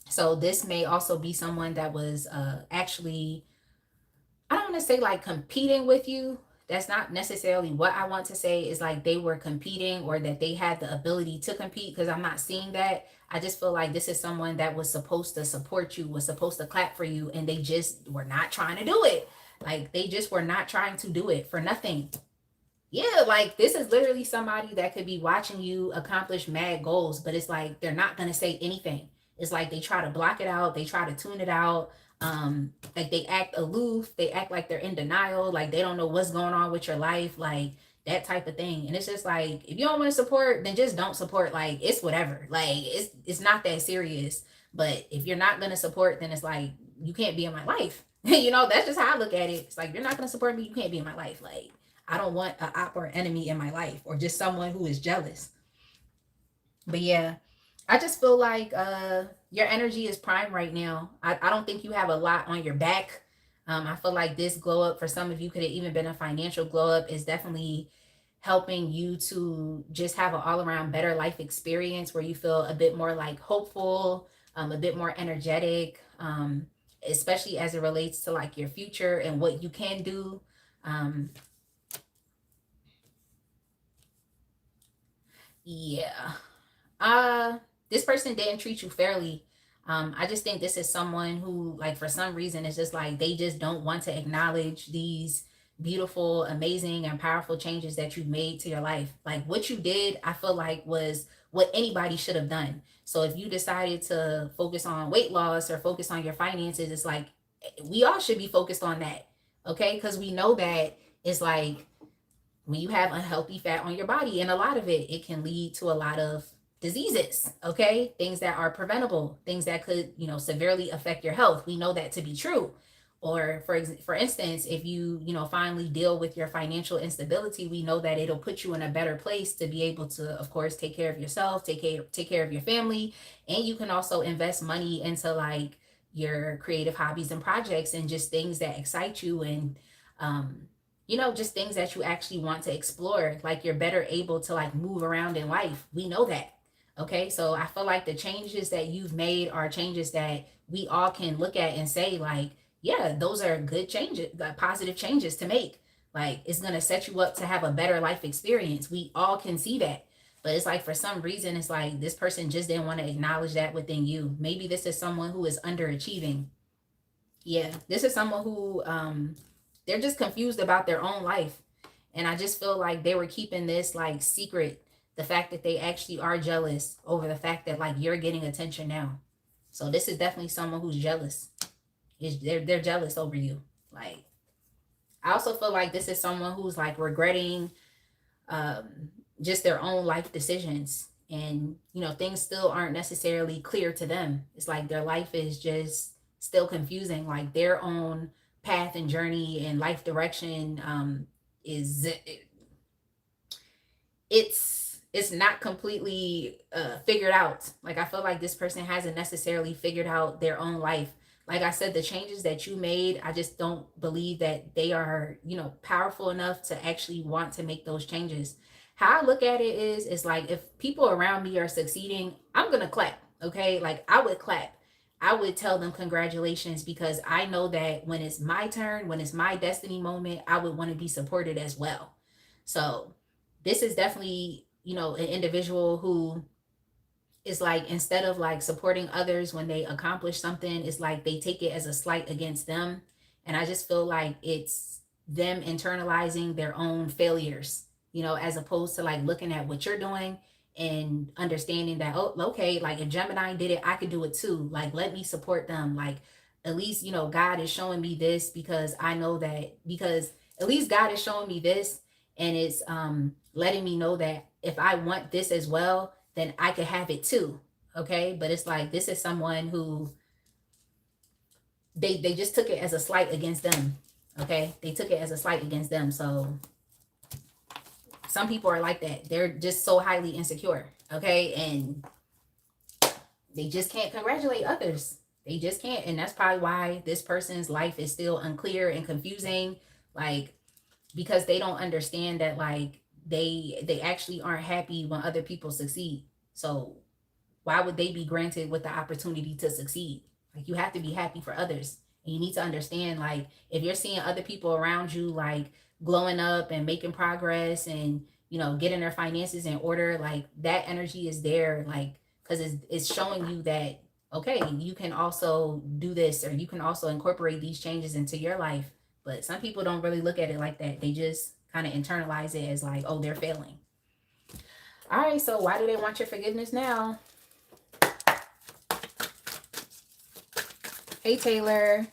so this may also be someone that was actually, I don't want to say like competing with you. That's not necessarily what I want to say, is like they were competing or that they had the ability to compete, because I'm not seeing that. I just feel like this is someone that was supposed to support you, was supposed to clap for you, and they just were not trying to do it. Like they just were not trying to do it for nothing. Yeah, like this is literally somebody that could be watching you accomplish mad goals, but it's like they're not going to say anything. It's like they try to block it out, they try to tune it out. Like they act aloof, they act like they're in denial, like they don't know what's going on with your life, like that type of thing. And it's just like if you don't want to support, then just don't support. Like it's whatever. Like it's not that serious. But if you're not going to support, then it's like you can't be in my life. That's just how I look at it. It's like you're not going to support me, you can't be in my life. Like I don't want an op or enemy in my life, or just someone who is jealous. But yeah, I just feel like your energy is prime right now. I don't think you have a lot on your back. I feel like this glow up for some of you could have even been a financial glow up, is definitely helping you to just have an all around better life experience where you feel a bit more like hopeful, a bit more energetic, especially as it relates to like your future and what you can do. Um, yeah. uh this person didn't treat you fairly. I just think this is someone who, like, for some reason it's just like they just don't want to acknowledge these beautiful, amazing, and powerful changes that you've made to your life. Like what you did, I feel like was what anybody should have done. So if you decided to focus on weight loss or focus on your finances, it's like we all should be focused on that. Okay, because we know that it's like when you have unhealthy fat on your body, and a lot of it can lead to a lot of diseases. Okay, things that are preventable, things that could severely affect your health. We know that to be true. Or for instance, if you finally deal with your financial instability, we know that it'll put you in a better place to be able to, of course, take care of yourself, take care of your family. And you can also invest money into like your creative hobbies and projects, and just things that excite you, and um just things that you actually want to explore. Like you're better able to like move around in life. We know that. Okay. So I feel like the changes that you've made are changes that we all can look at and say like, yeah, those are good changes, positive changes to make. Like it's gonna set you up to have a better life experience. We all can see that. But it's like for some reason, it's like this person just didn't want to acknowledge that within you. Maybe this is someone who is underachieving. Yeah, this is someone who they're just confused about their own life. And I just feel like they were keeping this like secret, the fact that they actually are jealous over the fact that like you're getting attention now. So this is definitely someone who's jealous. They're jealous over you. Like I also feel like this is someone who's like regretting um just their own life decisions, and things still aren't necessarily clear to them. It's like their life is just still confusing, like their own path and journey and life direction is it's not completely figured out. Like I feel like this person hasn't necessarily figured out their own life. Like I said, the changes that you made, I just don't believe that they are powerful enough to actually want to make those changes. How I look at it is like if people around me are succeeding, I'm gonna clap. Okay, like I would clap. I would tell them congratulations, because I know that when it's my turn, when it's my destiny moment, I would want to be supported as well. So this is definitely, an individual who is like, instead of like supporting others when they accomplish something, it's like they take it as a slight against them. And I just feel like it's them internalizing their own failures, as opposed to like looking at what you're doing and understanding that, oh, okay, like if Gemini did it, I could do it too. Like, let me support them. Like, at least, God is showing me this, because I know that, because at least God is showing me this, and it's letting me know that if I want this as well, then I could have it too. Okay. But it's like, this is someone who they just took it as a slight against them. Okay. They took it as a slight against them. So some people are like that. They're just so highly insecure. Okay. And they just can't congratulate others. They just can't. And that's probably why this person's life is still unclear and confusing. Like, because they don't understand that like they actually aren't happy when other people succeed. So why would they be granted with the opportunity to succeed? Like, you have to be happy for others. And you need to understand, like, if you're seeing other people around you like glowing up and making progress and getting their finances in order, like that energy is there, like, because it's showing you that, okay, you can also do this, or you can also incorporate these changes into your life. But some people don't really look at it like that. They just kind of internalize it as like, oh, they're failing. All right, so why do they want your forgiveness now? Hey, Taylor.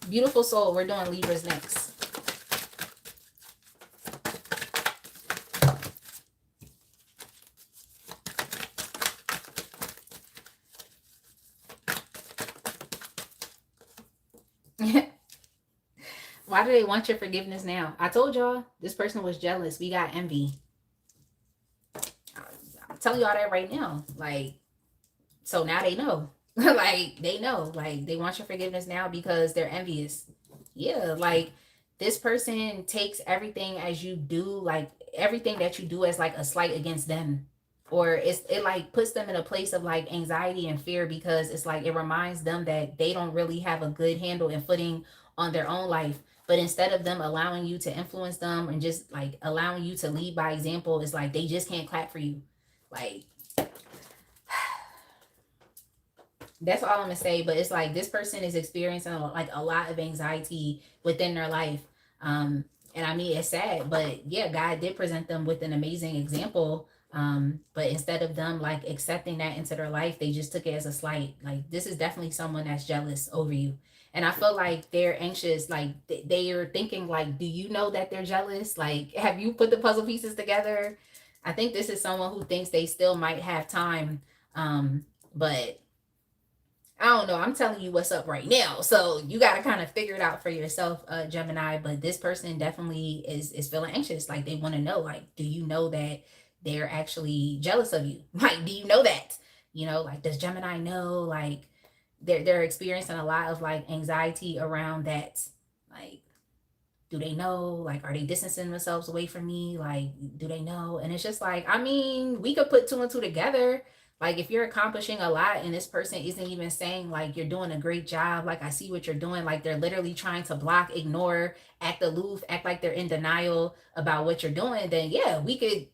Beautiful soul. We're doing Libras next. Why do they want your forgiveness now? I told y'all this person was jealous. We got envy. I'm telling y'all that right now. Like, so now they know. Like, they know. Like, they want your forgiveness now because they're envious. Yeah, like this person takes everything as you do, like everything that you do as like a slight against them. Or it like puts them in a place of like anxiety and fear, because it's like it reminds them that they don't really have a good handle and footing on their own life. But instead of them allowing you to influence them and just like allowing you to lead by example, it's like they just can't clap for you. Like, that's all I'm gonna say. But it's like this person is experiencing like a lot of anxiety within their life. And I mean, it's sad, but yeah, God did present them with an amazing example. But instead of them like accepting that into their life, they just took it as a slight. Like, this is definitely someone that's jealous over you. And I feel like they're anxious, like they are thinking like, do you know that they're jealous? Like, have you put the puzzle pieces together? I think this is someone who thinks they still might have time. But I don't know. I'm telling you what's up right now. So you got to kind of figure it out for yourself, Gemini. But this person definitely is feeling anxious. Like, they want to know, like, do you know that they're actually jealous of you? Like, do you know that? Like, does Gemini know? Like, they're experiencing a lot of like anxiety around that. Like, do they know? Like, are they distancing themselves away from me? Like, do they know? And it's just like, I mean, we could put two and two together. Like if you're accomplishing a lot and this person isn't even saying like you're doing a great job, like I see what you're doing, like they're literally trying to block, ignore, act aloof, act like they're in denial about what you're doing, then yeah, we could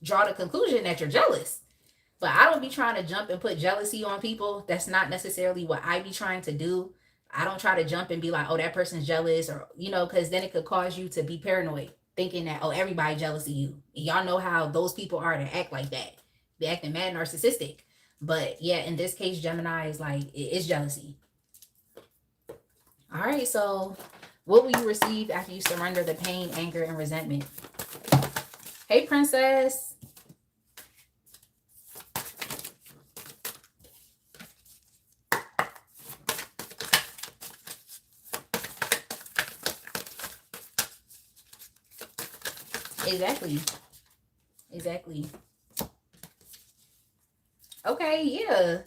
draw the conclusion that you're jealous. But I don't be trying to jump and put jealousy on people. That's not necessarily what I be trying to do. I don't try to jump and be like, oh, that person's jealous, or, because then it could cause you to be paranoid, thinking that, oh, everybody jealous of you. And y'all know how those people are to act like that. They acting mad narcissistic. But yeah, in this case, Gemini is like, it is jealousy. All right, so what will you receive after you surrender the pain, anger, and resentment? Hey, princess. Exactly. Exactly. Okay, yeah.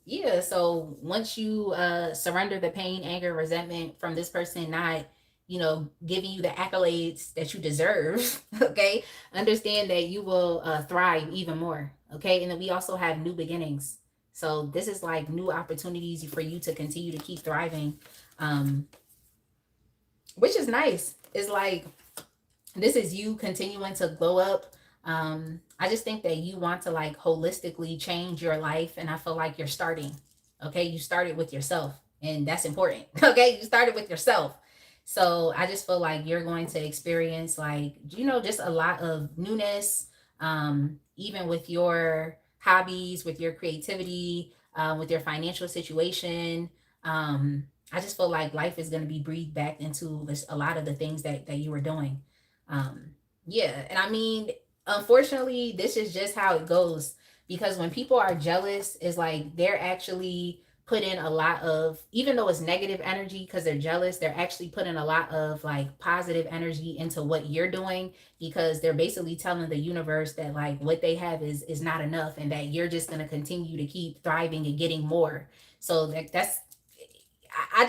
Yeah. So once you surrender the pain, anger, resentment from this person not, giving you the accolades that you deserve, okay, understand that you will thrive even more. Okay. And then we also have new beginnings. So this is like new opportunities for you to continue to keep thriving. Um, which is nice. It's like this is you continuing to glow up. I just think that you want to like holistically change your life, and I feel like you're starting. Okay, you started with yourself, and that's important. Okay, you started with yourself. So I just feel like you're going to experience like, just a lot of newness, even with your hobbies, with your creativity, with your financial situation. I just feel like life is going to be breathed back into a lot of the things that you were doing. um yeah, and I mean, unfortunately, this is just how it goes, because when people are jealous, it's like they're actually put in a lot of, even though it's negative energy because they're jealous, they're actually putting a lot of like positive energy into what you're doing, because they're basically telling the universe that like what they have is not enough, and that you're just going to continue to keep thriving and getting more. So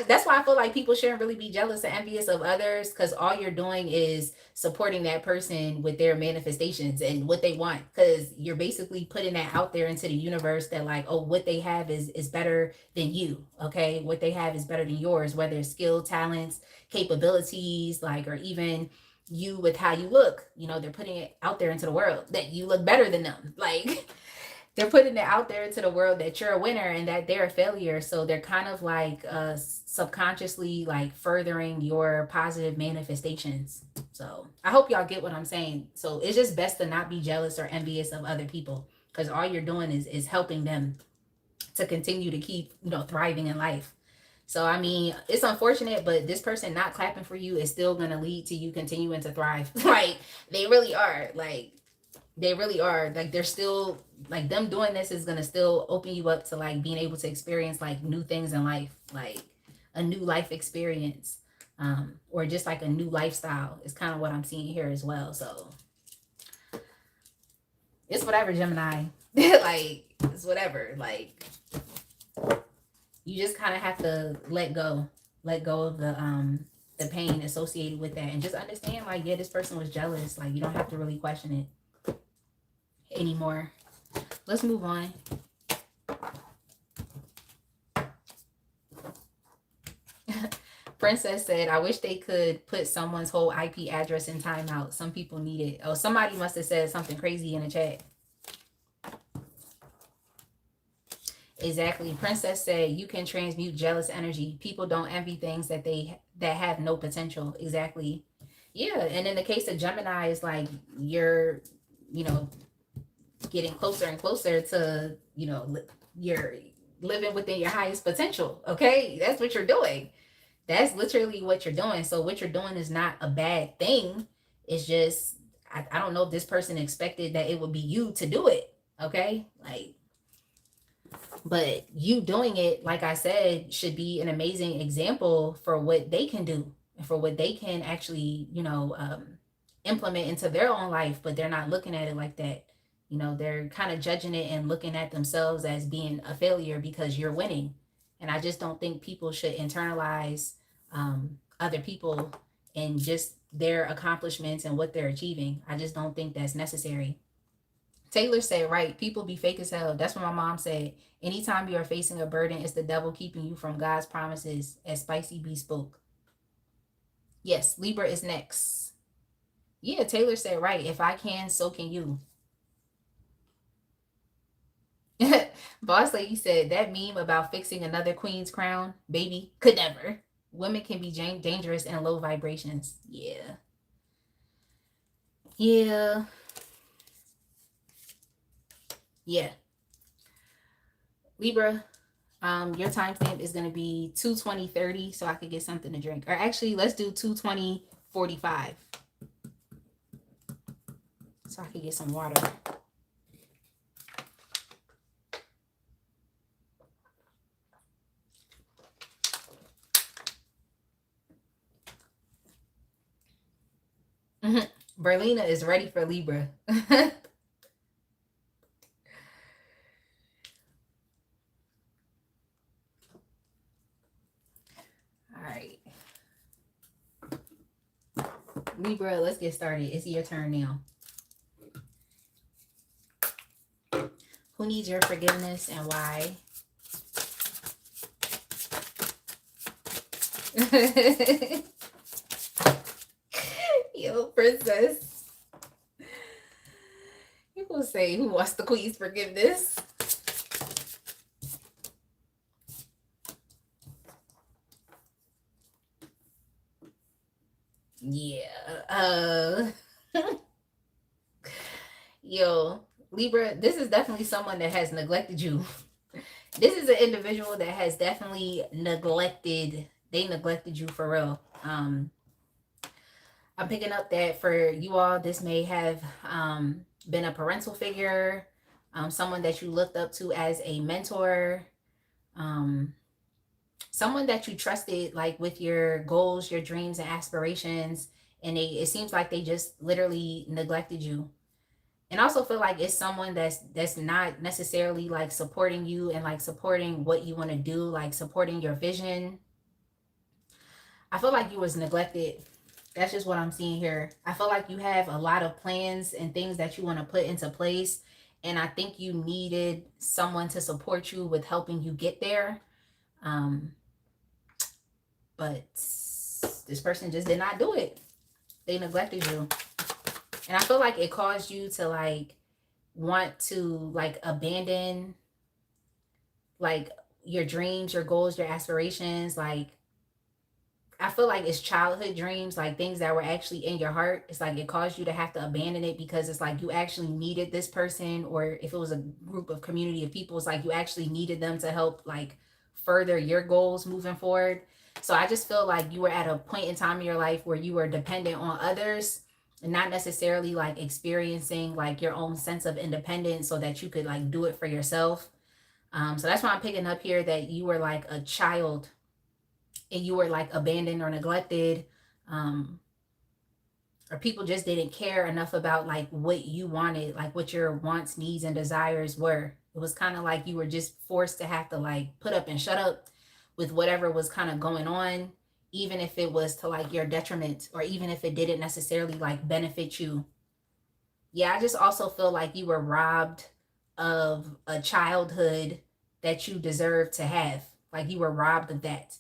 that's why I feel like people shouldn't really be jealous or envious of others, because all you're doing is supporting that person with their manifestations and what they want, because you're basically putting that out there into the universe that like, oh, what they have is better than you. Okay, what they have is better than yours, whether it's skill, talents, capabilities, like, or even you with how you look. They're putting it out there into the world that you look better than them. Like, they're putting it out there into the world that you're a winner and that they're a failure. So they're kind of like subconsciously like furthering your positive manifestations. So I hope y'all get what I'm saying. So it's just best to not be jealous or envious of other people, because all you're doing is helping them to continue to keep, thriving in life. So I mean, it's unfortunate, but this person not clapping for you is still gonna lead to you continuing to thrive. Like, they really are. Like, they really are. Like, they're still like, them doing this is gonna still open you up to like being able to experience like new things in life, like a new life experience, or just like a new lifestyle is kind of what I'm seeing here as well. So it's whatever, Gemini. Like, it's whatever. Like, you just kind of have to let go of the pain associated with that, and just understand like, yeah, this person was jealous. Like, you don't have to really question it anymore. Let's move on. Princess said, I wish they could put someone's whole IP address in timeout. Some people need it. Oh, somebody must have said something crazy in the chat. Exactly. Princess said, you can transmute jealous energy. People don't envy things that have no potential. Exactly. Yeah. And in the case of Gemini, it's like you're, you know, getting closer and closer to, you're living within your highest potential. Okay. That's what you're doing. That's literally what you're doing. So what you're doing is not a bad thing. It's just, I don't know if this person expected that it would be you to do it. Okay. Like, but you doing it, like I said, should be an amazing example for what they can do and for what they can actually, implement into their own life. But they're not looking at it like that. They're kind of judging it and looking at themselves as being a failure because you're winning. And I just don't think people should internalize other people and just their accomplishments and what they're achieving. I just don't think that's necessary. Taylor said, right, people be fake as hell. That's what my mom said. Anytime you are facing a burden, it's the devil keeping you from God's promises, as Spicy B spoke. Yes, Libra is next. Yeah, Taylor said, right, if I can, so can you. Boss Lady said, that meme about fixing another queen's crown, baby, could never. Women can be dangerous and low vibrations. Yeah. Yeah. Yeah. Libra, your timestamp is going to be 2:20:30, so I could get something to drink. Or actually, let's do 2:20:45, so I could get some water. Berlina is ready for Libra. All right. Libra, let's get started. It's your turn now. Who needs your forgiveness and why? Yo, princess. You gonna say who wants the queen's forgiveness? Yeah. Yo, Libra, this is definitely someone that has neglected you. This is an individual that has definitely neglected you for real. I'm picking up that for you all, this may have been a parental figure, someone that you looked up to as a mentor, someone that you trusted like with your goals, your dreams and aspirations, and it seems like they just literally neglected you. And I also feel like it's someone that's not necessarily like supporting you and like supporting what you want to do, like supporting your vision. I feel like you was neglected. That's just what I'm seeing here. I feel like you have a lot of plans and things that you want to put into place, and I think you needed someone to support you with helping you get there. But this person just did not do it. They neglected you. And I feel like it caused you to like want to like abandon like your dreams, your goals, your aspirations. Like I feel like it's childhood dreams, like things that were actually in your heart. It's like it caused you to have to abandon it because it's like you actually needed this person, or if it was a group of community of people, it's like you actually needed them to help like further your goals moving forward. So I just feel like you were at a point in time in your life where you were dependent on others and not necessarily like experiencing like your own sense of independence so that you could like do it for yourself. So that's why I'm picking up here that you were like a child and you were like abandoned or neglected, or people just didn't care enough about like what you wanted, like what your wants, needs and desires were. It was kind of like you were just forced to have to like put up and shut up with whatever was kind of going on, even if it was to like your detriment, or even if it didn't necessarily like benefit you. Yeah, I just also feel like you were robbed of a childhood that you deserve to have. Like you were robbed of that.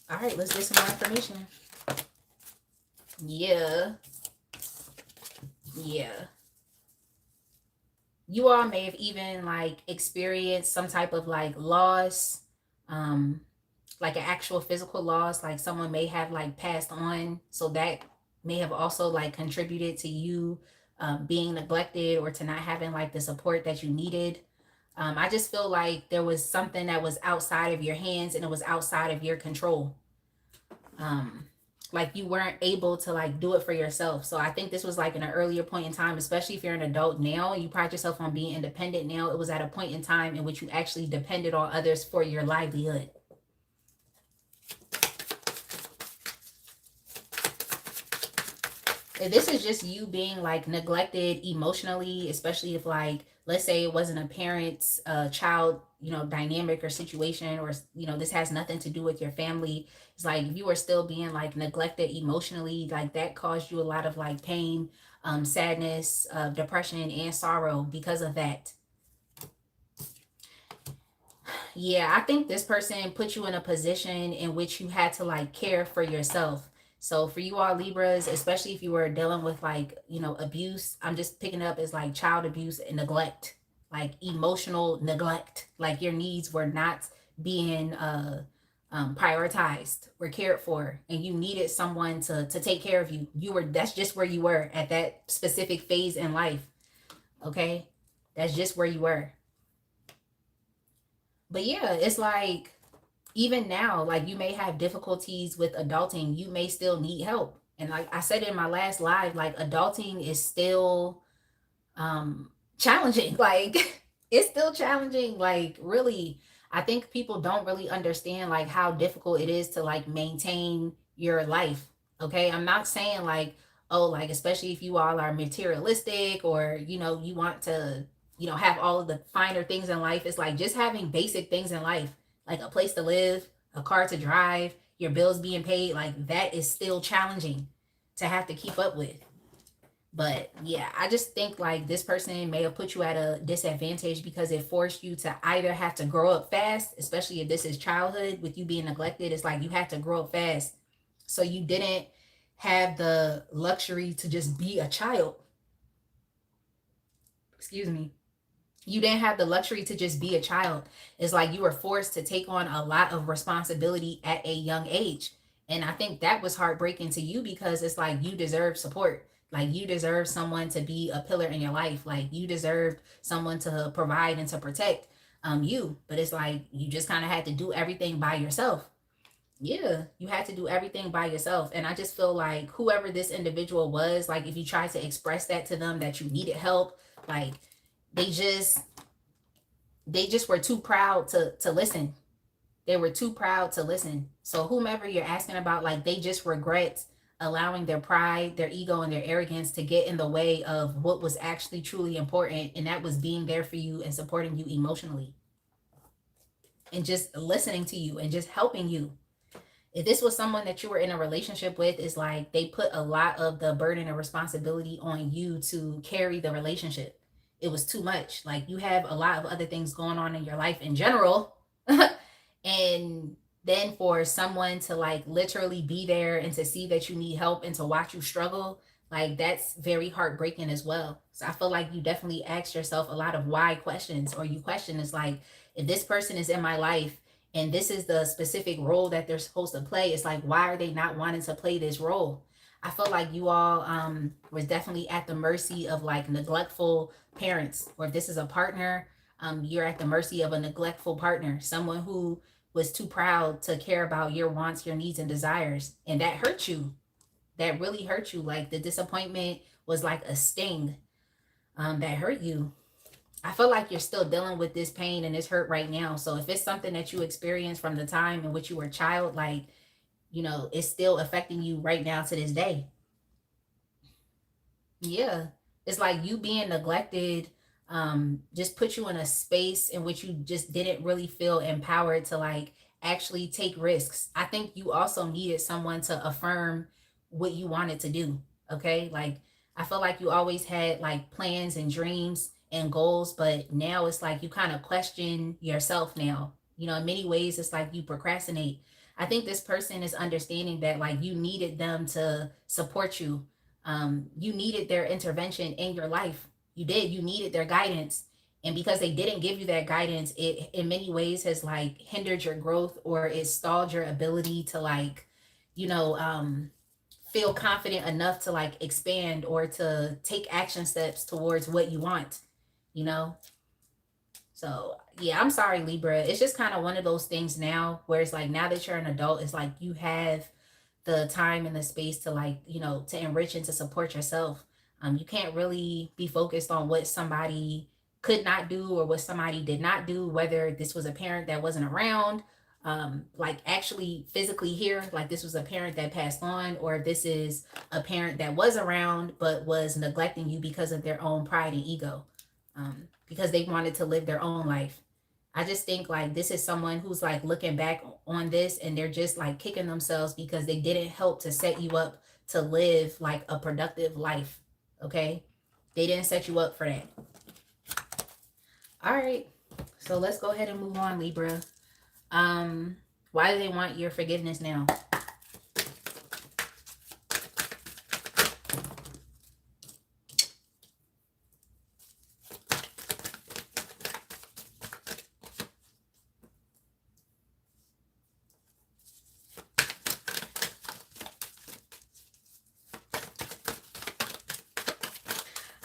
All right, let's get some more information. Yeah. You all may have even like experienced some type of like loss, like an actual physical loss, like someone may have like passed on, so that may have also like contributed to you being neglected or to not having like the support that you needed. I just feel like there was something that was outside of your hands and it was outside of your control. Like you weren't able to like do it for yourself. So I think this was like in an earlier point in time, especially if you're an adult now and you pride yourself on being independent now. It was at a point in time in which you actually depended on others for your livelihood. If this is just you being like neglected emotionally, especially if like let's say it wasn't a parent's child, dynamic or situation, or, this has nothing to do with your family. It's like if you were still being like neglected emotionally, like that caused you a lot of like pain, sadness, depression, and sorrow because of that. Yeah, I think this person put you in a position in which you had to like care for yourself. So for you all Libras, especially if you were dealing with like, abuse, I'm just picking up as like child abuse and neglect, like emotional neglect, like your needs were not being prioritized or cared for, and you needed someone to take care of you. That's just where you were at that specific phase in life. Okay. That's just where you were. But yeah, it's like even now, like you may have difficulties with adulting, you may still need help. And like I said in my last live, like adulting is still challenging. Like it's still challenging. Like really, I think people don't really understand like how difficult it is to like maintain your life. Okay. I'm not saying like, oh, like especially if you all are materialistic or you want to, have all of the finer things in life. It's like just having basic things in life, like a place to live, a car to drive, your bills being paid, like that is still challenging to have to keep up with. But yeah, I just think like this person may have put you at a disadvantage because it forced you to either have to grow up fast, especially if this is childhood with you being neglected. It's like you had to grow up fast. So you didn't have the luxury to just be a child. Excuse me. You didn't have the luxury to just be a child. It's like you were forced to take on a lot of responsibility at a young age. And I think that was heartbreaking to you because it's like you deserve support. Like you deserve someone to be a pillar in your life. Like you deserved someone to provide and to protect you. But it's like you just kind of had to do everything by yourself. Yeah, you had to do everything by yourself. And I just feel like whoever this individual was, like if you tried to express that to them that you needed help, like they just they just were too proud to listen. They were too proud to listen. So whomever you're asking about, like they just regret allowing their pride, their ego, and their arrogance to get in the way of what was actually truly important, and that was being there for you and supporting you emotionally and just listening to you and just helping you. If this was someone that you were in a relationship with, is like they put a lot of the burden and responsibility on you to carry the relationship. It was too much. Like you have a lot of other things going on in your life in general. And then for someone to like literally be there and to see that you need help and to watch you struggle, like that's very heartbreaking as well. So I feel like you definitely asked yourself a lot of why questions, or you question is like, if this person is in my life and this is the specific role that they're supposed to play, it's like, why are they not wanting to play this role? I feel like you all was definitely at the mercy of like neglectful parents, or if this is a partner, you're at the mercy of a neglectful partner, someone who was too proud to care about your wants, your needs, and desires, and that hurt you. That really hurt you. Like the disappointment was like a sting that hurt you. I feel like you're still dealing with this pain and this hurt right now. So if it's something that you experienced from the time in which you were a child, like, it's still affecting you right now to this day. Yeah. It's like you being neglected just put you in a space in which you just didn't really feel empowered to like actually take risks. I think you also needed someone to affirm what you wanted to do. Okay? Like I feel like you always had like plans and dreams and goals, but now it's like you kind of question yourself now. In many ways it's like you procrastinate. I think this person is understanding that like you needed them to support you. You needed their intervention in your life. You did. You needed their guidance. And because they didn't give you that guidance, it in many ways has like hindered your growth, or it stalled your ability to like, you know, um, feel confident enough to like expand or to take action steps towards what you want, you know? So yeah, I'm sorry, Libra. It's just kind of one of those things now where it's like now that you're an adult, it's like you have the time and the space to like, to enrich and to support yourself. You can't really be focused on what somebody could not do or what somebody did not do, whether this was a parent that wasn't around, like actually physically here, like this was a parent that passed on, or this is a parent that was around but was neglecting you because of their own pride and ego. because they wanted to live their own life. I just think like this is someone who's like looking back on this and they're just like kicking themselves because they didn't help to set you up to live like a productive life. Okay? They didn't set you up for that. All right. So let's go ahead and move on, Libra. Why do they want your forgiveness now?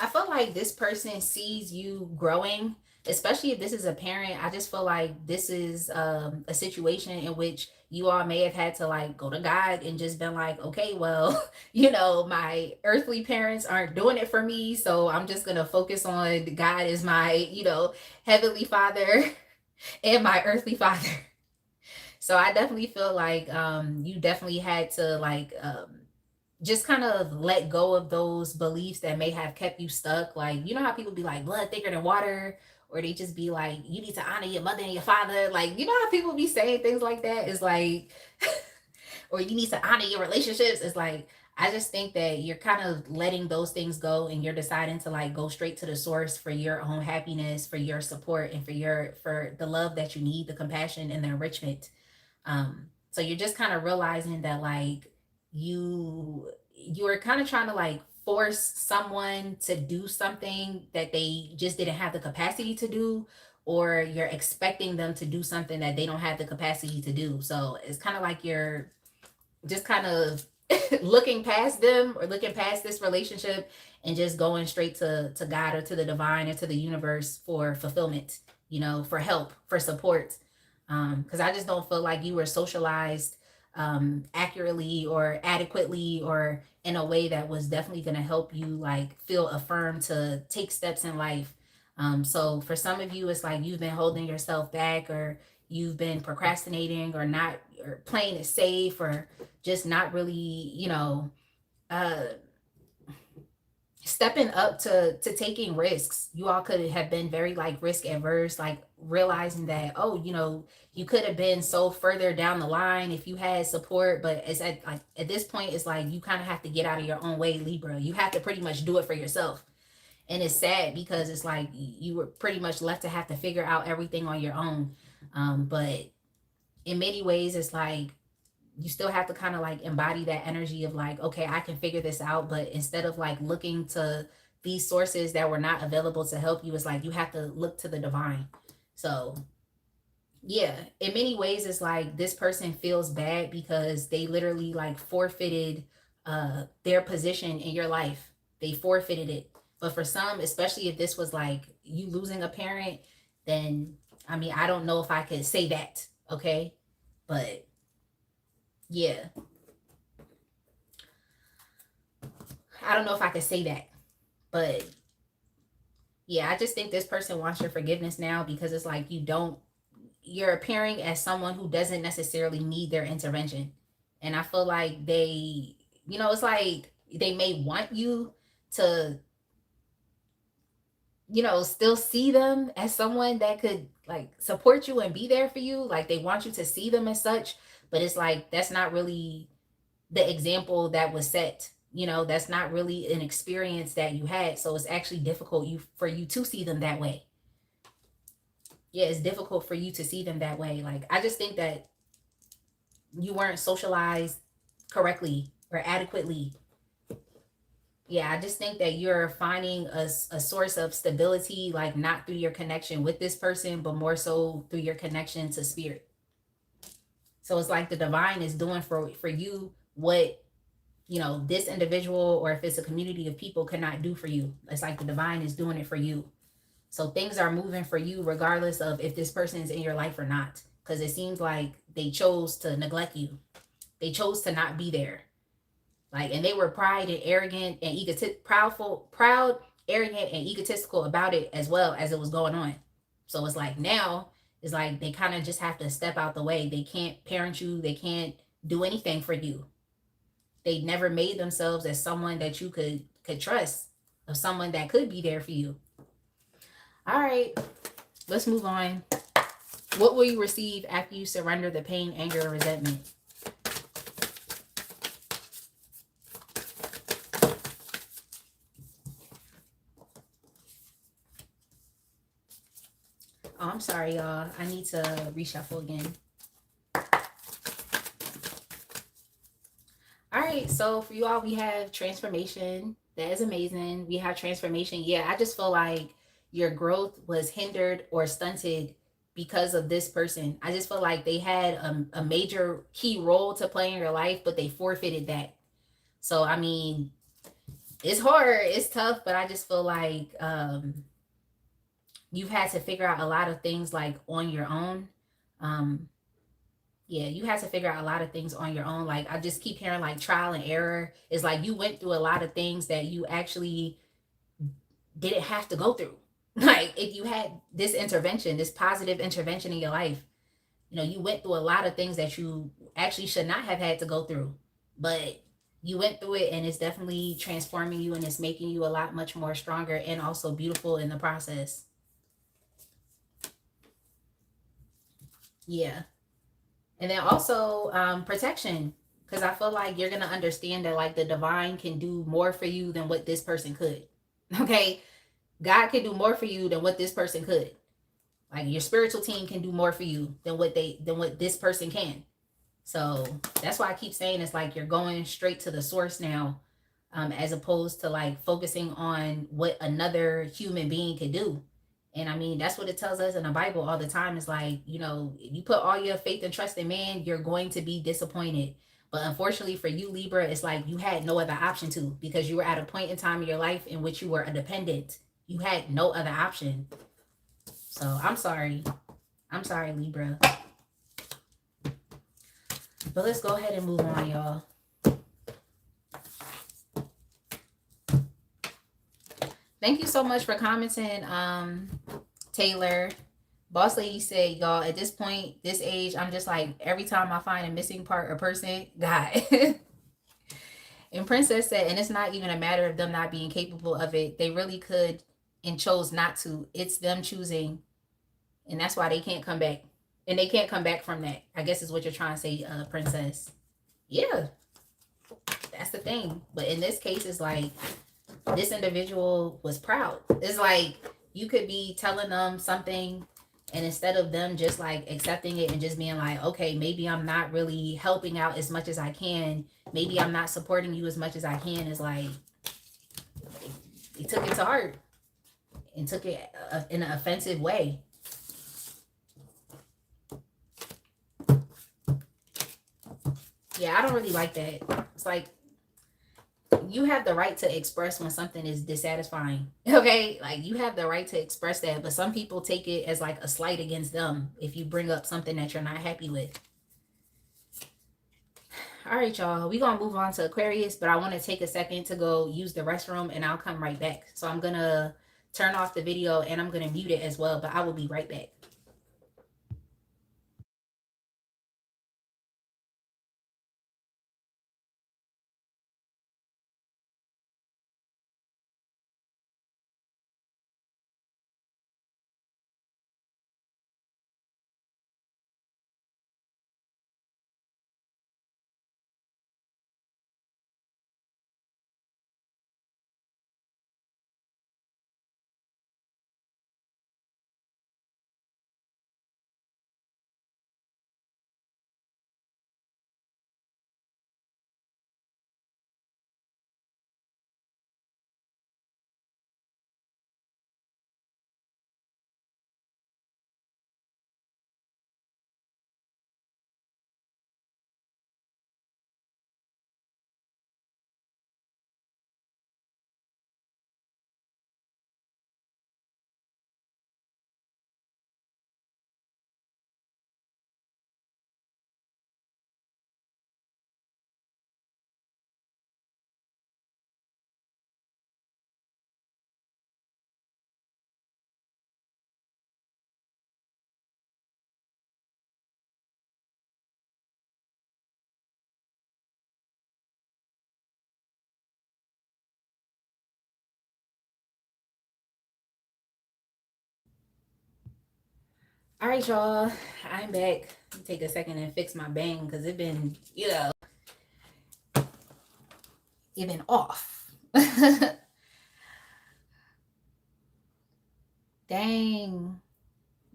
I feel like this person sees you growing, especially if this is a parent. I just feel like this is a situation in which you all may have had to like go to God and just been like, okay, well, my earthly parents aren't doing it for me. So I'm just going to focus on God as my, heavenly father and my earthly father. So I definitely feel like you definitely had to like just kind of let go of those beliefs that may have kept you stuck. Like, you know how people be like blood thicker than water, or they just be like, you need to honor your mother and your father. Like, you know how people be saying things like that? It's like, or you need to honor your relationships. It's like, I just think that you're kind of letting those things go and you're deciding to like go straight to the source for your own happiness, for your support, and for the love that you need, the compassion and the enrichment. So you're just kind of realizing that like you're kind of trying to like force someone to do something that they just didn't have the capacity to do, or you're expecting them to do something that they don't have the capacity to do. So it's kind of like you're just kind of looking past them or looking past this relationship and just going straight to God or to the divine or to the universe for fulfillment, for help, for support. Because I just don't feel like you were socialized accurately or adequately or in a way that was definitely going to help you like feel affirmed to take steps in life. So for some of you, it's like you've been holding yourself back, or you've been procrastinating, or not, or playing it safe, or just not really, uh, stepping up to taking risks. You all could have been very like risk adverse, like realizing that, oh, you could have been so further down the line if you had support. But it's at this point, it's like you kind of have to get out of your own way, Libra. You have to pretty much do it for yourself. And it's sad because it's like you were pretty much left to have to figure out everything on your own. But in many ways, it's like you still have to kind of like embody that energy of like, okay, I can figure this out. But instead of like looking to these sources that were not available to help you, it's like you have to look to the divine. So yeah, in many ways, it's like this person feels bad because they literally like forfeited their position in your life. They forfeited it. But for some, especially if this was like you losing a parent, then I mean, I don't know if I could say that, okay? But yeah, I don't know if I could say that. But yeah, I just think this person wants your forgiveness now because it's like you're appearing as someone who doesn't necessarily need their intervention. And I feel like it's like they may want you to, still see them as someone that could like support you and be there for you. Like they want you to see them as such, but it's like that's not really the example that was set. That's not really an experience that you had. So it's actually difficult for you to see them that way. Yeah, it's difficult for you to see them that way. Like I just think that you weren't socialized correctly or adequately. Yeah, I just think that you're finding a source of stability, like not through your connection with this person, but more so through your connection to spirit. So it's like the divine is doing for you what this individual, or if it's a community of people, cannot do for you. It's like the divine is doing it for you. So things are moving for you regardless of if this person is in your life or not, because it seems like they chose to neglect you. They chose to not be there. Like, and they were proud and arrogant and proud, arrogant and egotistical about it as well as it was going on. So it's like now it's like they kind of just have to step out the way. They can't parent you. They can't do anything for you. They never made themselves as someone that you could trust, or someone that could be there for you. All right, let's move on. What will you receive after you surrender the pain, anger, and resentment? Oh, I'm sorry, y'all. I need to reshuffle again. All right, so for you all, we have transformation. That is amazing. We have transformation. Yeah, I just feel like your growth was hindered or stunted because of this person. I just feel like they had a major key role to play in your life, but they forfeited that. So, I mean, it's hard, it's tough, but I just feel like you've had to figure out a lot of things like on your own. Um, yeah, you had to figure out a lot of things on your own. Like I just keep hearing like trial and error. It's like you went through a lot of things that you actually didn't have to go through. Like if you had this intervention, this positive intervention in your life, you know, you went through a lot of things that you actually should not have had to go through. But you went through it and it's definitely transforming you and it's making you a lot much more stronger and also beautiful in the process. Yeah. And then also protection, because I feel like you're gonna understand that like the divine can do more for you than what this person could. Okay, God can do more for you than what this person could. Like your spiritual team can do more for you than what this person can. So that's why I keep saying it's like you're going straight to the source now, as opposed to like focusing on what another human being could do. And I mean, that's what it tells us in the Bible all the time. It's like, you know, you put all your faith and trust in man, you're going to be disappointed. But unfortunately for you, Libra, it's like you had no other option to, because you were at a point in time in your life in which you were a dependent. You had no other option. So I'm sorry. I'm sorry, Libra. But let's go ahead and move on, y'all. Thank you so much for commenting, Taylor. Boss Lady said, y'all, at this point, this age, I'm just like, every time I find a missing part or person, God. And Princess said, and it's not even a matter of them not being capable of it. They really could and chose not to. It's them choosing. And that's why they can't come back. And they can't come back from that. I guess is what you're trying to say, Princess. Yeah, that's the thing. But in this case, it's like this individual was proud. It's like you could be telling them something, and instead of them just like accepting it and just being like, okay, maybe I'm not really helping out as much as I can, maybe I'm not supporting you as much as I can, is like they took it to heart and took it in an offensive way. Yeah, I don't really like that. It's like you have the right to express when something is dissatisfying. Okay, like you have the right to express that, but some people take it as like a slight against them if you bring up something that you're not happy with. All right, y'all, we gonna move on to Aquarius, but I want to take a second to go use the restroom and I'll come right back. So I'm gonna turn off the video and I'm gonna mute it as well, but I will be right back. All right, y'all. I'm back. Take a second and fix my bang because it been, it been off. Dang.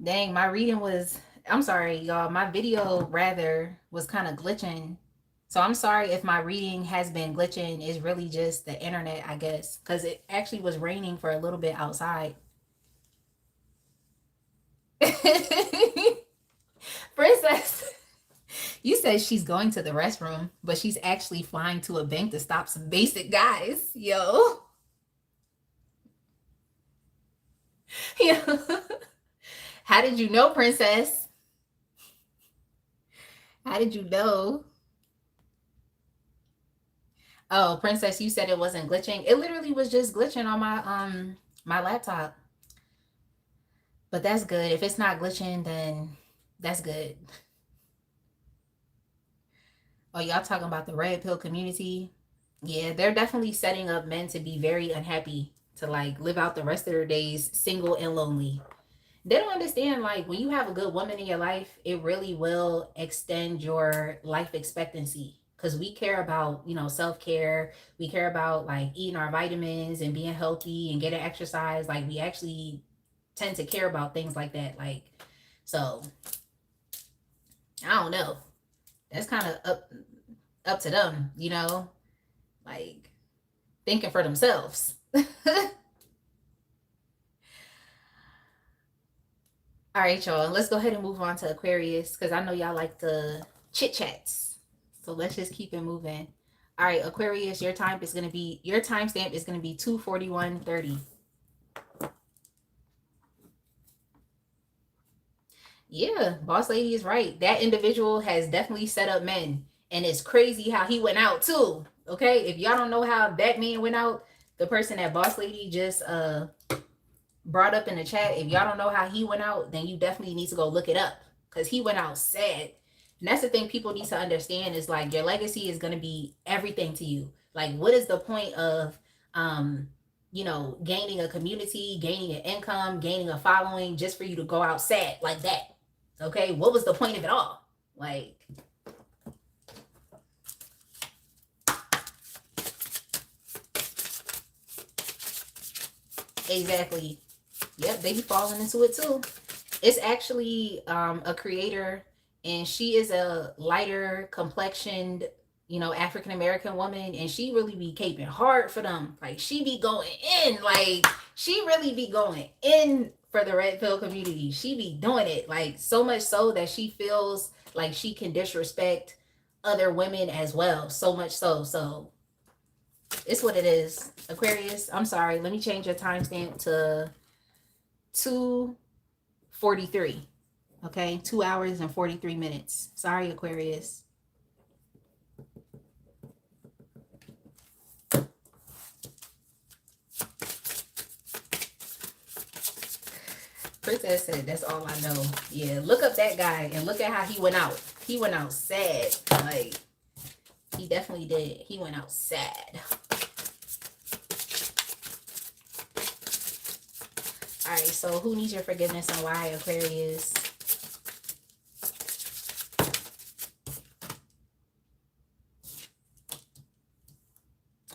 Dang, my reading was, I'm sorry, y'all. My video rather was kind of glitching. So I'm sorry if my reading has been glitching. It's really just the internet, I guess, because it actually was raining for a little bit outside. Princess, you said she's going to the restroom, but she's actually flying to a bank to stop some basic guys. Yo. Yeah. How did you know, Princess? How did you know? Oh, Princess, you said it wasn't glitching. It literally was just glitching on my laptop. But that's good. If it's not glitching, then that's good. Oh, y'all talking about the red pill community? Yeah, they're definitely setting up men to be very unhappy, to like live out the rest of their days single and lonely. They don't understand, like, when you have a good woman in your life, it really will extend your life expectancy, because we care about, self-care. We care about like eating our vitamins and being healthy and getting exercise. Like, we actually tend to care about things like that. Like, so I don't know, that's kind of up to them, like thinking for themselves. All right, y'all. Let's go ahead and move on to Aquarius, because I know y'all like the chit chats. So let's just keep it moving. All right, Aquarius, your timestamp is gonna be 2:41:30. Yeah, boss lady is right. That individual has definitely set up men, and it's crazy how he went out too. Okay, if y'all don't know how that man went out, the person that boss lady just brought up in the chat, if y'all don't know how he went out, then you definitely need to go look it up, because he went out sad. And that's the thing people need to understand, is like your legacy is going to be everything to you. Like, what is the point of gaining a community, gaining an income, gaining a following, just for you to go out sad like that? Okay, what was the point of it all? Like, exactly. Yep, they be falling into it too. It's actually a creator, and she is a lighter complexioned, African American woman, and she really be caping hard for them. Like, she be going in, like she really be going in for the red pill community. She be doing it, like, so much so that she feels like she can disrespect other women as well. So much so it's what it is. Aquarius, I'm sorry. Let me change your timestamp to 2:43. Okay, 2 hours and 43 minutes. Sorry, Aquarius. Princess said, that's all I know. Yeah, look up that guy and look at how he went out. He went out sad. Like, he definitely did. He went out sad. All right, so who needs your forgiveness and why, Aquarius?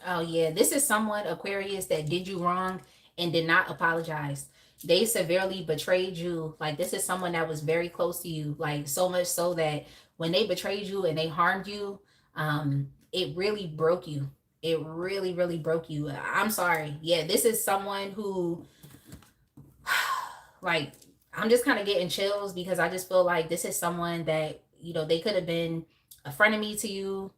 Oh, yeah. This is someone, Aquarius, that did you wrong and did not apologize. They severely betrayed you. Like, this is someone that was very close to you. Like, so much so that when they betrayed you and they harmed you, it really broke you. It really, really broke you. I'm sorry. Yeah, this is someone who, like, I'm just kind of getting chills, because I just feel like this is someone that, they could have been a frenemy to you.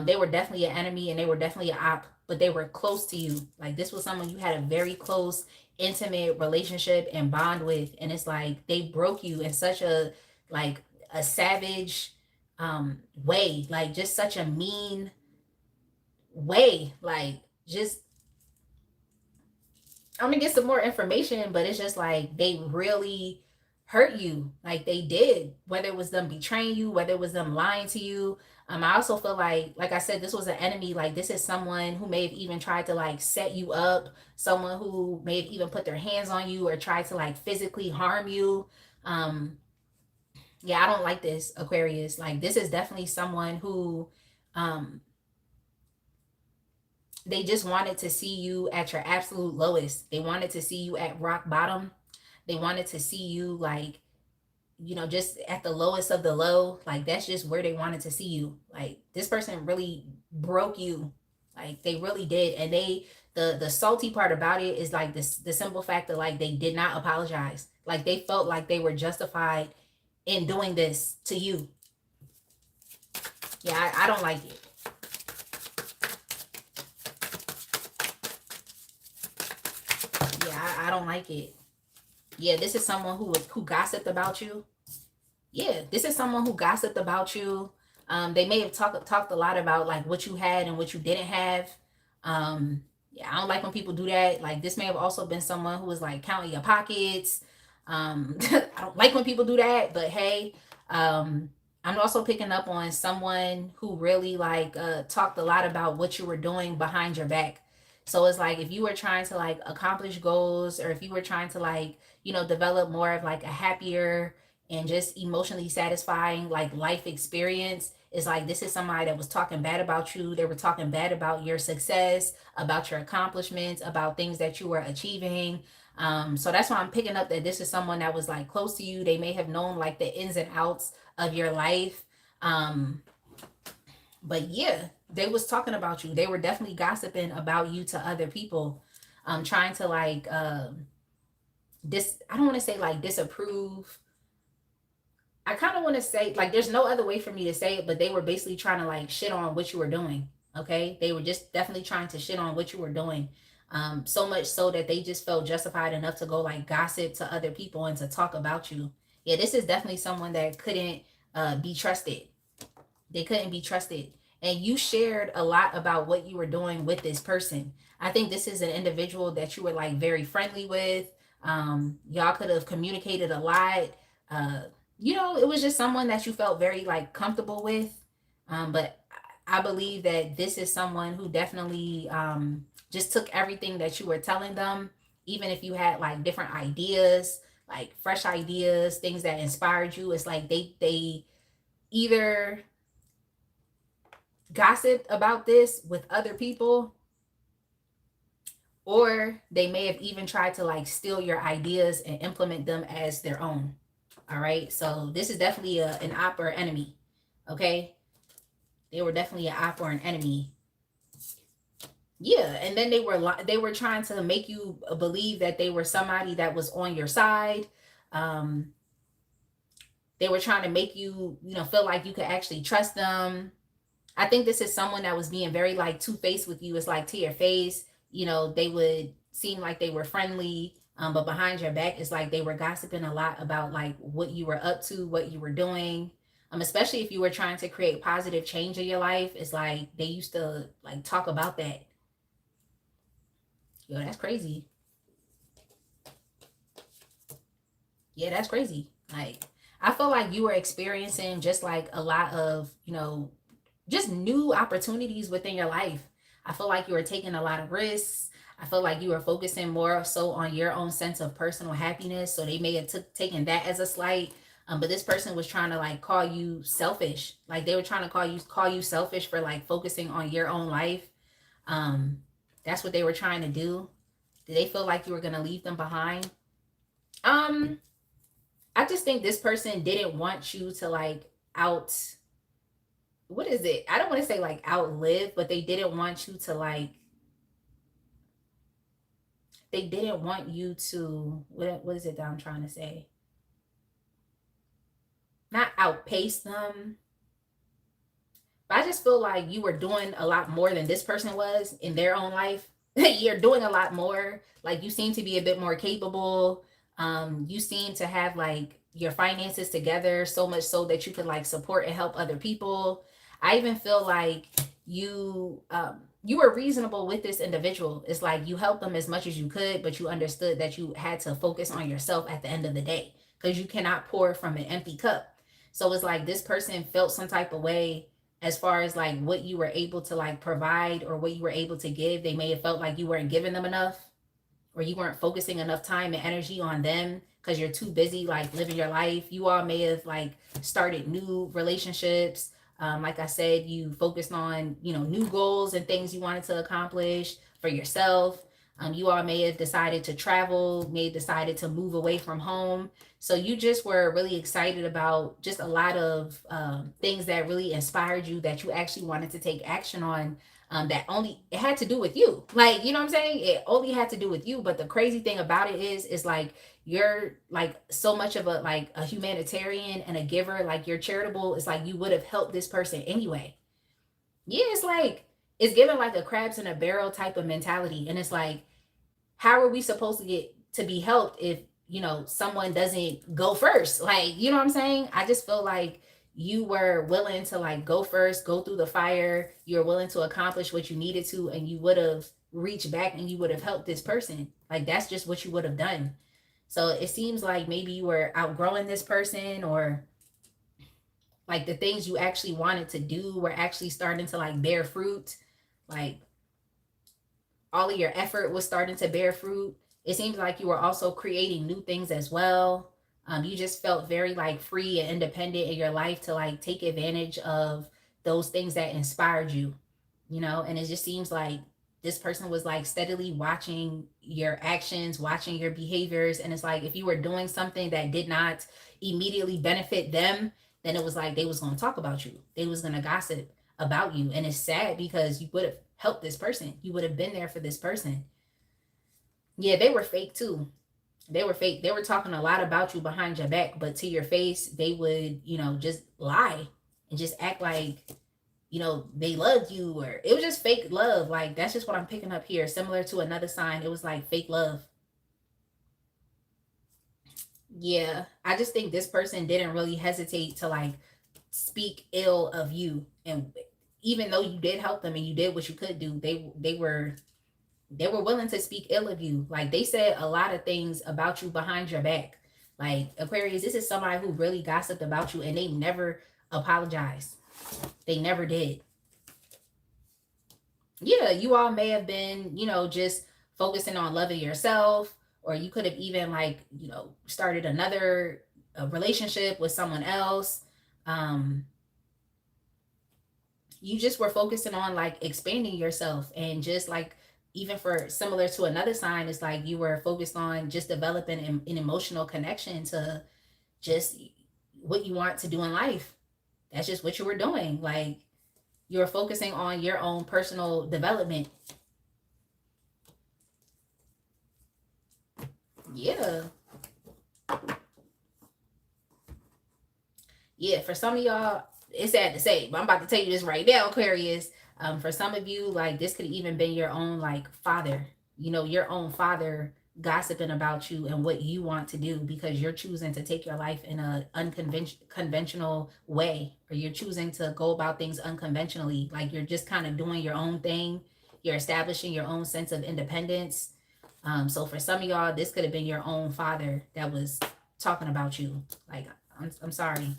They were definitely an enemy, and they were definitely an op, but they were close to you. Like, this was someone you had a very close, intimate relationship and bond with. And it's like they broke you in such a, like, a savage way, like just such a mean way. Like, just, I'm gonna get some more information, but it's just like they really hurt you. Like, they did, whether it was them betraying you, whether it was them lying to you. I also feel like I said, this was an enemy. Like, this is someone who may have even tried to like set you up, someone who may have even put their hands on you or tried to like physically harm you. Yeah, I don't like this, Aquarius. Like, this is definitely someone who um they just wanted to see you at your absolute lowest. They wanted to see you at rock bottom. They wanted to see you like, just at the lowest of the low. Like, that's just where they wanted to see you. Like, this person really broke you. Like, they really did. And the salty part about it is like this the simple fact that like they did not apologize. Like, they felt like they were justified in doing this to you. Yeah, I don't like it. Yeah, I don't like it. Yeah, this is someone who gossiped about you. Yeah, this is someone who gossiped about you. They may have talked a lot about like what you had and what you didn't have. Yeah, I don't like when people do that. Like, this may have also been someone who was like counting your pockets. I don't like when people do that, but hey, um, I'm also picking up on someone who really like talked a lot about what you were doing behind your back. So it's like if you were trying to like accomplish goals, or if you were trying to like, develop more of like a happier and just emotionally satisfying like life experience, it's like this is somebody that was talking bad about you. They were talking bad about your success, about your accomplishments, about things that you were achieving. So that's why I'm picking up that this is someone that was like close to you. They may have known like the ins and outs of your life. um but yeah, they was talking about you. They were definitely gossiping about you to other people, trying to like I don't want to say like disapprove. I kind of want to say like there's no other way for me to say it, but they were basically trying to like shit on what you were doing. Okay, they were just definitely trying to shit on what you were doing. So much so that they just felt justified enough to go like gossip to other people and to talk about you. Yeah, this is definitely someone that couldn't be trusted. They couldn't be trusted. And you shared a lot about what you were doing with this person. I think this is an individual that you were like very friendly with. Y'all could have communicated a lot. Uh, it was just someone that you felt very like comfortable with. But I believe that this is someone who definitely just took everything that you were telling them, even if you had like different ideas, like fresh ideas, things that inspired you. It's like they either gossiped about this with other people, or they may have even tried to like steal your ideas and implement them as their own. All right, so this is definitely an op or enemy. Okay, they were definitely an op or an enemy. Yeah, and then they were trying to make you believe that they were somebody that was on your side. um they were trying to make you, feel like you could actually trust them. I think this is someone that was being very like two-faced with you. It's like to your face, they would seem like they were friendly, but behind your back, it's like they were gossiping a lot about like what you were up to, what you were doing. Especially if you were trying to create positive change in your life, it's like they used to like talk about that. Yo, that's crazy. Yeah, that's crazy. Like, I feel like you were experiencing just like a lot of, just new opportunities within your life. I feel like you were taking a lot of risks. I feel like you were focusing more so on your own sense of personal happiness. So they may have taken that as a slight. But this person was trying to like call you selfish. Like, they were trying to call you selfish for like focusing on your own life. Um, that's what they were trying to do. Did they feel like you were gonna leave them behind? Um, I just think this person didn't want you to like out what is it? I don't want to say like outlive, but they didn't want you to like they didn't want you to what is it that I'm trying to say? Not outpace them, but I just feel like you were doing a lot more than this person was in their own life. You're doing a lot more. Like, you seem to be a bit more capable. You seem to have like your finances together so much so that you could like support and help other people. I even feel like you were reasonable with this individual. It's like you helped them as much as you could, but you understood that you had to focus on yourself at the end of the day, because you cannot pour from an empty cup. So it's like this person felt some type of way as far as like what you were able to like provide or what you were able to give. They may have felt like you weren't giving them enough, or you weren't focusing enough time and energy on them because you're too busy like living your life. You all may have like started new relationships. Like I said, you focused on, new goals and things you wanted to accomplish for yourself. You all may have decided to travel, may have decided to move away from home. So you just were really excited about just a lot of things that really inspired you that you actually wanted to take action on. That only it had to do with you. Like, you know what I'm saying? It only had to do with you. But the crazy thing about it is like you're like so much of a humanitarian and a giver, like you're charitable. It's like you would have helped this person anyway. Yeah, it's like it's given like a crabs in a barrel type of mentality. And it's like, how are we supposed to get to be helped if someone doesn't go first? Like, you know what I'm saying? I just feel like you were willing to like go first, go through the fire. You're willing to accomplish what you needed to, and you would have reached back and you would have helped this person. Like, that's just what you would have done. So it seems like maybe you were outgrowing this person, or like the things you actually wanted to do were actually starting to like bear fruit. Like, all of your effort was starting to bear fruit. It seems like you were also creating new things as well. You just felt very like free and independent in your life to like take advantage of those things that inspired you, and it just seems like this person was like steadily watching your actions, watching your behaviors. And it's like if you were doing something that did not immediately benefit them, then it was like they was going to talk about you. They was going to gossip about you. And it's sad because you would have helped this person. You would have been there for this person. Yeah, they were fake too. They were fake. They were talking a lot about you behind your back, but to your face, they would, just lie and just act like, they loved you, or it was just fake love. Like, that's just what I'm picking up here. Similar to another sign, it was like fake love. Yeah, I just think this person didn't really hesitate to like speak ill of you. And even though you did help them and you did what you could do, they were willing to speak ill of you. Like, they said a lot of things about you behind your back. Like, Aquarius, this is somebody who really gossiped about you and they never apologized. They never did. Yeah, you all may have been, just focusing on loving yourself, or you could have even like, started another relationship with someone else. Um, you just were focusing on like expanding yourself, and just like, even for similar to another sign, it's like you were focused on just developing an emotional connection to just what you want to do in life. That's just what you were doing. Like, you were focusing on your own personal development. Yeah. Yeah, for some of y'all, it's sad to say, but I'm about to tell you this right now, Aquarius. For some of you, like, this could even been your own like father, your own father gossiping about you and what you want to do, because you're choosing to take your life in a unconventional way, or you're choosing to go about things unconventionally. Like, you're just kind of doing your own thing. You're establishing your own sense of independence. So for some of y'all, this could have been your own father that was talking about you. Like, I'm sorry.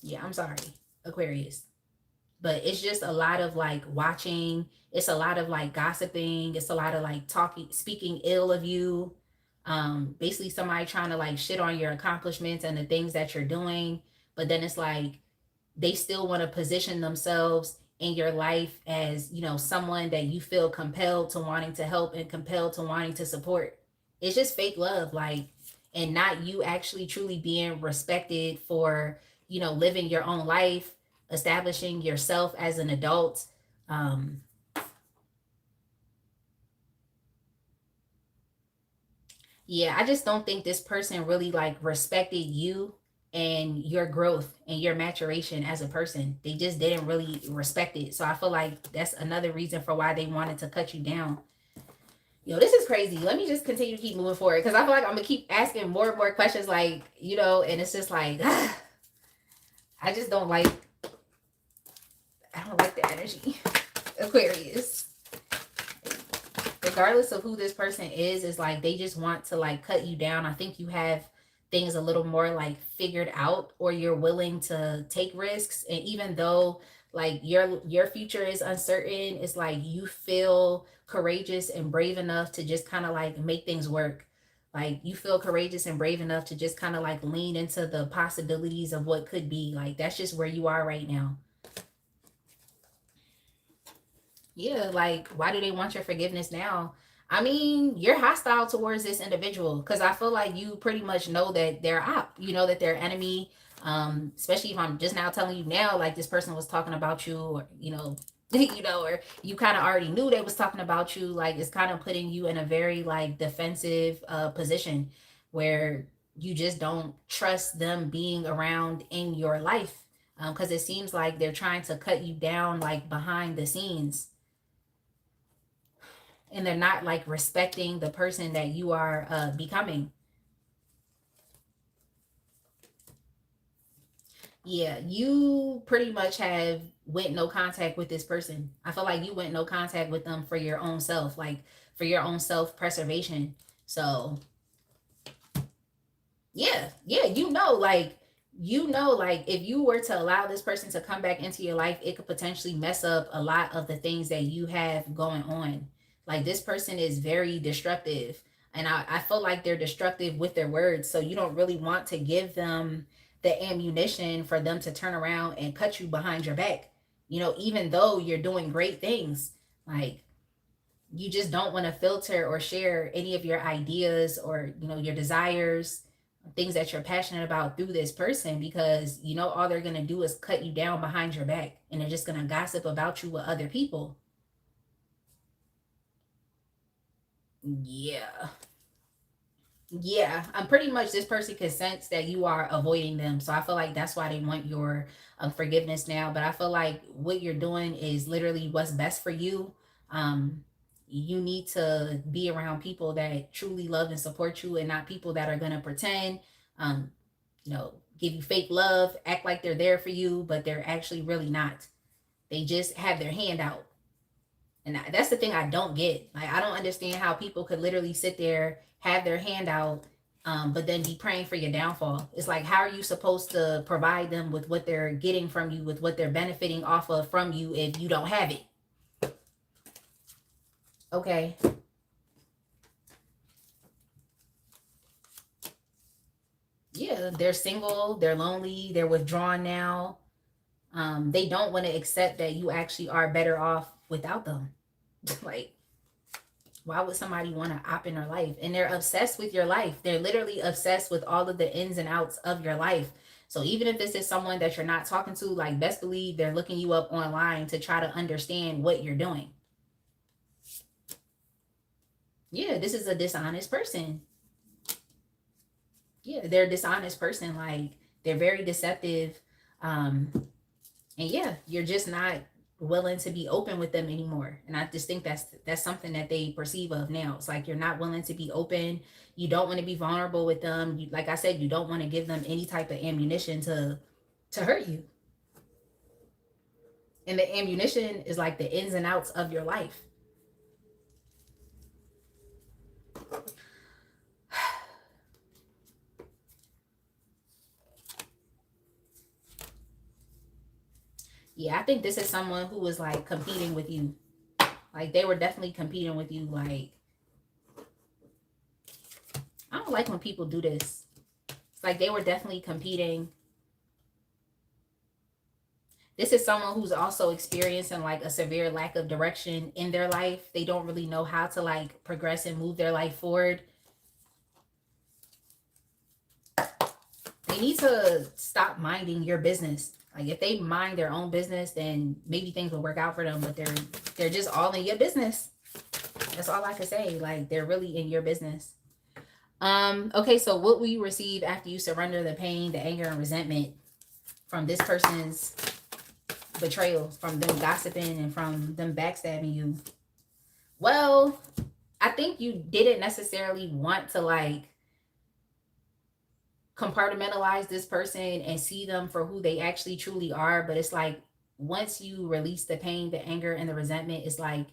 Yeah, I'm sorry, Aquarius. But it's just a lot of like watching. It's a lot of like gossiping. It's a lot of like talking, speaking ill of you. Basically somebody trying to like shit on your accomplishments and the things that you're doing. But then it's like they still want to position themselves in your life as, someone that you feel compelled to wanting to help and compelled to wanting to support. It's just fake love, like, and not you actually truly being respected for, living your own life, establishing yourself as an adult. Um, yeah, I just don't think this person really like respected you and your growth and your maturation as a person. They just didn't really respect it. So I feel like that's another reason for why they wanted to cut you down. Yo, this is crazy. Let me just continue to keep moving forward, because I feel like I'm gonna keep asking more and more questions, like, and it's just like I just don't like, I don't like the energy. Aquarius. Regardless of who this person is like they just want to like cut you down. I think you have things a little more like figured out, or you're willing to take risks. And even though Like your future is uncertain. It's like you feel courageous and brave enough to just kind of like make things work. Like you feel courageous and brave enough to just kind of like lean into the possibilities of what could be. Like that's just where you are right now. Yeah, like why do they want your forgiveness now? I mean, you're hostile towards this individual because I feel like you pretty much know that they're out. You know that they're enemy. Especially if I'm just now telling you now, like this person was talking about you, or you know, or you kind of already knew they was talking about you. Like it's kind of putting you in a very like defensive position where you just don't trust them being around in your life because it seems like they're trying to cut you down like behind the scenes, and they're not like respecting the person that you are becoming. Yeah, you pretty much have went no contact with this person. I feel like you went no contact with them for your own self, like for your own self preservation. So yeah, yeah, like if you were to allow this person to come back into your life, it could potentially mess up a lot of the things that you have going on. Like this person is very destructive, and I feel like they're destructive with their words, so you don't really want to give them the ammunition for them to turn around and cut you behind your back, even though you're doing great things. Like you just don't want to filter or share any of your ideas or your desires, things that you're passionate about through this person, because all they're going to do is cut you down behind your back, and they're just going to gossip about you with other people. Yeah. Yeah, I'm pretty much, this person can sense that you are avoiding them, so I feel like that's why they want your forgiveness now. But I feel like what you're doing is literally what's best for you. um you need to be around people that truly love and support you, and not people that are going to pretend, um give you fake love, act like they're there for you, but they're actually really not. They just have their hand out. And that's the thing I don't get. Like, I don't understand how people could literally sit there, have their hand out, but then be praying for your downfall. It's like, how are you supposed to provide them with what they're getting from you, with what they're benefiting off of from you, if you don't have it? Okay. Yeah, they're single, they're lonely, they're withdrawn now. They don't want to accept that you actually are better off without them. Like, why would somebody want to opt in their life? And they're obsessed with your life. They're literally obsessed with all of the ins and outs of your life. So even if this is someone that you're not talking to, like, best believe they're looking you up online to try to understand what you're doing. Yeah, this is a dishonest person. Yeah, they're a dishonest person. Like, they're very deceptive. Um, and yeah, you're just not willing to be open with them anymore. And I just think that's something that they perceive of now. It's like you're not willing to be open. You don't want to be vulnerable with them. Like I said, you don't want to give them any type of ammunition to hurt you. And the ammunition is like the ins and outs of your life. Yeah, I think this is someone who was like competing with you. Like they were definitely competing with you. Like, I don't like when people do this. It's like they were definitely competing. This is someone who's also experiencing like a severe lack of direction in their life. They don't really know how to like progress and move their life forward. They need to stop minding your business. Like if they mind their own business, then maybe things will work out for them, but they're just all in your business. That's all I can say. Like they're really in your business. Okay, so what will you receive after you surrender the pain, the anger, and resentment from this person's betrayals, from them gossiping and from them backstabbing you? Well, I think you didn't necessarily want to like compartmentalize this person and see them for who they actually truly are, but it's like once you release the pain, the anger, and the resentment, it's like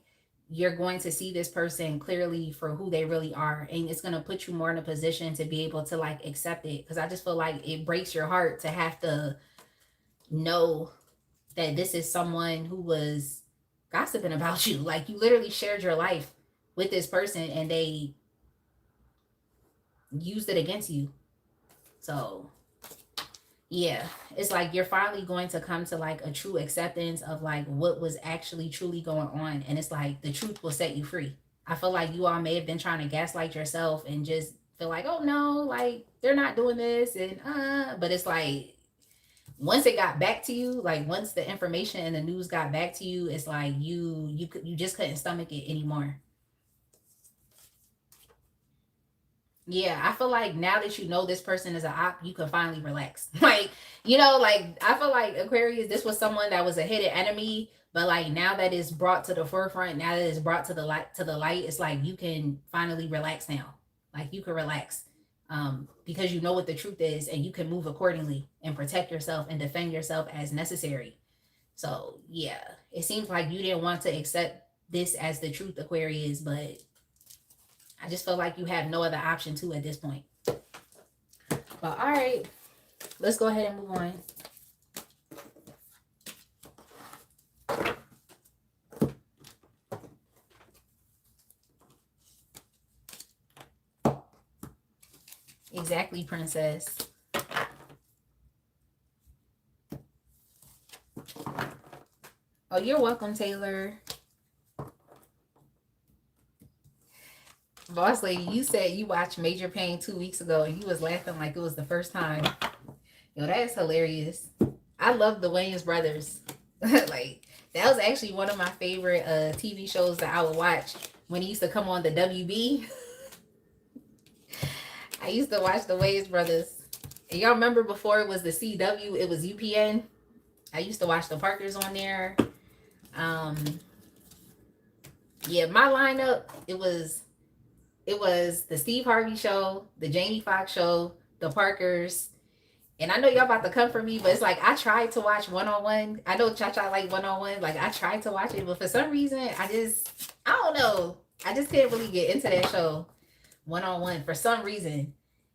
you're going to see this person clearly for who they really are, and it's going to put you more in a position to be able to like accept it, because I just feel like it breaks your heart to have to know that this is someone who was gossiping about you. Like you literally shared your life with this person and they used it against you. So yeah, it's like you're finally going to come to like a true acceptance of like what was actually truly going on. And it's like the truth will set you free. I feel like you all may have been trying to gaslight yourself and just feel like, oh no, like they're not doing this and but it's like once it got back to you, like once the information and the news got back to you, it's like you just couldn't stomach it anymore. Yeah, I feel like now that you know this person is a op, you can finally relax. Like, like I feel like Aquarius, this was someone that was a hidden enemy, but like now that it's brought to the forefront, now that it's brought to the light, it's like you can finally relax now. Like you can relax. Because you know what the truth is and you can move accordingly and protect yourself and defend yourself as necessary. So yeah, it seems like you didn't want to accept this as the truth, Aquarius, but I just feel like you have no other option to at this point. But all right, let's go ahead and move on. Exactly, princess. Oh, you're welcome, Taylor. Boss lady, you said you watched Major Pain 2 weeks ago and you was laughing like it was the first time. Yo, that is hilarious. I love the Wayans brothers. Like that was actually one of my favorite TV shows that I would watch when he used to come on the WB. I used to watch the Wayans brothers. And y'all remember before it was the CW, it was UPN. I used to watch the Parkers on there. Yeah, my lineup, it was the Steve Harvey show, the Jamie Foxx show, the Parkers. And I know y'all about to come for me, but it's like I tried to watch One on One. I know Cha Cha like One on One. Like I tried to watch it, but for some reason, I don't know. I just couldn't really get into that show, One on One, for some reason.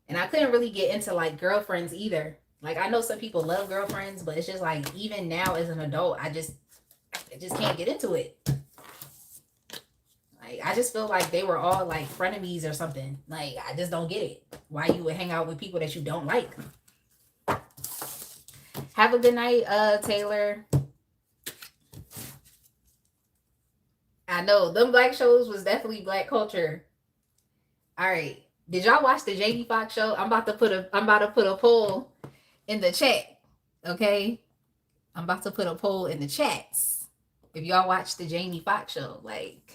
And I couldn't really get into like Girlfriends either. Like I know some people love Girlfriends, but it's just like even now as an adult, I just can't get into it. Like I just feel like they were all like frenemies or something. Like I just don't get it. Why you would hang out with people that you don't like. Have a good night, Taylor. I know them black shows was definitely black culture. All right. Did y'all watch the Jamie Foxx show? I'm about to put a poll in the chat. Okay? I'm about to put a poll in the chats. If y'all watch the Jamie Foxx show, like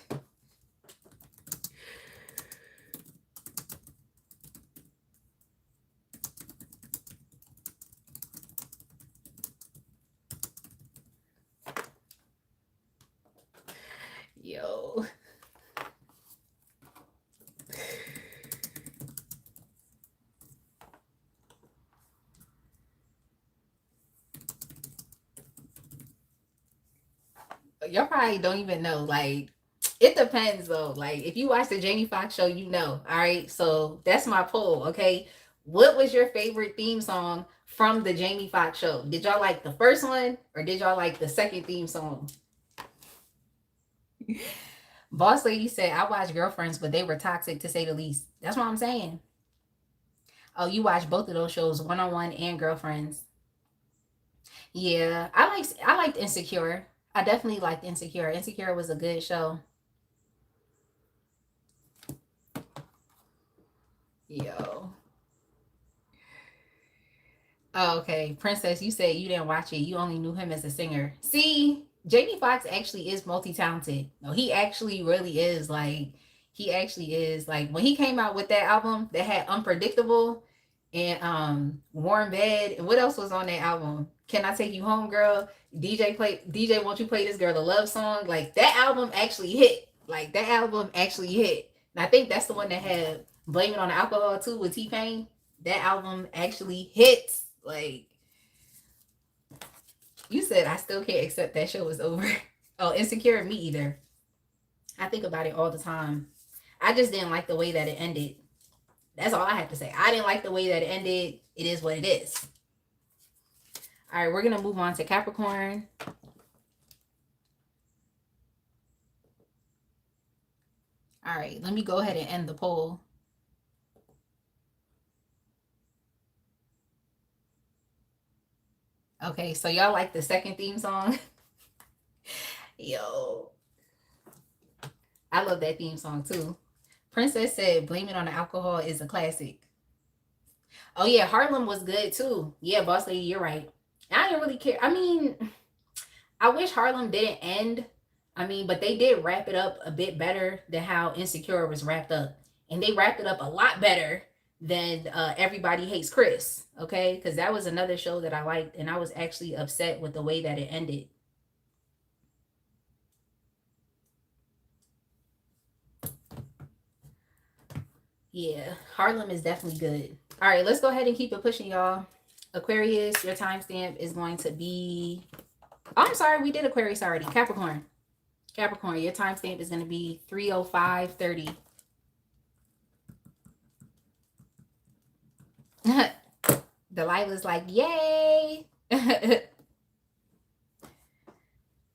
yo. Y'all probably don't even know. Like, it depends though. Like, if you watch the Jamie Foxx show, you know. All right. So that's my poll. Okay. What was your favorite theme song from the Jamie Foxx show? Did y'all like the first one or did y'all like the second theme song? Boss lady said, I watched Girlfriends, but they were toxic to say the least. That's what I'm saying. Oh, you watched both of those shows, One on One and Girlfriends. Yeah, I liked Insecure. I definitely liked Insecure. Insecure was a good show. Yo. Oh, okay. Princess, you said you didn't watch it. You only knew him as a singer. See, Jamie Foxx actually is multi-talented. No, he actually really is. Like, he actually is. Like, when he came out with that album that had Unpredictable and Warm Bed, and what else was on that album? Can I Take You Home, Girl? DJ, Won't You Play This Girl a Love Song? Like, that album actually hit. Like, that album actually hit. And I think that's the one that had Blame It on the Alcohol, too, with T-Pain. That album actually hits. Like, you said I still can't accept that show is over. Oh, Insecure, me either. I think about it all the time. I just didn't like the way that it ended. That's all I have to say. I didn't like the way that it ended. It is what it is. All right, we're going to move on to Capricorn. All right, let me go ahead and end the poll. Okay, so y'all like the second theme song? Yo, I love that theme song too. Princess said, "Blame It on the Alcohol" is a classic. Oh yeah, Harlem was good too. Yeah, Boss Lady, you're right. I didn't really care. I mean, I wish Harlem didn't end. I mean, but they did wrap it up a bit better than how Insecure was wrapped up. And they wrapped it up a lot better than Everybody Hates Chris. Okay? Because that was another show that I liked. And I was actually upset with the way that it ended. Yeah, Harlem is definitely good. All right, let's go ahead and keep it pushing, y'all. Aquarius, your timestamp is going to be. Oh, I'm sorry, we did Aquarius already. Capricorn. Capricorn, your timestamp is going to be 3:05:30. Delilah's like, yay. All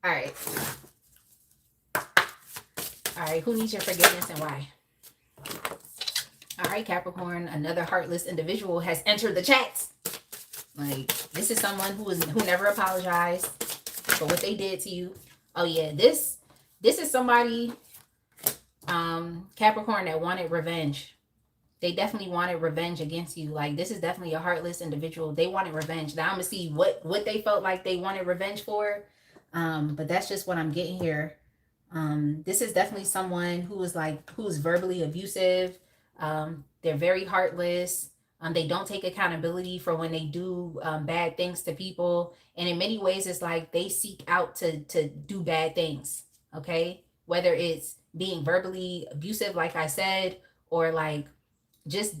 right. All right, who needs your forgiveness and why? All right, Capricorn, another heartless individual has entered the chat. Like, this is someone who never apologized for what they did to you. Oh yeah, this is somebody, Capricorn, that wanted revenge. They definitely wanted revenge against you. Like, this is definitely a heartless individual. They wanted revenge. Now I'm gonna see what they felt like they wanted revenge for. But that's just what I'm getting here. This is definitely someone who is verbally abusive. They're very heartless. They don't take accountability for when they do bad things to people. And in many ways, it's like they seek out to do bad things. Okay, whether it's being verbally abusive, like I said, or like just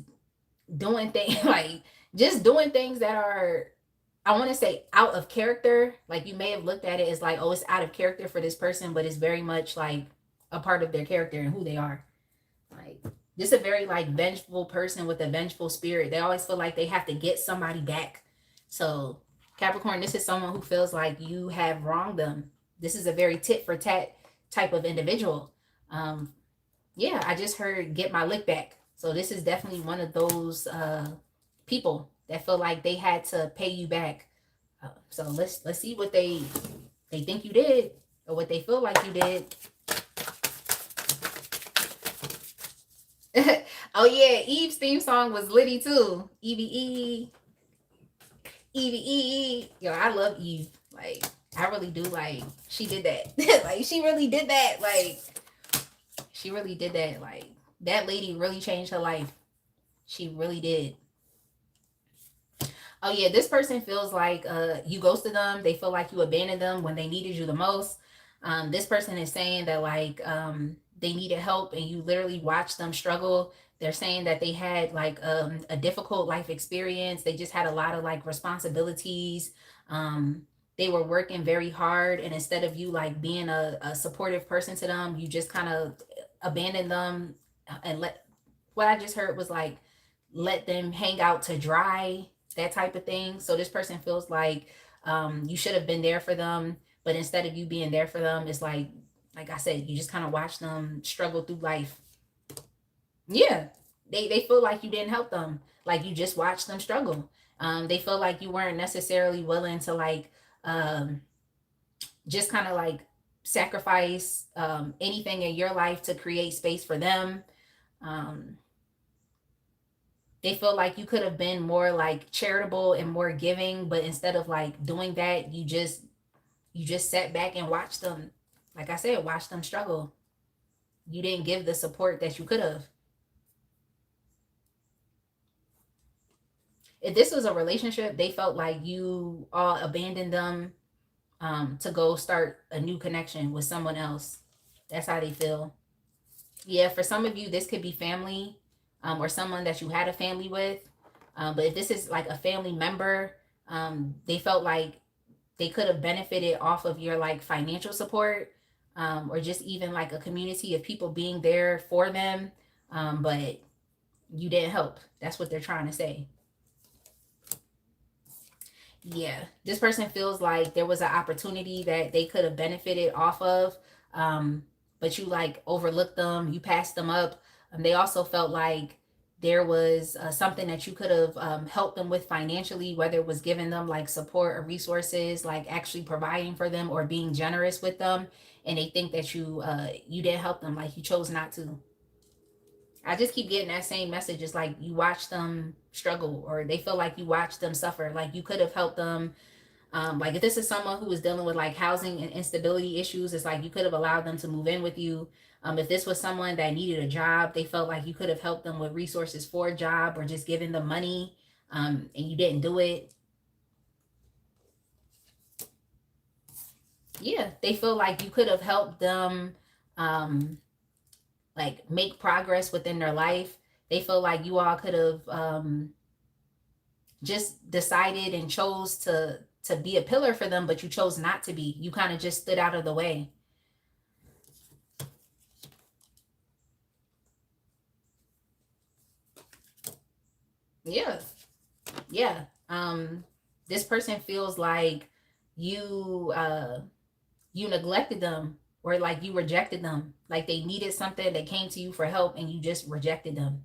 doing things like just doing things that are, I want to say, out of character. Like, you may have looked at it as like, oh, it's out of character for this person, but it's very much like a part of their character and who they are. Like, just a very like vengeful person with a vengeful spirit. They always feel like they have to get somebody back. So Capricorn, this is someone who feels like you have wronged them. This is a very tit for tat type of individual. Yeah, I just heard get my lick back. So this is definitely one of those people that feel like they had to pay you back. So let's see what they think you did, or what they feel like you did. Oh yeah, Eve's theme song was litty too. Evie, yo, I love Eve. Like, I really do. Like, she did that. Like, she really did that. Like, she really did that. Like, that lady really changed her life. She really did. Oh yeah, this person feels like you ghosted them. They feel like you abandoned them when they needed you the most. This person is saying that like they needed help and you literally watched them struggle. They're saying that they had like a difficult life experience. They just had a lot of like responsibilities. They were working very hard, and instead of you like being a supportive person to them, you just kind of abandoned them and let, what I just heard was like, let them hang out to dry, that type of thing. So this person feels like you should have been there for them, but instead of you being there for them, it's like I said, you just kind of watch them struggle through life. Yeah, they feel like you didn't help them, like you just watched them struggle. They feel like you weren't necessarily willing to like just kind of like sacrifice anything in your life to create space for them. Um, they feel like you could have been more like charitable and more giving, but instead of like doing that, you just sat back and watched them, like I said, watch them struggle. You didn't give the support that you could have. If this was a relationship, they felt like you all abandoned them to go start a new connection with someone else. That's how they feel. Yeah, for some of you, this could be family, or someone that you had a family with. But if this is like a family member, they felt like they could have benefited off of your like financial support, or just even like a community of people being there for them. But you didn't help. That's what they're trying to say. Yeah, this person feels like there was an opportunity that they could have benefited off of, um, but you like overlooked them, you passed them up. They also felt like there was something that you could have helped them with financially, whether it was giving them like support or resources, like actually providing for them or being generous with them, and they think that you didn't help them, like you chose not to. I just keep getting that same message. It's like you watch them struggle, or they feel like you watch them suffer. Like you could have helped them. Like if this is someone who is dealing with like housing and instability issues, it's like you could have allowed them to move in with you. If this was someone that needed a job, they felt like you could have helped them with resources for a job or just giving them money, and you didn't do it. Yeah, they feel like you could have helped them, um, like make progress within their life. They feel like you all could have just decided and chose to be a pillar for them, but you chose not to be. You kind of just stood out of the way. Yeah, yeah. This person feels like you you neglected them, or like you rejected them, like they needed something, they came to you for help and you just rejected them.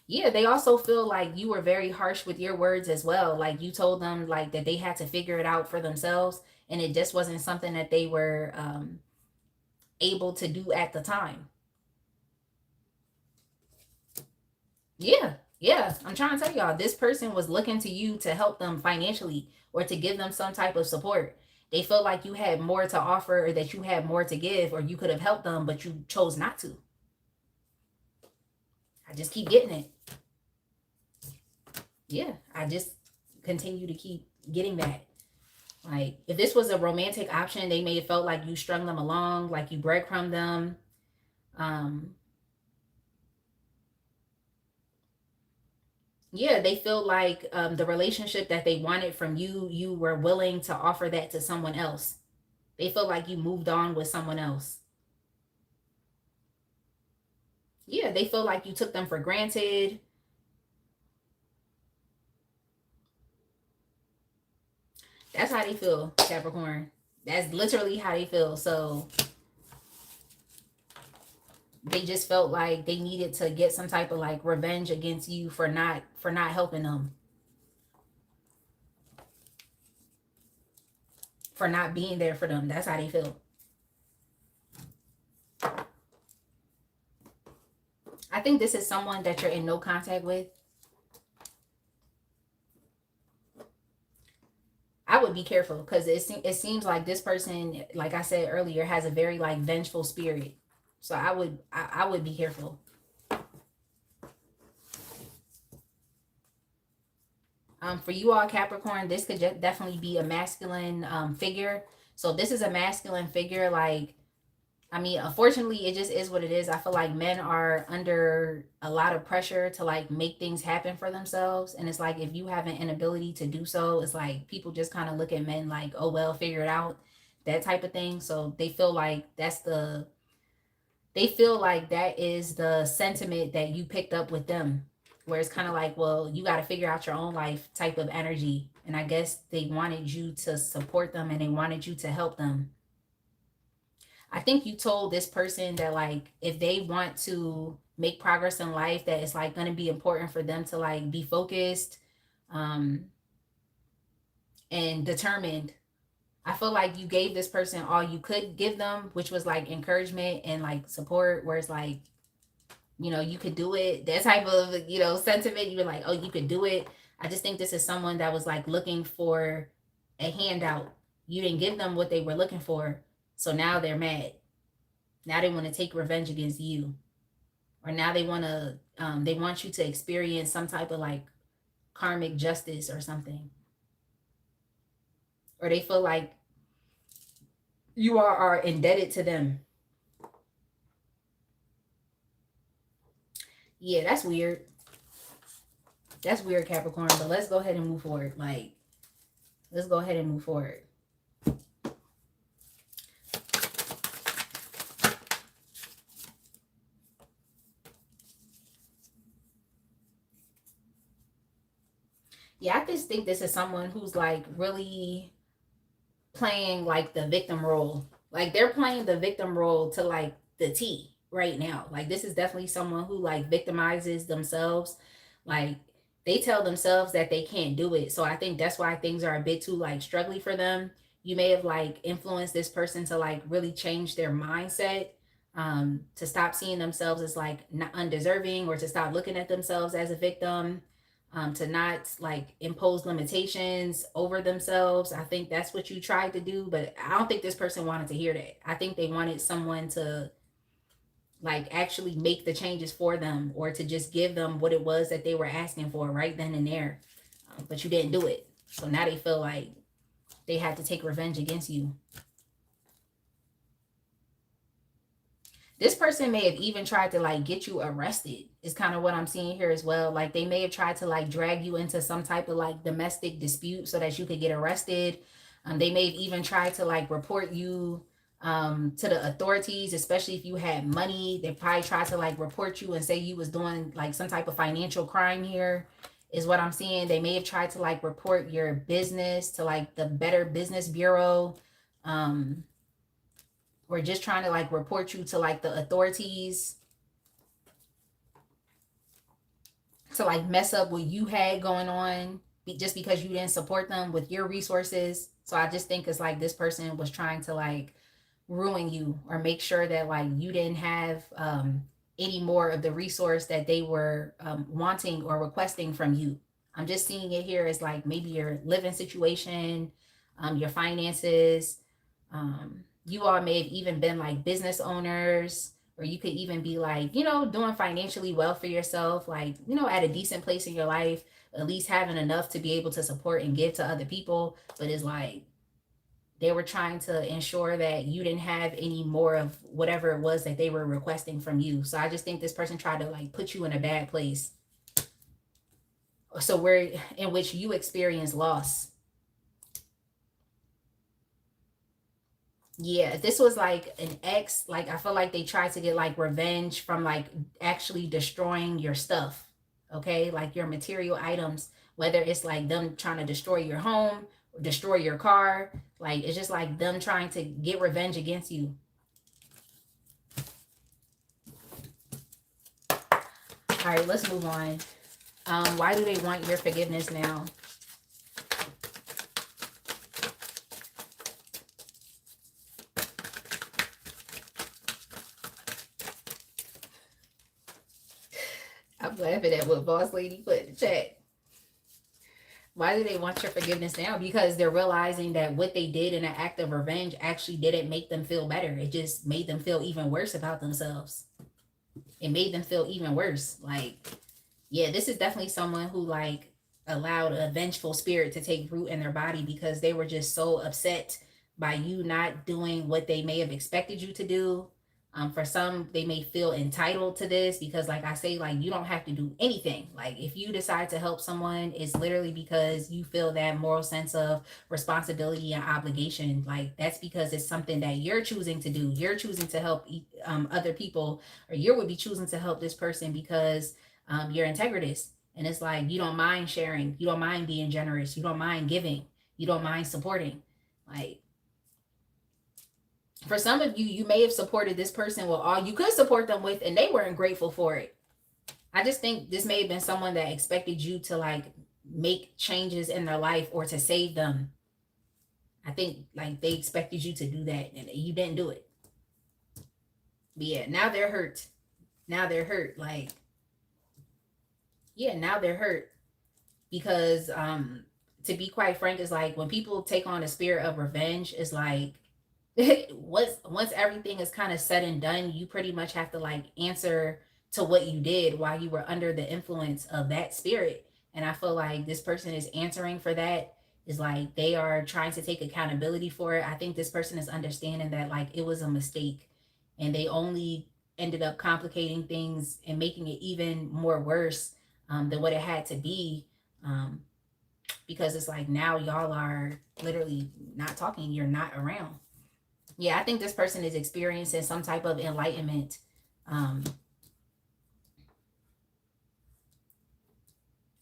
Yeah, they also feel like you were very harsh with your words as well. Like you told them like that they had to figure it out for themselves, and it just wasn't something that they were able to do at the time. Yeah, yeah. I'm trying to tell y'all, this person was looking to you to help them financially or to give them some type of support. They felt like you had more to offer, or that you had more to give, or you could have helped them, but you chose not to. I just keep getting it. Yeah, I just continue to keep getting that. Like, if this was a romantic option, they may have felt like you strung them along, like you breadcrumbed them. Um, yeah, they feel like the relationship that they wanted from you, you were willing to offer that to someone else. They feel like you moved on with someone else. Yeah, they feel like you took them for granted. That's how they feel, Capricorn. That's literally how they feel. So they just felt like they needed to get some type of like revenge against you for not helping them, for not being there for them. That's how they feel. I think this is someone that you're in no contact with. I would be careful because it seems like this person, like I said earlier, has a very like vengeful spirit. So I would be careful. For you all Capricorn, this could definitely be a masculine figure. So this is a masculine figure. Like, I mean, unfortunately, it just is what it is. I feel like men are under a lot of pressure to like make things happen for themselves. And it's like if you have an inability to do so, it's like people just kind of look at men like, oh, well, figure it out, that type of thing. So they feel like that is the sentiment that you picked up with them, where it's kind of like, well, you got to figure out your own life type of energy. And I guess they wanted you to support them and they wanted you to help them. I think you told this person that like if they want to make progress in life, that it's like going to be important for them to like be focused, um and determined. I feel like you gave this person all you could give them, which was like encouragement and like support, where it's like, you could do it. That type of, sentiment. You were like, oh, you could do it. I just think this is someone that was like looking for a handout. You didn't give them what they were looking for. So now they're mad. Now they want to take revenge against you. Or now they want you to experience some type of like karmic justice or something. Or they feel like you are indebted to them. Yeah, that's weird. That's weird, Capricorn. But let's go ahead and move forward. Like, let's go ahead and move forward. Yeah, I just think this is someone who's like really playing like the victim role. Like they're playing the victim role to like the T right now. Like this is definitely someone who like victimizes themselves. Like they tell themselves that they can't do it. So I think that's why things are a bit too like struggly for them. You may have like influenced this person to like really change their mindset, to stop seeing themselves as like not undeserving, or to stop looking at themselves as a victim, to not like impose limitations over themselves. I think that's what you tried to do, but I don't think this person wanted to hear that. I think they wanted someone to like actually make the changes for them, or to just give them what it was that they were asking for right then and there. But you didn't do it. So now they feel like they had to take revenge against you. This person may have even tried to like get you arrested, is kind of what I'm seeing here as well. Like they may have tried to like drag you into some type of like domestic dispute so that you could get arrested. They may have even tried to like report you to the authorities, especially if you had money. They probably tried to like report you and say you was doing like some type of financial crime here, is what I'm seeing. They may have tried to like report your business to like the Better Business Bureau. Um, we're just trying to like report you to like the authorities, to like mess up what you had going on, just because you didn't support them with your resources. So I just think it's like this person was trying to like ruin you, or make sure that like you didn't have any more of the resource that they were wanting or requesting from you. I'm just seeing it here as like maybe your living situation, your finances. You all may have even been like business owners, or you could even be like, you know, doing financially well for yourself, like, you know, at a decent place in your life, at least having enough to be able to support and give to other people. But it's like they were trying to ensure that you didn't have any more of whatever it was that they were requesting from you. So I just think this person tried to like put you in a bad place, so where in which you experience loss. Yeah, if this was like an ex, like I feel like they tried to get like revenge from like actually destroying your stuff. Okay, like your material items, whether it's like them trying to destroy your home, or destroy your car. Like it's just like them trying to get revenge against you. All right, let's move on. Why do they want your forgiveness now? I'm laughing at what Boss Lady put in the chat. Why do they want your forgiveness now? Because they're realizing that what they did in an act of revenge actually didn't make them feel better. It just made them feel even worse about themselves. It made them feel even worse. Like, yeah, this is definitely someone who like allowed a vengeful spirit to take root in their body, because they were just so upset by you not doing what they may have expected you to do. For some, they may feel entitled to this because, like I say, like you don't have to do anything. Like if you decide to help someone, it's literally because you feel that moral sense of responsibility and obligation. Like that's because it's something that you're choosing to do. You're choosing to help other people, or you would be choosing to help this person because you're integritous. And it's like you don't mind sharing, you don't mind being generous, you don't mind giving, you don't mind supporting. Like for some of you, you may have supported this person with all you could support them with, and they weren't grateful for it. I just think this may have been someone that expected you to like make changes in their life or to save them. I think like they expected you to do that and you didn't do it. But yeah, now they're hurt. Now they're hurt. Like, yeah, now they're hurt because to be quite frank, it's like when people take on a spirit of revenge, it's like once everything is kind of said and done, you pretty much have to like answer to what you did while you were under the influence of that spirit. And I feel like this person is answering for that. Is like they are trying to take accountability for it. I think this person is understanding that like it was a mistake, and they only ended up complicating things and making it even more worse than what it had to be. Um, because it's like now y'all are literally not talking, you're not around. Yeah, I think this person is experiencing some type of enlightenment. Um,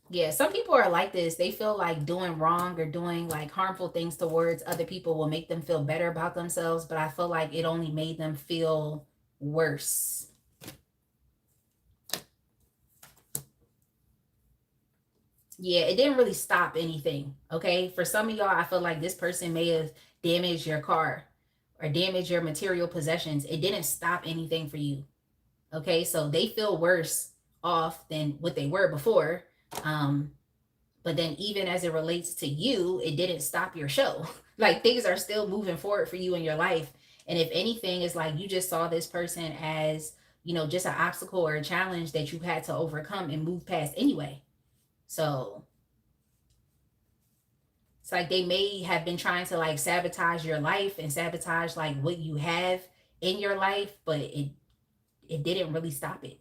Yeah, some people are like this. They feel like doing wrong or doing like harmful things towards other people will make them feel better about themselves, but I feel like it only made them feel worse. Yeah, it didn't really stop anything. Okay. For some of y'all, I feel like this person may have damaged your car or damaged your material possessions. It didn't stop anything for you. Okay. So they feel worse off than what they were before. Um, but then even as it relates to you, it didn't stop your show. Like things are still moving forward for you in your life. And if anything, is like you just saw this person as, just an obstacle or a challenge that you had to overcome and move past anyway. So it's like they may have been trying to like sabotage your life and sabotage like what you have in your life, but it didn't really stop it.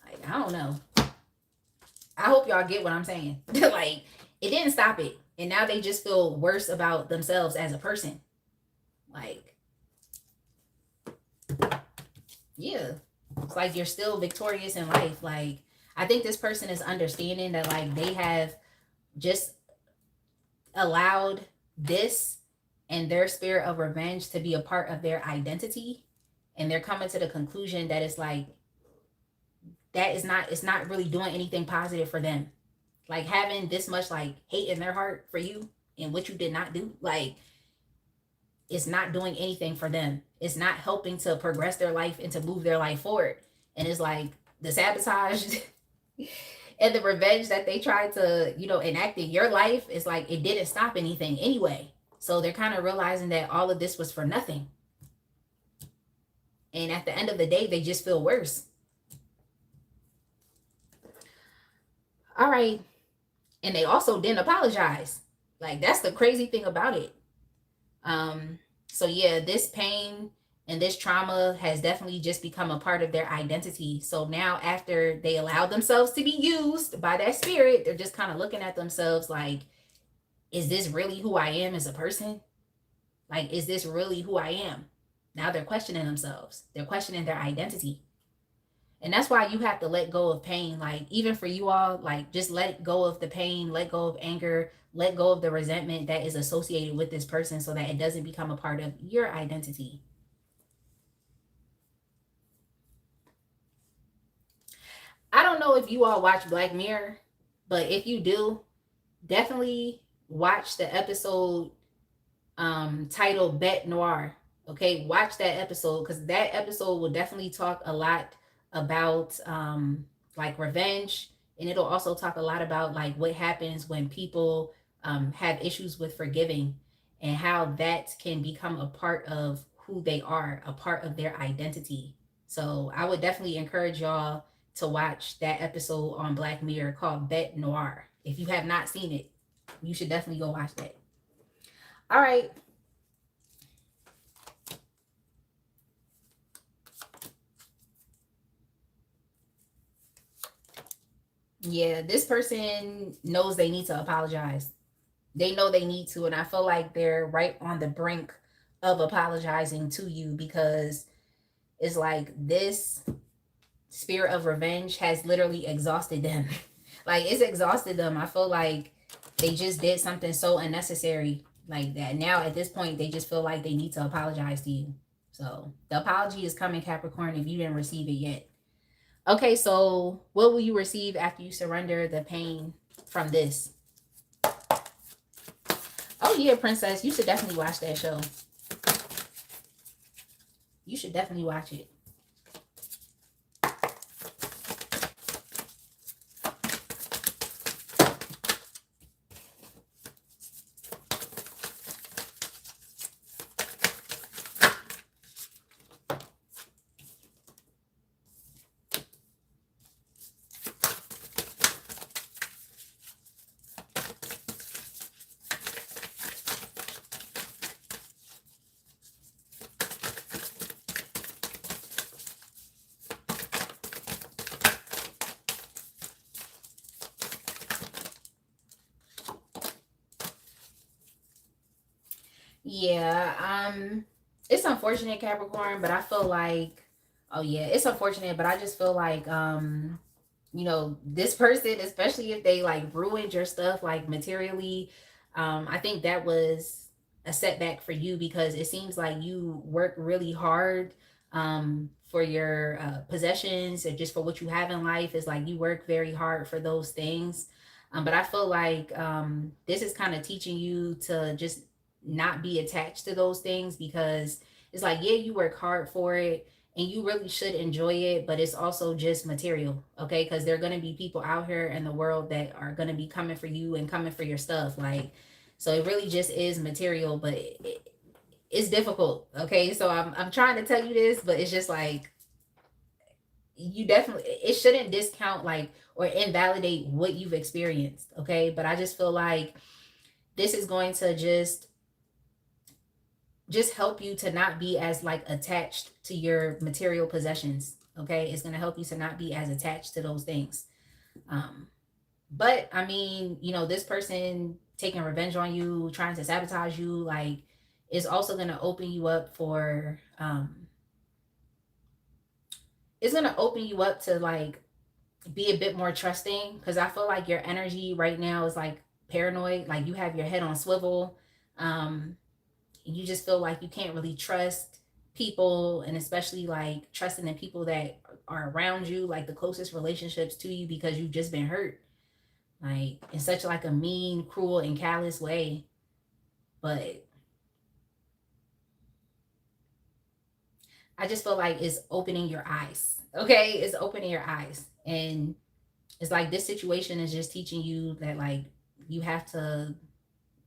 Like I don't know. I hope y'all get what I'm saying. Like it didn't stop it, and now they just feel worse about themselves as a person. Like yeah, it's like you're still victorious in life. Like I think this person is understanding that like they have just allowed this and their spirit of revenge to be a part of their identity, and they're coming to the conclusion that it's like that is not, it's not really doing anything positive for them. Like having this much like hate in their heart for you and what you did not do, like it's not doing anything for them. It's not helping to progress their life and to move their life forward. And it's like the sabotage and the revenge that they tried to, enact in your life is like it didn't stop anything anyway. So they're kind of realizing that all of this was for nothing. And at the end of the day, they just feel worse. All right. And they also didn't apologize. Like that's the crazy thing about it. So yeah, this pain and this trauma has definitely just become a part of their identity. So now after they allow themselves to be used by that spirit, they're just kind of looking at themselves like, is this really who I am as a person? Like, is this really who I am? Now they're questioning themselves. They're questioning their identity. And that's why you have to let go of pain. Like, even for you all, like, just let go of the pain, let go of anger, let go of the resentment that is associated with this person so that it doesn't become a part of your identity. I don't know if you all watch Black Mirror, but if you do, definitely watch the episode titled Bet Noir. Okay, watch that episode because that episode will definitely talk a lot about like revenge, and it'll also talk a lot about like what happens when people have issues with forgiving and how that can become a part of who they are, a part of their identity. So I would definitely encourage y'all to watch that episode on Black Mirror called Bet Noir. If you have not seen it, you should definitely go watch that. All right. Yeah, this person knows they need to apologize. They know they need to, and I feel like they're right on the brink of apologizing to you because it's like this spirit of revenge has literally exhausted them. Like it's exhausted them. I feel like they just did something so unnecessary like that. Now at this point, they just feel like they need to apologize to you. So the apology is coming, Capricorn, if you didn't receive it yet. Okay, so what will you receive after you surrender the pain from this? Oh yeah, Princess, you should definitely watch that show. You should definitely watch it. Yeah, it's unfortunate, Capricorn, but I feel like, oh yeah, it's unfortunate, but I just feel like this person, especially if they like ruined your stuff like materially, I think that was a setback for you because it seems like you work really hard for your possessions and just for what you have in life. Is like you work very hard for those things. But I feel like this is kind of teaching you to just not be attached to those things because it's like, yeah, you work hard for it and you really should enjoy it, but it's also just material, okay? Because there are going to be people out here in the world that are going to be coming for you and coming for your stuff. Like, so it really just is material, but it's difficult, okay? So I'm trying to tell you this, but it's just like, you definitely, it shouldn't discount like or invalidate what you've experienced, okay? But I just feel like this is going to just help you to not be as like attached to your material possessions, okay? It's going to help you to not be as attached to those things. But I mean, this person taking revenge on you, trying to sabotage you, like, is also going to open you up for it's going to open you up to like be a bit more trusting, because I feel like your energy right now is like paranoid, like you have your head on swivel. You just feel like you can't really trust people, and especially like trusting the people that are around you, like the closest relationships to you, because you've just been hurt like in such like a mean, cruel, and callous way. But I just feel like it's opening your eyes, okay? It's opening your eyes, and it's like this situation is just teaching you that like you have to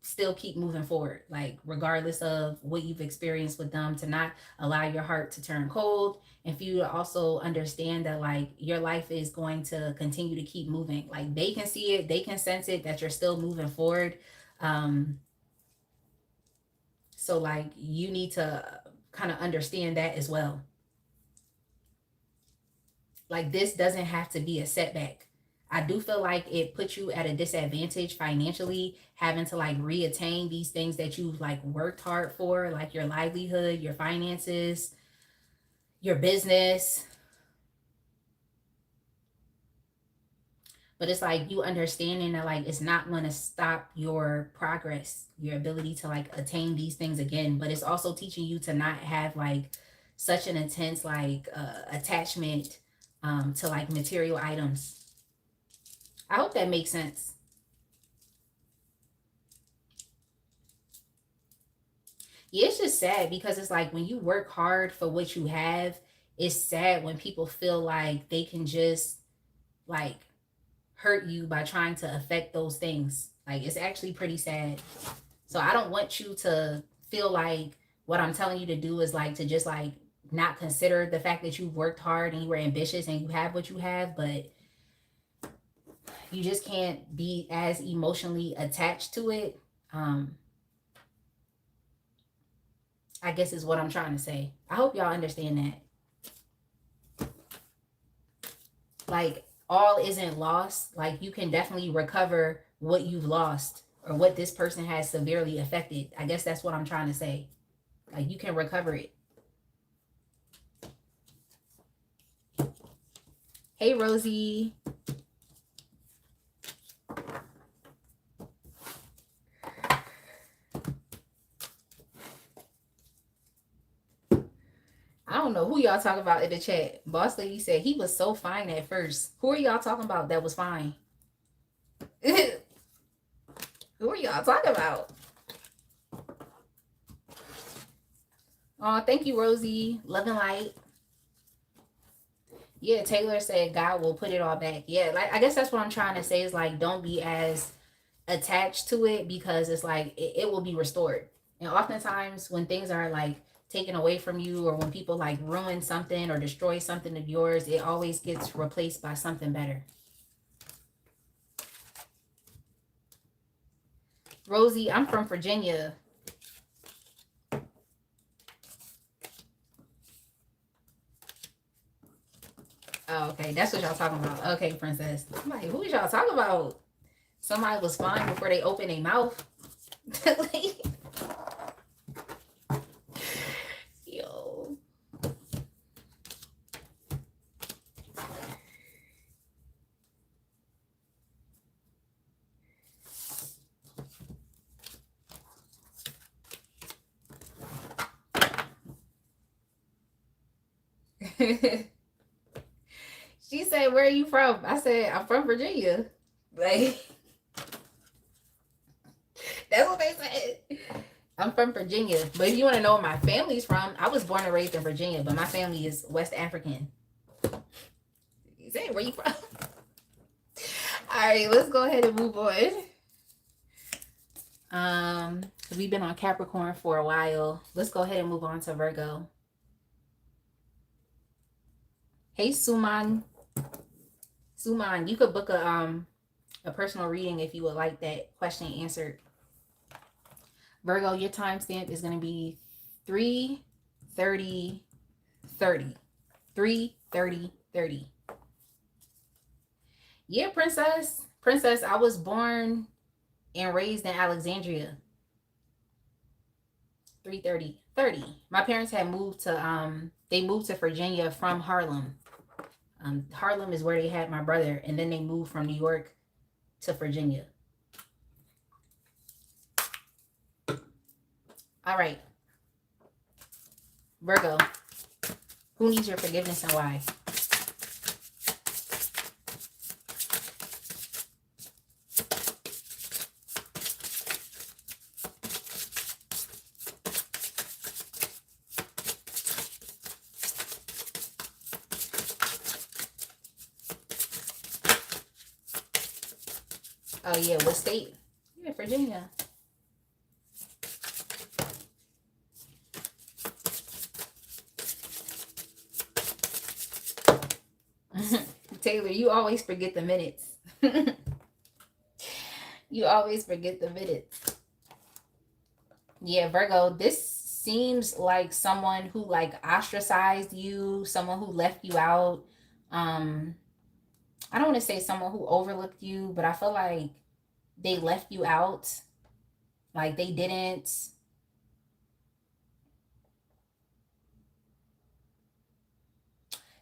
still keep moving forward, like regardless of what you've experienced with them, to not allow your heart to turn cold, and for you to also understand that like your life is going to continue to keep moving. Like they can see it, they can sense it, that you're still moving forward. um so like you need to kind of understand that as well. Like this doesn't have to be a setback. I do feel like it puts you at a disadvantage financially, having to like reattain these things that you've like worked hard for, like your livelihood, your finances, your business. But it's like you understanding that like it's not going to stop your progress, your ability to like attain these things again. But it's also teaching you to not have like such an intense like attachment to like material items. I hope that makes sense. Yeah, it's just sad because it's like when you work hard for what you have, it's sad when people feel like they can just like hurt you by trying to affect those things. Like it's actually pretty sad. So I don't want you to feel like what I'm telling you to do is like to just like not consider the fact that you've worked hard and you were ambitious and you have what you have, but you just can't be as emotionally attached to it. I guess is what I'm trying to say. I hope y'all understand that. Like all isn't lost. Like you can definitely recover what you've lost or what this person has severely affected. I guess that's what I'm trying to say. Like you can recover it. Hey Rosie. I don't know who y'all talking about in the chat. Boss lady said he was so fine at first. Who are y'all talking about that was fine? Who are y'all talking about? Oh, thank you, Rosie. Love and light. Yeah, Taylor said God will put it all back. Yeah, like I guess that's what I'm trying to say is like don't be as attached to it, because it's like it will be restored. And oftentimes when things are like taken away from you, or when people like ruin something or destroy something of yours, it always gets replaced by something better. Rosie, I'm from Virginia. Oh, okay. That's what y'all talking about. Okay, princess. I'm like, who is y'all talking about? Somebody was fine before they opened their mouth. Yo. She said, "Where are you from?" I said, "I'm from Virginia." Like, that's what they said. I'm from Virginia. But if you want to know where my family's from, I was born and raised in Virginia, but my family is West African. You said, "Where you from?" All right, let's go ahead and move on. We've been on Capricorn for a while. Let's go ahead and move on to Virgo. Hey, Suman. Suman, you could book a personal reading if you would like that question answered. Virgo, your timestamp is going to be 3:30 30. 3:30 30. Yeah, princess. Princess, I was born and raised in Alexandria. 3:30 30. My parents had moved to they moved to Virginia from Harlem. Harlem is where they had my brother, and then they moved from New York to Virginia. All right, Virgo, who needs your forgiveness and why? Oh yeah, what state? Yeah, Virginia. Taylor, you always forget the minutes. You always forget the minutes. Yeah, Virgo, this seems like someone who like ostracized you, someone who left you out. I don't want to say someone who overlooked you, but I feel like they left you out. Like they didn't.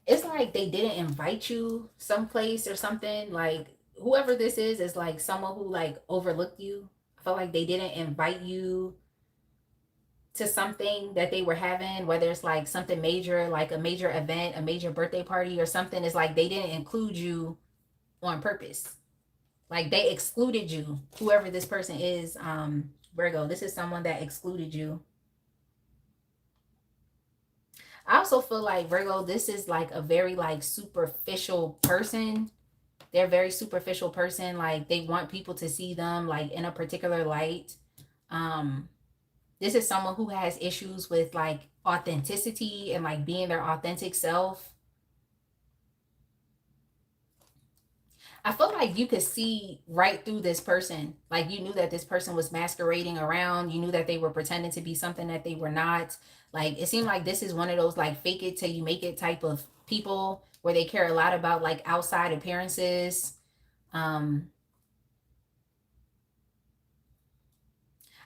It's like they didn't invite you someplace or something. Like whoever this is like someone who like overlooked you. I feel like they didn't invite you to something that they were having, whether it's like something major, like a major event, a major birthday party or something. It's like they didn't include you on purpose. Like they excluded you. Whoever this person is, Virgo, this is someone that excluded you. I also feel like Virgo, this is like a very like superficial person. They're a very superficial person. Like they want people to see them like in a particular light. Um, this is someone who has issues with like authenticity and like being their authentic self. I feel like you could see right through this person. Like you knew that this person was masquerading around. You knew that they were pretending to be something that they were not. Like it seemed like this is one of those like fake it till you make it type of people where they care a lot about like outside appearances. Um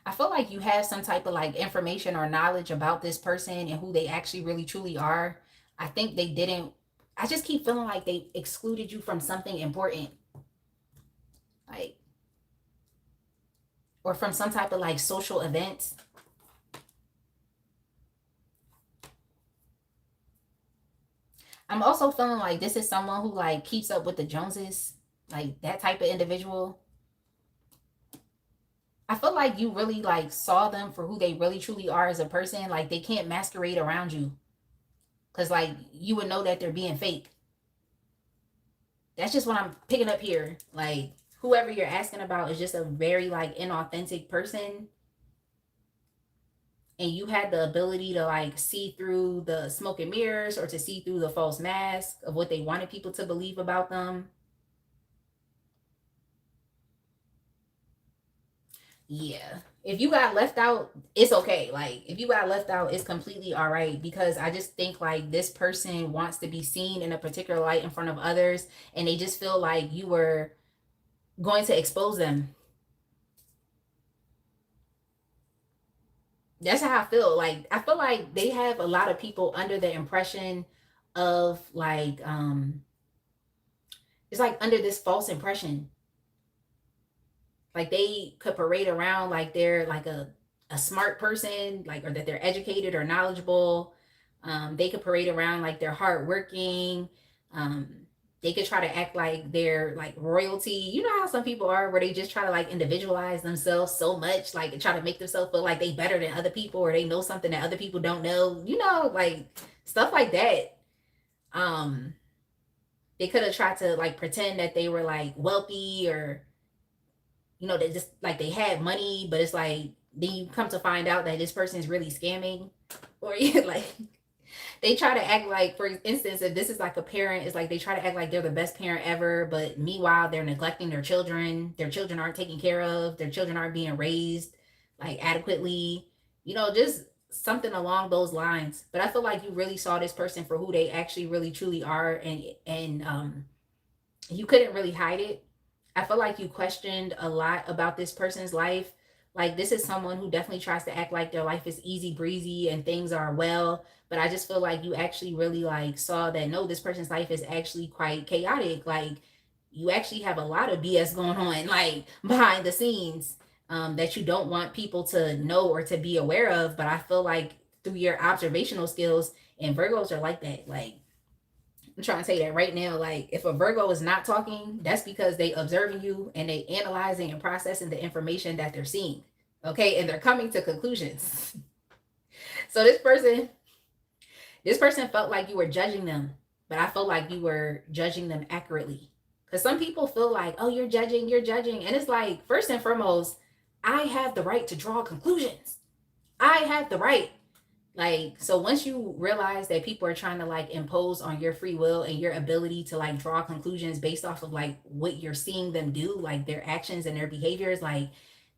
I feel like you have some type of like information or knowledge about this person and who they actually really truly are. I think they didn't I just keep feeling like they excluded you from something important. Like or from some type of like social event. I'm also feeling like this is someone who like keeps up with the Joneses, like that type of individual. I feel like you really like saw them for who they really truly are as a person. Like they can't masquerade around you because like you would know that they're being fake. That's just what I'm picking up here. Like whoever you're asking about is just a very like inauthentic person, and you had the ability to like see through the smoke and mirrors or to see through the false mask of what they wanted people to believe about them. Yeah. If you got left out, it's okay. Like if you got left out, it's completely all right because I just think like this person wants to be seen in a particular light in front of others and they just feel like you were going to expose them. That's how I feel. Like I feel like they have a lot of people under the impression of like it's like under this false impression. Like they could parade around like they're like a smart person, like or that they're educated or knowledgeable. They could parade around like they're hardworking. They could try to act like they're like royalty. You know how some people are, where they just try to like individualize themselves so much, like try to make themselves feel like they better than other people, or they know something that other people don't know. You know, like stuff like that. Um, they could have tried to like pretend that they were like wealthy, or they just like they had money, but it's like then you come to find out that this person is really scamming, or like they try to act like, for instance, if this is like a parent, it's like they try to act like they're the best parent ever, but meanwhile they're neglecting their children. Their children aren't taken care of. Their children aren't being raised like adequately. Just something along those lines. But I feel like you really saw this person for who they actually really truly are, and you couldn't really hide it. I feel like you questioned a lot about this person's life. Like, this is someone who definitely tries to act like their life is easy breezy and things are well. But I just feel like you actually really like saw that no, this person's life is actually quite chaotic. Like, you actually have a lot of BS going on, like behind the scenes, that you don't want people to know or to be aware of. But I feel like through your observational skills, and Virgos are like that. Like, I'm trying to say that right now. Like, if a Virgo is not talking, that's because they observing you and they analyzing and processing the information that they're seeing. Okay, and they're coming to conclusions. So this person felt like you were judging them, but I felt like you were judging them accurately. Because some people feel like, oh, you're judging. And it's like, first and foremost, I have the right to draw conclusions. I have the right. Like, so once you realize that people are trying to like impose on your free will and your ability to like draw conclusions based off of like what you're seeing them do, like their actions and their behaviors, like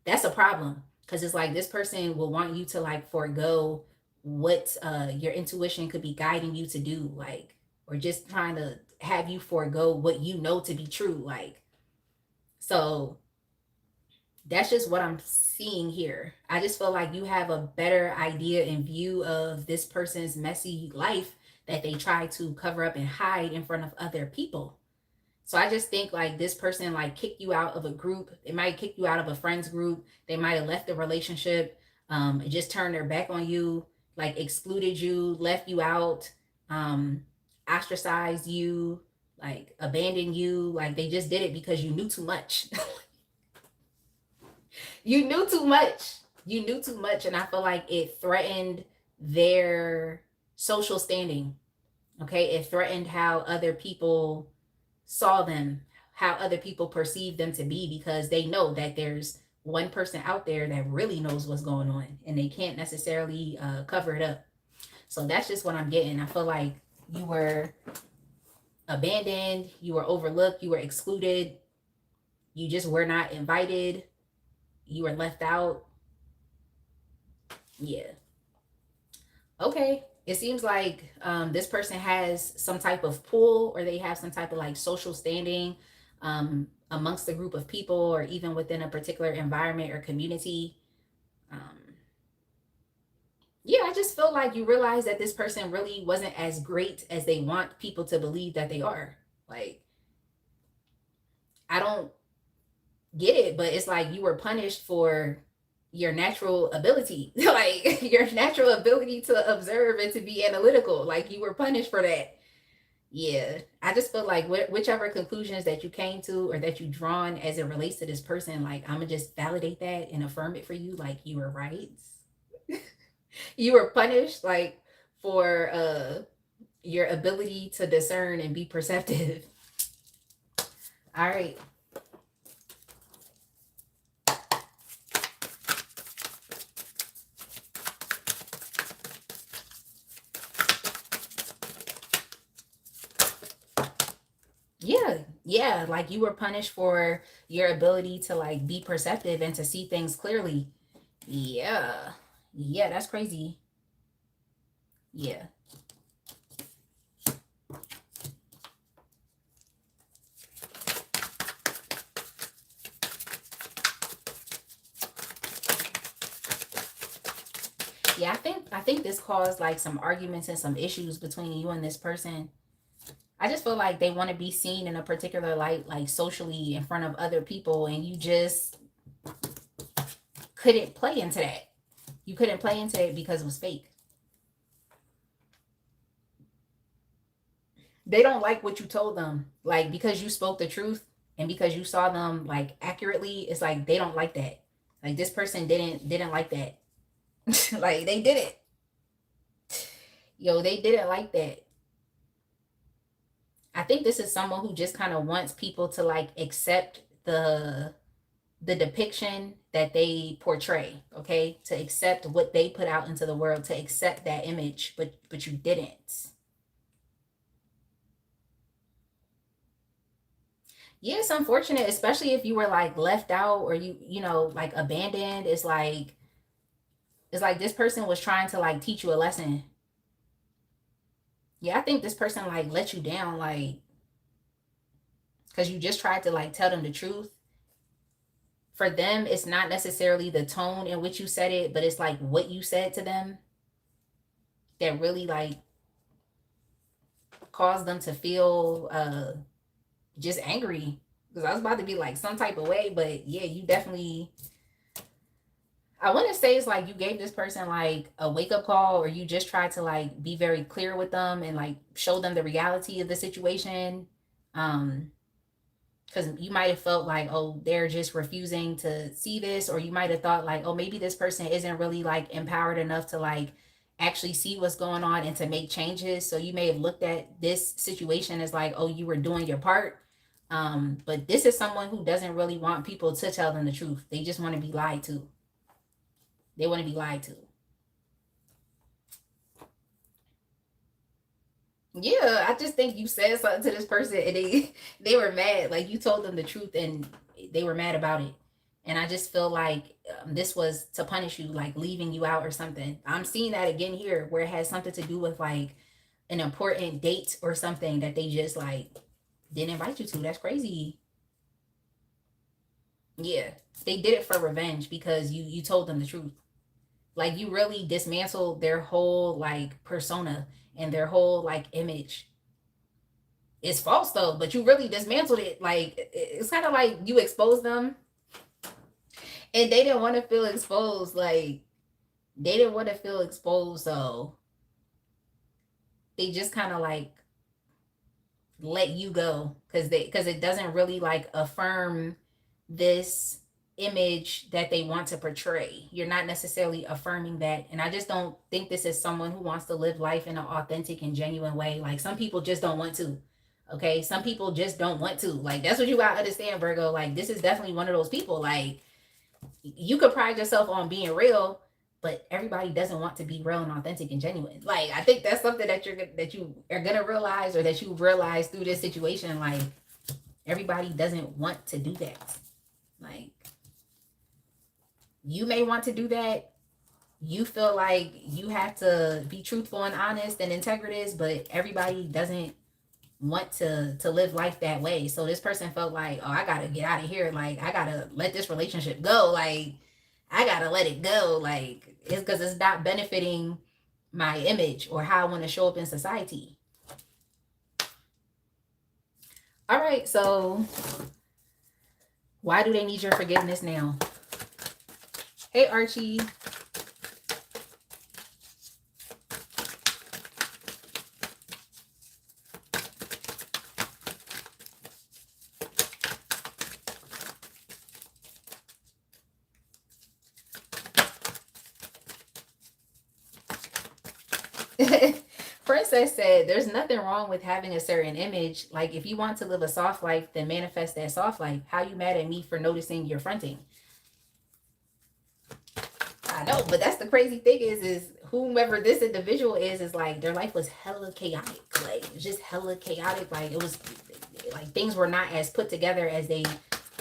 that's a problem. Cause it's like this person will want you to like forego what your intuition could be guiding you to do, like, or just trying to have you forego what you know to be true. Like, so that's just what I'm seeing here. I just feel like you have a better idea and view of this person's messy life that they try to cover up and hide in front of other people. So I just think like this person like kicked you out of a group. They might kick you out of a friends group. They might have left the relationship, just turned their back on you, like excluded you, left you out, um, ostracized you, like abandoned you. Like they just did it because you knew too much. You knew too much. You knew too much, and I feel like it threatened their social standing. Okay, it threatened how other people saw them, how other people perceive them to be, because they know that there's one person out there that really knows what's going on, and they can't necessarily cover it up. So that's just what I'm getting. I feel like you were abandoned, you were overlooked, you were excluded, you just were not invited, you were left out. Yeah. Okay. It seems like this person has some type of pull, or they have some type of like social standing amongst a group of people, or even within a particular environment or community. Um, yeah, I just feel like you realize that this person really wasn't as great as they want people to believe that they are. Like, I don't get it, but it's like you were punished for your natural ability, like your natural ability to observe and to be analytical. Like, you were punished for that. Yeah, I just feel like whichever conclusions that you came to or that you drawn as it relates to this person, like I'm gonna just validate that and affirm it for you. Like, you were right. You were punished, like, for your ability to discern and be perceptive. All right. Yeah, like you were punished for your ability to like be perceptive and to see things clearly. Yeah. Yeah, that's crazy. Yeah. Yeah, I think this caused like some arguments and some issues between you and this person. I just feel like they want to be seen in a particular light, like socially in front of other people, and you just couldn't play into that. You couldn't play into it because it was fake. They don't like what you told them. Like, because you spoke the truth and because you saw them like accurately, it's like they don't like that. Like, this person didn't like that. Like, they didn't. Yo, they didn't like that. I think this is someone who just kind of wants people to like accept the depiction that they portray, okay? To accept what they put out into the world, to accept that image, but you didn't. Yeah, it's unfortunate, especially if you were like left out or you know, like abandoned. It's like this person was trying to like teach you a lesson. Yeah, I think this person like let you down, like, because you just tried to like tell them the truth. For them, it's not necessarily the tone in which you said it, but it's like what you said to them that really like caused them to feel just angry. Because I was about to be like some type of way, but yeah, you definitely, I want to say it's like you gave this person like a wake up call, or you just tried to like be very clear with them and like show them the reality of the situation. Um, because you might have felt like, oh, they're just refusing to see this, or you might have thought like, oh, maybe this person isn't really like empowered enough to like actually see what's going on and to make changes. So you may have looked at this situation as like, oh, you were doing your part. But this is someone who doesn't really want people to tell them the truth. They just want to be lied to. They want to be lied to. Yeah, I just think you said something to this person and they were mad. Like, you told them the truth and they were mad about it. And I just feel like this was to punish you, like leaving you out or something. I'm seeing that again here, where it has something to do with like an important date or something that they just like didn't invite you to. That's crazy. Yeah, they did it for revenge because you told them the truth. Like, you really dismantled their whole like persona and their whole like image. It's false though, but you really dismantled it. Like, it's kind of like you exposed them and they didn't want to feel exposed. Like, they didn't want to feel exposed, so they just kind of like let you go because it doesn't really like affirm this image that they want to portray. You're not necessarily affirming that, and I just don't think this is someone who wants to live life in an authentic and genuine way. Like, some people just don't want to. Okay, some people just don't want to. Like, that's what you gotta understand, Virgo. Like, this is definitely one of those people. Like, you could pride yourself on being real, but everybody doesn't want to be real and authentic and genuine. Like, I think that's something that you are gonna realize, or that you realize through this situation. Like, everybody doesn't want to do that. Like, you may want to do that. You feel like you have to be truthful and honest and integritous, but everybody doesn't want to live life that way. So this person felt like, oh, I gotta get out of here. Like, I gotta let this relationship go. Like, I gotta let it go. Like, it's because it's not benefiting my image or how I want to show up in society. All right, so why do they need your forgiveness now? Hey, Archie. Princess said, there's nothing wrong with having a certain image. Like, if you want to live a soft life, then manifest that soft life. How you mad at me for noticing your fronting? I know, but that's the crazy thing is whomever this individual is like, their life was hella chaotic. Like, it's just hella chaotic. Like, it was like things were not as put together as they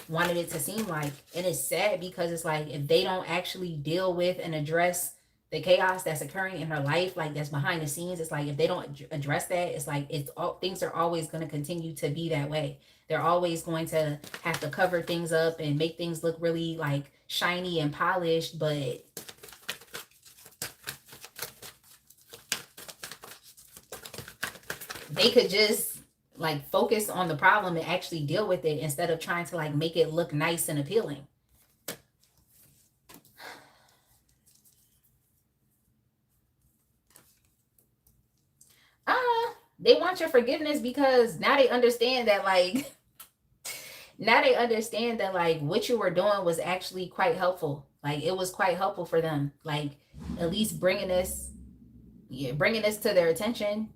wanted it to seem like. And it's sad because it's like, if they don't actually deal with and address the chaos that's occurring in her life, like that's behind the scenes, it's like if they don't address that, it's like it's all, things are always going to continue to be that way. They're always going to have to cover things up and make things look really like shiny and polished, but they could just like focus on the problem and actually deal with it instead of trying to like make it look nice and appealing. They want your forgiveness because now they understand that like now they understand that like what you were doing was actually quite helpful. Like it was quite helpful for them. Like at least bringing this, yeah, bringing this to their attention.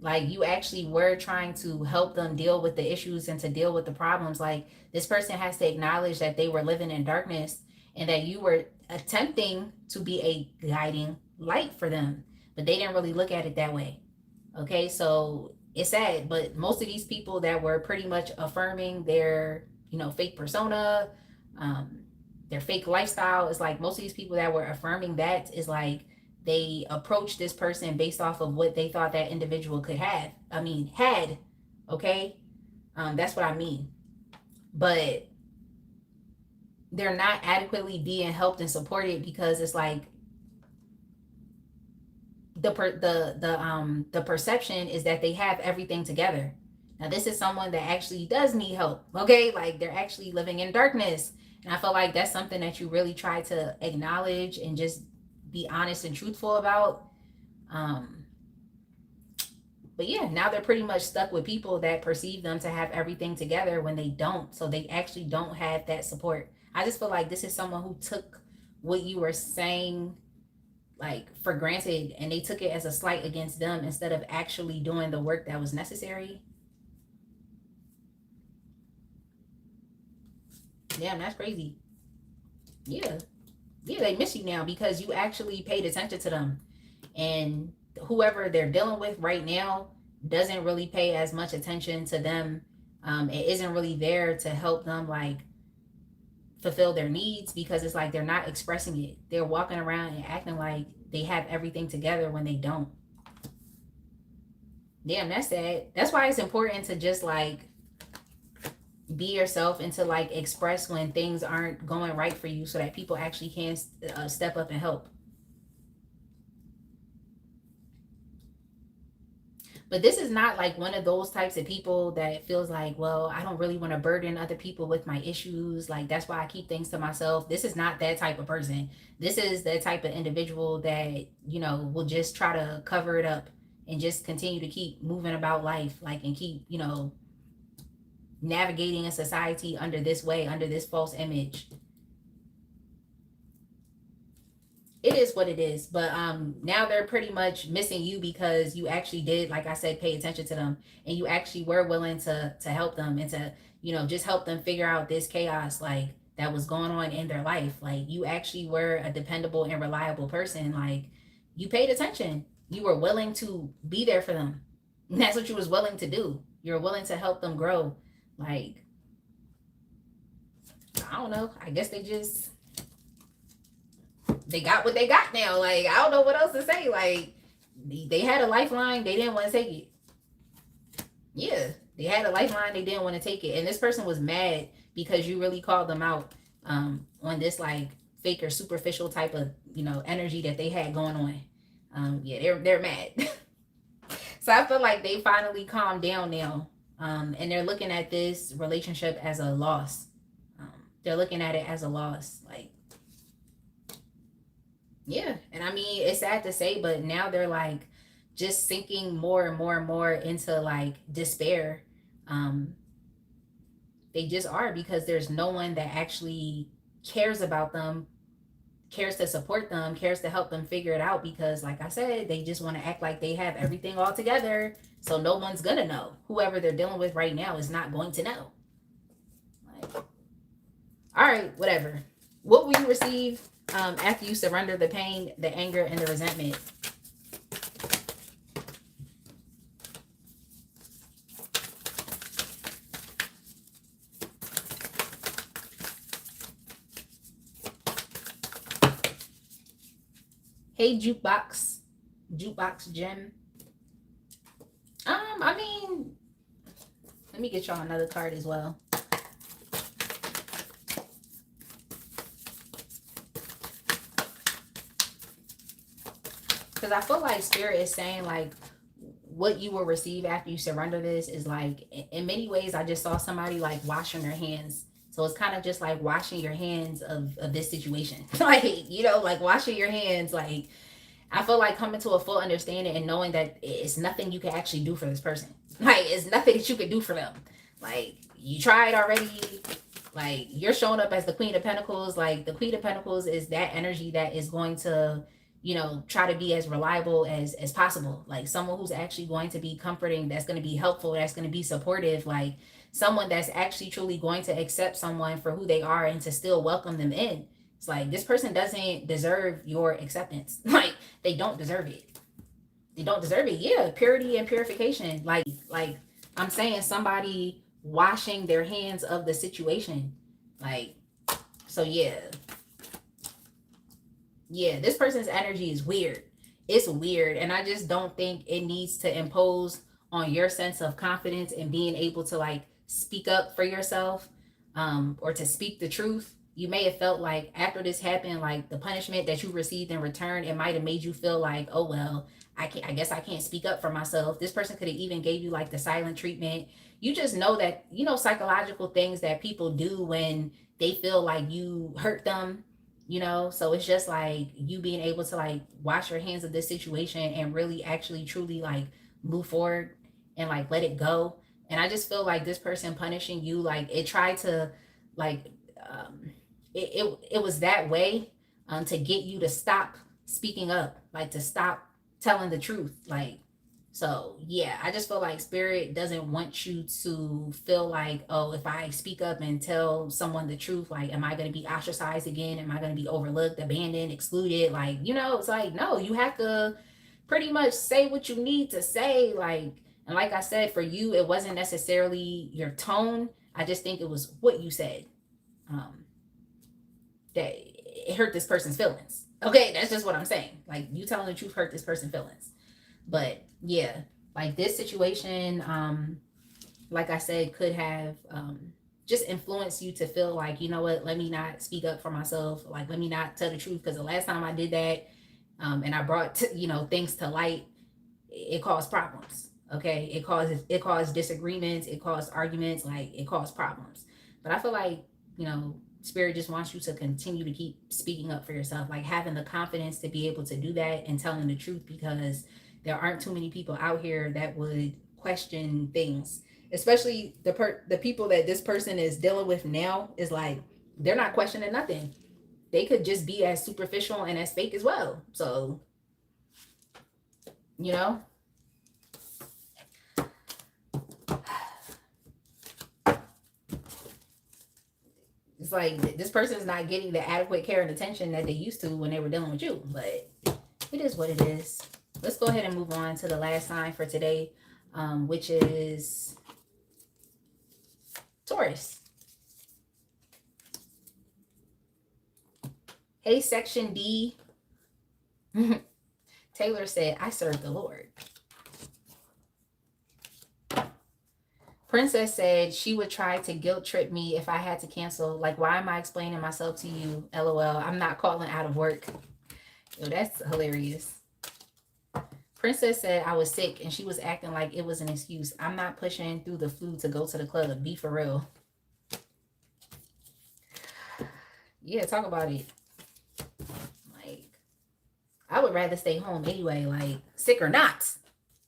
Like you actually were trying to help them deal with the issues and to deal with the problems. Like this person has to acknowledge that they were living in darkness and that you were attempting to be a guiding light for them, but they didn't really look at it that way. Okay, so it's sad, but most of these people that were pretty much affirming their, fake persona, um, their fake lifestyle, is like most of these people that were affirming that is like they approached this person based off of what they thought that individual could have. I mean, had, okay? That's what I mean. But they're not adequately being helped and supported because it's like the perception is that they have everything together. Now this is someone that actually does need help. Okay, like they're actually living in darkness, and I feel like that's something that you really try to acknowledge and just be honest and truthful about. Um, but yeah, now they're pretty much stuck with people that perceive them to have everything together when they don't. So they actually don't have that support. I just feel like this is someone who took what you were saying like for granted and they took it as a slight against them instead of actually doing the work that was necessary. Damn, that's crazy. Yeah. Yeah, they miss you now because you actually paid attention to them. And whoever they're dealing with right now doesn't really pay as much attention to them. It isn't really there to help them like fulfill their needs because it's like they're not expressing it. They're walking around and acting like they have everything together when they don't. Damn, that's sad. That's why it's important to just like be yourself and to like express when things aren't going right for you so that people actually can step up and help. But this is not like one of those types of people that feels like, well, I don't really want to burden other people with my issues. Like, that's why I keep things to myself. This is not that type of person. This is the type of individual that, will just try to cover it up and just continue to keep moving about life, like, and keep, navigating a society under this way, under this false image. It is what it is, but now they're pretty much missing you because you actually did, like I said, pay attention to them, and you actually were willing to help them and to just help them figure out this chaos like that was going on in their life. Like you actually were a dependable and reliable person. Like you paid attention, you were willing to be there for them, and that's what you was willing to do. You're willing to help them grow. Like, I don't know, I guess they got what they got now. Like, I don't know what else to say. Like, they had a lifeline, they didn't want to take it. Yeah, they had a lifeline, they didn't want to take it. And this person was mad because you really called them out on this like fake or superficial type of energy that they had going on. Yeah, they're mad. So I feel like they finally calmed down now, and they're looking at this relationship as a loss. They're looking at it as a loss, like. Yeah, and I mean, it's sad to say, but now they're like just sinking more and more and more into like despair. Um, they just are because there's no one that actually cares about them, cares to support them, cares to help them figure it out because, like I said, they just want to act like they have everything all together. So no one's gonna know. Whoever they're dealing with right now is not going to know. Like, all right, whatever. What will you receive after you surrender the pain, the anger, and the resentment? Hey, jukebox gem. I mean, let me get y'all another card as well. Because I feel like Spirit is saying like what you will receive after you surrender this is like in many ways I just saw somebody like washing their hands. So it's kind of just like washing your hands of this situation. Like, like washing your hands like I feel like coming to a full understanding and knowing that it's nothing you can actually do for this person. Like, it's nothing that you can do for them. Like, you tried already. Like, you're showing up as the Queen of Pentacles. Like, the Queen of Pentacles is that energy that is going to, try to be as reliable as possible. Like, someone who's actually going to be comforting, that's going to be helpful, that's going to be supportive. Like, someone that's actually truly going to accept someone for who they are and to still welcome them in. It's like, this person doesn't deserve your acceptance. Like, they don't deserve it. They don't deserve it. Yeah, purity and purification. Like I'm saying, somebody washing their hands of the situation. Like, so yeah, this person's energy is weird. It's weird, and I just don't think it needs to impose on your sense of confidence and being able to like speak up for yourself, or to speak the truth. You may have felt like after this happened, like the punishment that you received in return, it might have made you feel like, oh well, I guess I can't speak up for myself. This person could have even gave you like the silent treatment. You just know that, psychological things that people do when they feel like you hurt them, so it's just like you being able to like wash your hands of this situation and really actually truly like move forward and like let it go. And I just feel like this person punishing you, like it tried to like um it was that way, to get you to stop speaking up, like to stop telling the truth. Like, so yeah, I just feel like spirit doesn't want you to feel like, oh, if I speak up and tell someone the truth, like, am I going to be ostracized again? Am I going to be overlooked, abandoned, excluded? Like, it's like, no, you have to pretty much say what you need to say. Like, and like I said, for you, it wasn't necessarily your tone. I just think it was what you said, that it hurt this person's feelings. Okay, that's just what I'm saying. Like, you telling the truth hurt this person's feelings. But yeah, like this situation, like I said, could have just influenced you to feel like, you know what, let me not speak up for myself. Like, let me not tell the truth, because the last time I did that, and I brought things to light, it caused problems. Okay, it caused disagreements, it caused arguments, like it caused problems. But I feel like, spirit just wants you to continue to keep speaking up for yourself, like having the confidence to be able to do that and telling the truth, because there aren't too many people out here that would question things, especially the people that this person is dealing with now. Is like, they're not questioning nothing. They could just be as superficial and as fake as well. So, you know, it's like this person's not getting the adequate care and attention that they used to when they were dealing with you. But it is what it is. Let's go ahead and move on to the last sign for today, which is Taurus. Hey, Section D. Taylor said, I serve the Lord. Princess said she would try to guilt trip me if I had to cancel. Like, why am I explaining myself to you? LOL. I'm not calling out of work. Yo, that's hilarious. Princess said I was sick and she was acting like it was an excuse. I'm not pushing through the flu to go to the club. Be for real. Yeah, talk about it. Like, I would rather stay home anyway. Like, sick or not.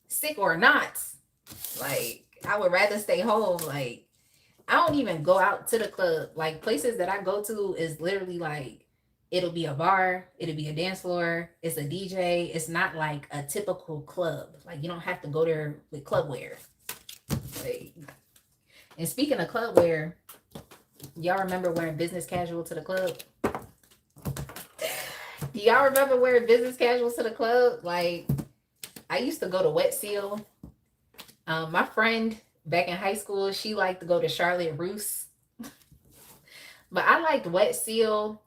Sick or not. Like, I would rather stay home. Like, I don't even go out to the club. Like, places that I go to is literally like, it'll be a bar, it'll be a dance floor, it's a DJ. It's not like a typical club. Like, you don't have to go there with club wear. Like, and speaking of club wear, y'all remember wearing business casual to the club? Do y'all remember wearing business casual to the club? Like, I used to go to Wet Seal. My friend back in high school, she liked to go to Charlotte Russe. But I liked Wet Seal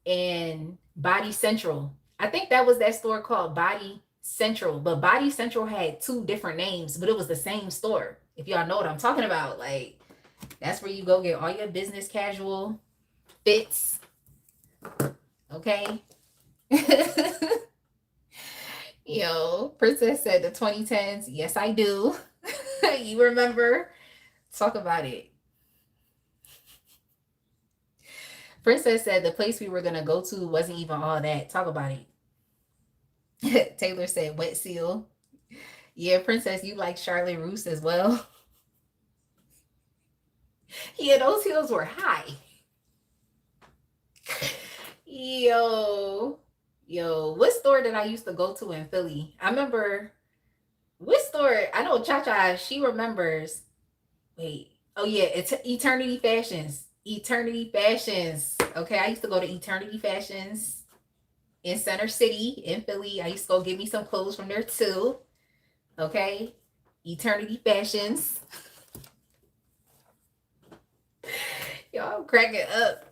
and Body Central. I think that was that store called Body Central. But Body Central had two different names, but it was the same store. If y'all know what I'm talking about. Like, that's where you go get all your business casual fits. Okay. Yo, Princess said the 2010s. Yes, I do. You remember? Talk about it. Princess said the place we were going to go to wasn't even all that. Talk about it. Taylor said wet seal. Yeah, Princess, you like Charlotte Russe as well. Yeah, those heels were high. Yo, what store did I used to go to in Philly? I remember which store. I know Cha Cha. She remembers. Wait. Oh yeah, it's Eternity Fashions. Eternity Fashions. Okay, I used to go to Eternity Fashions in Center City in Philly. I used to go get me some clothes from there too. Okay, Eternity Fashions. Y'all cracking up.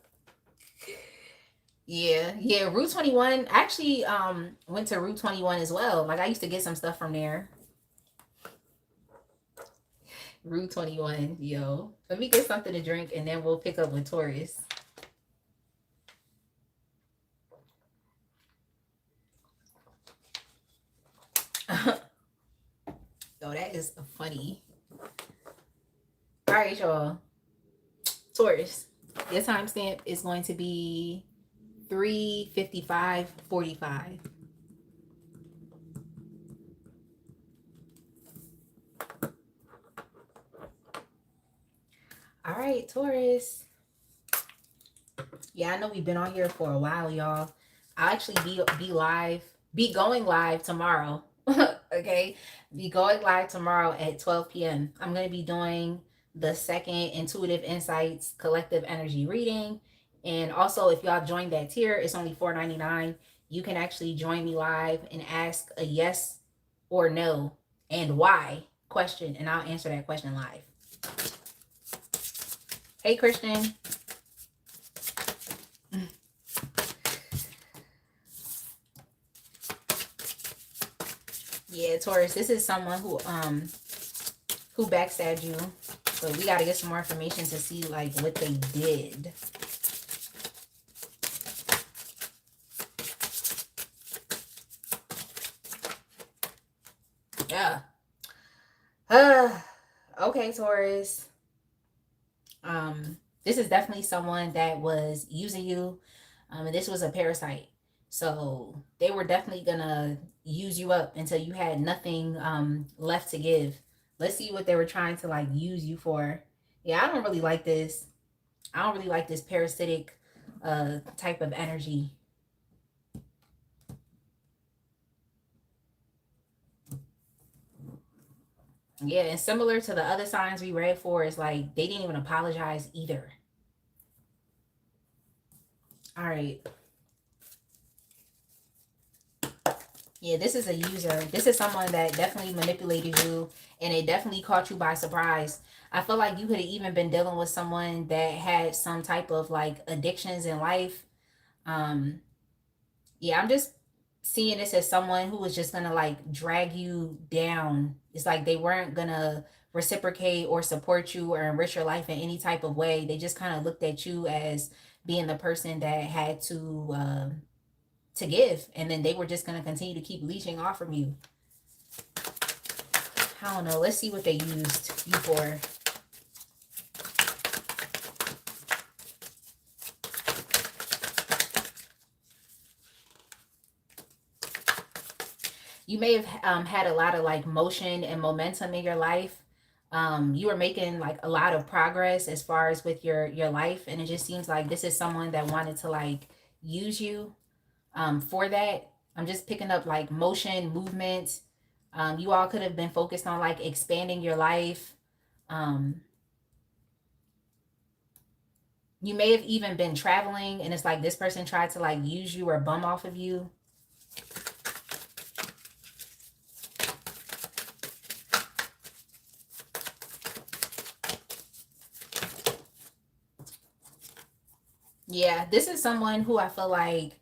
Yeah, Route 21. I actually went to Route 21 as well. Like I used to get some stuff from there. Route 21, yo. Let me get something to drink and then we'll pick up with Taurus. Yo, that is funny. All right, y'all. Taurus, your timestamp is going to be 3:55:45. All right, Taurus. Yeah, I know we've been on here for a while, y'all. I'll actually be going live tomorrow. Okay, be going live tomorrow at 12 p.m. I'm gonna be doing the second Intuitive Insights Collective Energy reading, and also if y'all join that tier, it's only $4.99. You can actually join me live and ask a yes or no and why question, and I'll answer that question live. Hey, Christian. Yeah, Taurus, this is someone who backstabbed you. So we got to get some more information to see like what they did. Yeah. Okay, Taurus. This is definitely someone that was using you. And this was a parasite. So they were definitely gonna use you up until you had nothing left to give. Let's see what they were trying to like use you for. Yeah, I don't really like this. I don't really like this parasitic type of energy. Yeah, and similar to the other signs we read for, is like they didn't even apologize either. All right. Yeah, this is a user. This is someone that definitely manipulated you and it definitely caught you by surprise. I feel like you could have even been dealing with someone that had some type of like addictions in life. Um, yeah, I'm just seeing this as someone who was just gonna like drag you down. It's like they weren't gonna reciprocate or support you or enrich your life in any type of way. They just kind of looked at you as being the person that had to give, and then they were just gonna continue to keep leeching off from you. I don't know. Let's see what they used you for. You may have had a lot of like motion and momentum in your life. You were making like a lot of progress as far as with your life, and it just seems like this is someone that wanted to like use you for that. I'm just picking up like motion, movement. You all could have been focused on like expanding your life. Um, you may have even been traveling, and it's like this person tried to like use you or bum off of you. Yeah, this is someone who I feel like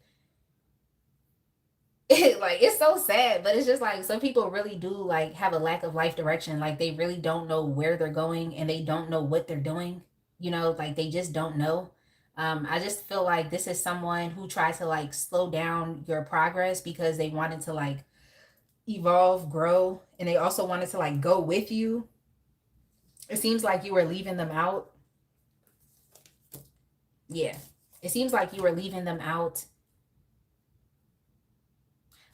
like it's so sad, but it's just like some people really do like have a lack of life direction. Like they really don't know where they're going and they don't know what they're doing. You know, like they just don't know. I just feel like this is someone who tried to like slow down your progress because they wanted to like evolve, grow, and they also wanted to like go with you. It seems like you were leaving them out. Yeah. It seems like you were leaving them out.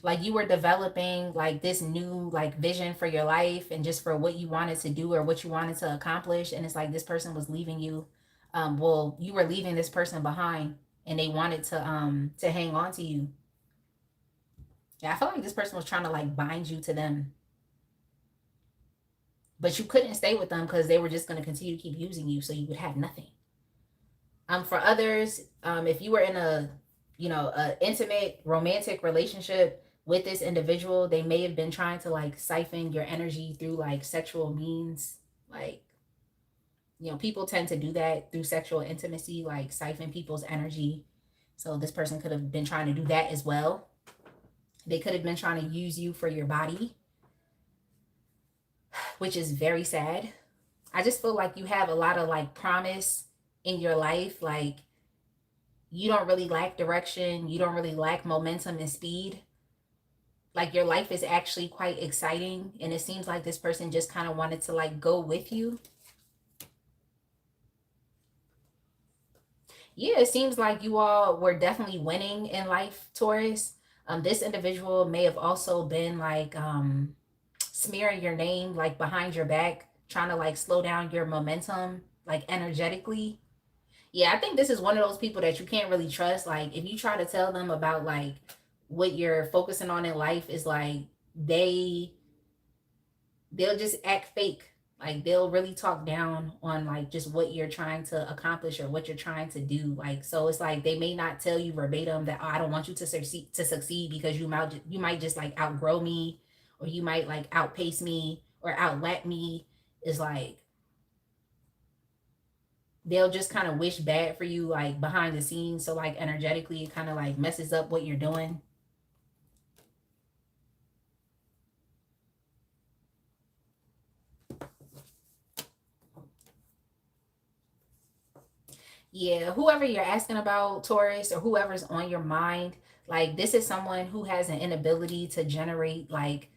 Like you were developing like this new like vision for your life and just for what you wanted to do or what you wanted to accomplish, and it's like this person was leaving you. Well, you were leaving this person behind, and they wanted to hang on to you. Yeah, I felt like this person was trying to like bind you to them, but you couldn't stay with them because they were just going to continue to keep using you, so you would have nothing. For others, if you were in a, a intimate romantic relationship with this individual, they may have been trying to like siphon your energy through like sexual means. Like, people tend to do that through sexual intimacy, like siphon people's energy. So this person could have been trying to do that as well. They could have been trying to use you for your body, which is very sad. I just feel like you have a lot of like promise in your life. Like, you don't really lack direction, you don't really lack momentum and speed. Like, your life is actually quite exciting, and it seems like this person just kind of wanted to like go with you. Yeah, it seems like you all were definitely winning in life, Taurus. This individual may have also been like smearing your name like behind your back, trying to like slow down your momentum like energetically. Yeah, I think this is one of those people that you can't really trust. Like, if you try to tell them about like what you're focusing on in life, is like they they'll just act fake. Like, they'll really talk down on like just what you're trying to accomplish or what you're trying to do. Like, so it's like they may not tell you verbatim that, oh, I don't want you to succeed because you might just like outgrow me, or you might like outpace me or outlap me. Is like they'll just kind of wish bad for you like behind the scenes, so like energetically it kind of like messes up what you're doing. Yeah, whoever you're asking about, Taurus, or whoever's on your mind, like this is someone who has an inability to generate like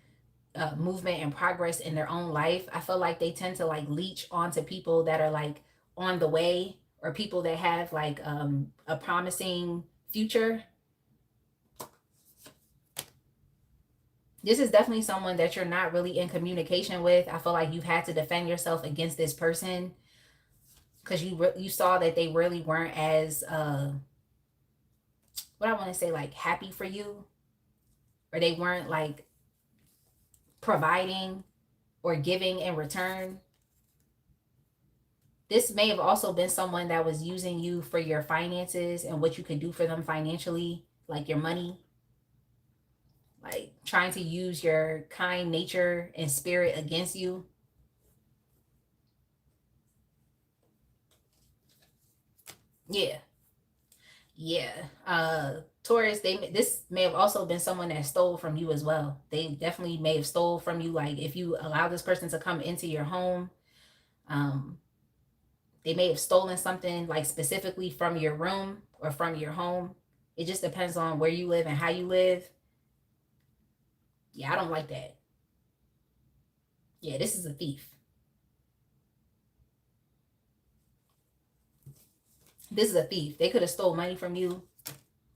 movement and progress in their own life. I feel like they tend to like leech onto people that are like on the way, or people that have like a promising future. This is definitely someone that you're not really in communication with. I feel like you've had to defend yourself against this person because you saw that they really weren't as what I want to say, like happy for you, or they weren't like providing or giving in return. This may have also been someone that was using you for your finances and what you could do for them financially, like your money, like trying to use your kind nature and spirit against you. Yeah. Yeah. Taurus, this may have also been someone that stole from you as well. They definitely may have stole from you. Like, if you allow this person to come into your home, um, they may have stolen something like specifically from your room or from your home. It just depends on where you live and how you live. Yeah, I don't like that. Yeah, this is a thief. This is a thief. They could have stole money from you,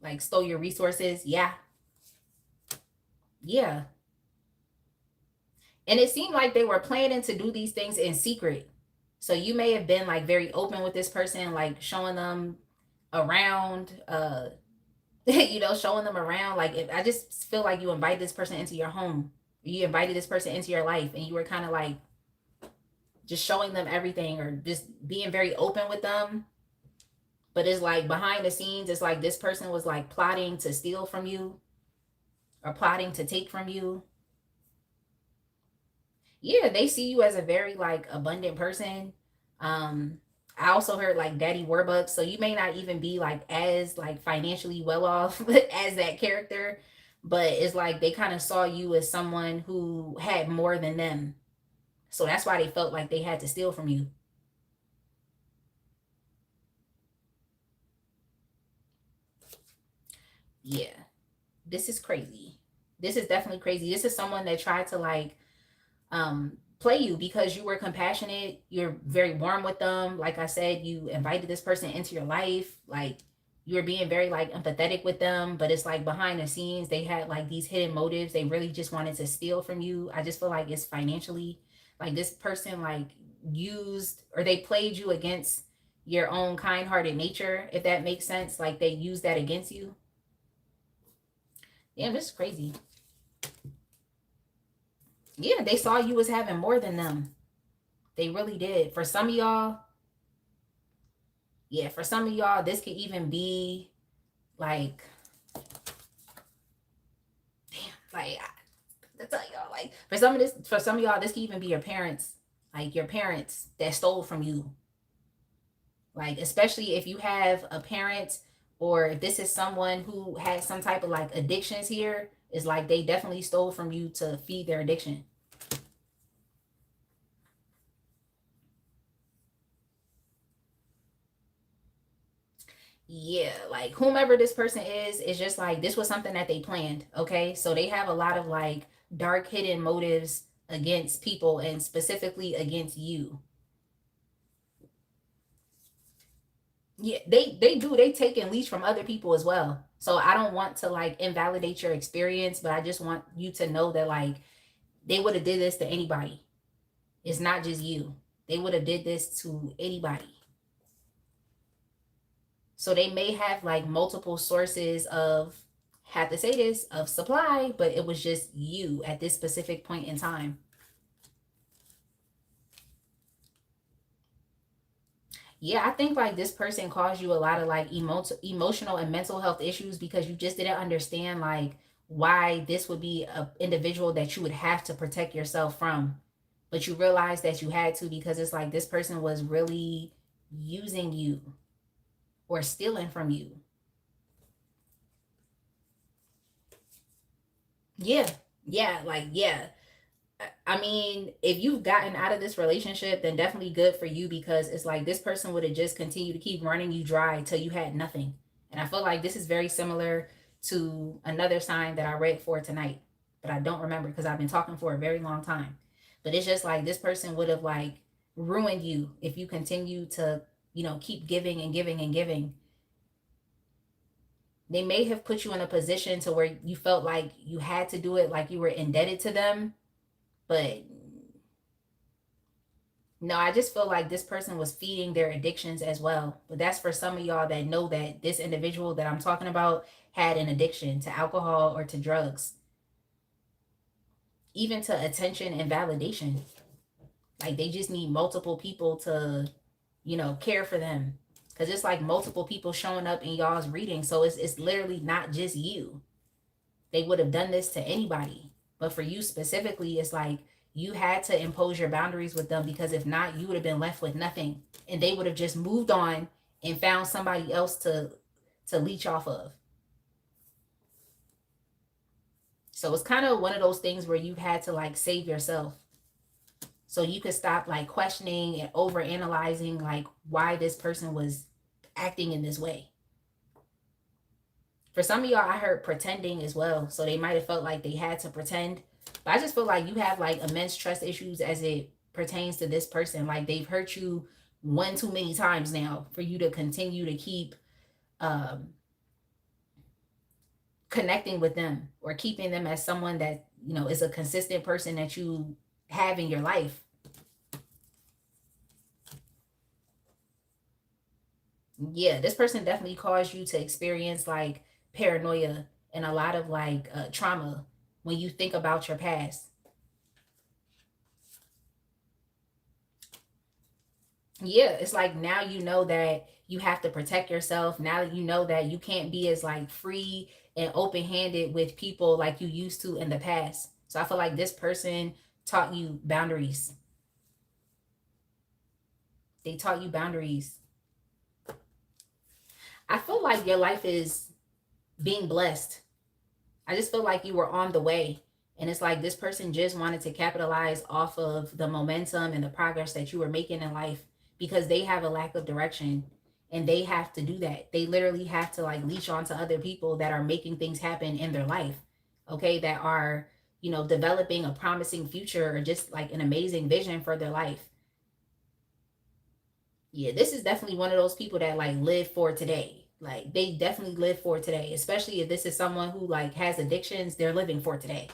like stole your resources. Yeah. Yeah. And it seemed like they were planning to do these things in secret. So you may have been like very open with this person, like showing them around, showing them around. Like, if I just feel like you invited this person into your home, you invited this person into your life, and you were kind of like just showing them everything, or just being very open with them. But it's like behind the scenes, it's like this person was like plotting to steal from you or plotting to take from you. Yeah, they see you as a very like abundant person. Um, I also heard like Daddy Warbucks, so you may not even be like as like financially well off as that character, but it's like they kind of saw you as someone who had more than them. So that's why they felt like they had to steal from you. Yeah, this is crazy. This is definitely crazy. This is someone that tried to like play you because you were compassionate. You're very warm with them. Like I said, you invited this person into your life. Like, you were being very like empathetic with them, but it's like behind the scenes they had like these hidden motives. They really just wanted to steal from you. I just feel like it's financially, like this person like used, or they played you against your own kind-hearted nature, if that makes sense. Like they used that against you. Damn, this is crazy. Yeah, they saw you as having more than them. They really did. For some of y'all, yeah, for some of y'all, this could even be like, damn, like I tell y'all, like for some of y'all, this could even be your parents, like your parents that stole from you. Like, especially if you have a parent, or if this is someone who has some type of like addictions here, it's like they definitely stole from you to feed their addiction. Yeah, like whomever this person is just like this was something that they planned. Okay, so they have a lot of like dark hidden motives against people, and specifically against you. Yeah, they do. They take and leech from other people as well. So I don't want to like invalidate your experience, but I just want you to know that like they would have did this to anybody. It's not just you. They would have did this to anybody. So they may have like multiple sources of, have to say this, of supply, but it was just you at this specific point in time. Yeah, I think like this person caused you a lot of like emotional and mental health issues because you just didn't understand like why this would be a individual that you would have to protect yourself from. But you realized that you had to because it's like this person was really using you or stealing from you. Yeah. Yeah, like yeah. I mean, if you've gotten out of this relationship, then definitely good for you, because it's like this person would have just continued to keep running you dry till you had nothing. And I feel like this is very similar to another sign that I read for tonight, but I don't remember because I've been talking for a very long time. But it's just like this person would have like ruined you if you continue to, keep giving and giving and giving. They may have put you in a position to where you felt like you had to do it, like you were indebted to them, but no, I just feel like this person was feeding their addictions as well. But that's for some of y'all that know that this individual that I'm talking about had an addiction to alcohol or to drugs, even to attention and validation. Like they just need multiple people to, care for them. Cause it's like multiple people showing up in y'all's reading. So it's literally not just you. They would have done this to anybody. But for you specifically, it's like you had to impose your boundaries with them, because if not, you would have been left with nothing. And they would have just moved on and found somebody else to leech off of. So it's kind of one of those things where you had to like save yourself. So you could stop like questioning and over analyzing like why this person was acting in this way. For some of y'all, I heard pretending as well. So they might have felt like they had to pretend. But I just feel like you have like immense trust issues as it pertains to this person. Like they've hurt you one too many times now for you to continue to keep um, connecting with them, or keeping them as someone that, is a consistent person that you have in your life. Yeah, this person definitely caused you to experience like paranoia and a lot of like trauma when you think about your past. Yeah, it's like now you know that you have to protect yourself. Now you know that you can't be as like free and open-handed with people like you used to in the past. So I feel like this person taught you boundaries. They taught you boundaries. I feel like your life is being blessed. I just feel like you were on the way. And it's like this person just wanted to capitalize off of the momentum and the progress that you were making in life, because they have a lack of direction, and they have to do that. They literally have to like leech on to other people that are making things happen in their life. Okay. That are, developing a promising future, or just like an amazing vision for their life. Yeah. This is definitely one of those people that like live for today. Like they definitely live for today, especially if this is someone who like has addictions, they're living for today.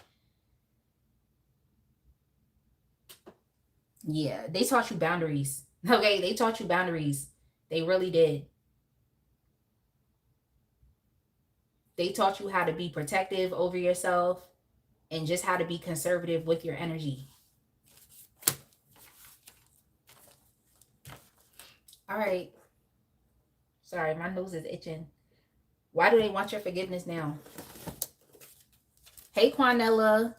Yeah, they taught you boundaries. Okay, they taught you boundaries. They really did. They taught you how to be protective over yourself and just how to be conservative with your energy. All right. Sorry, my nose is itching. Why do they want your forgiveness now? Hey, Quanella.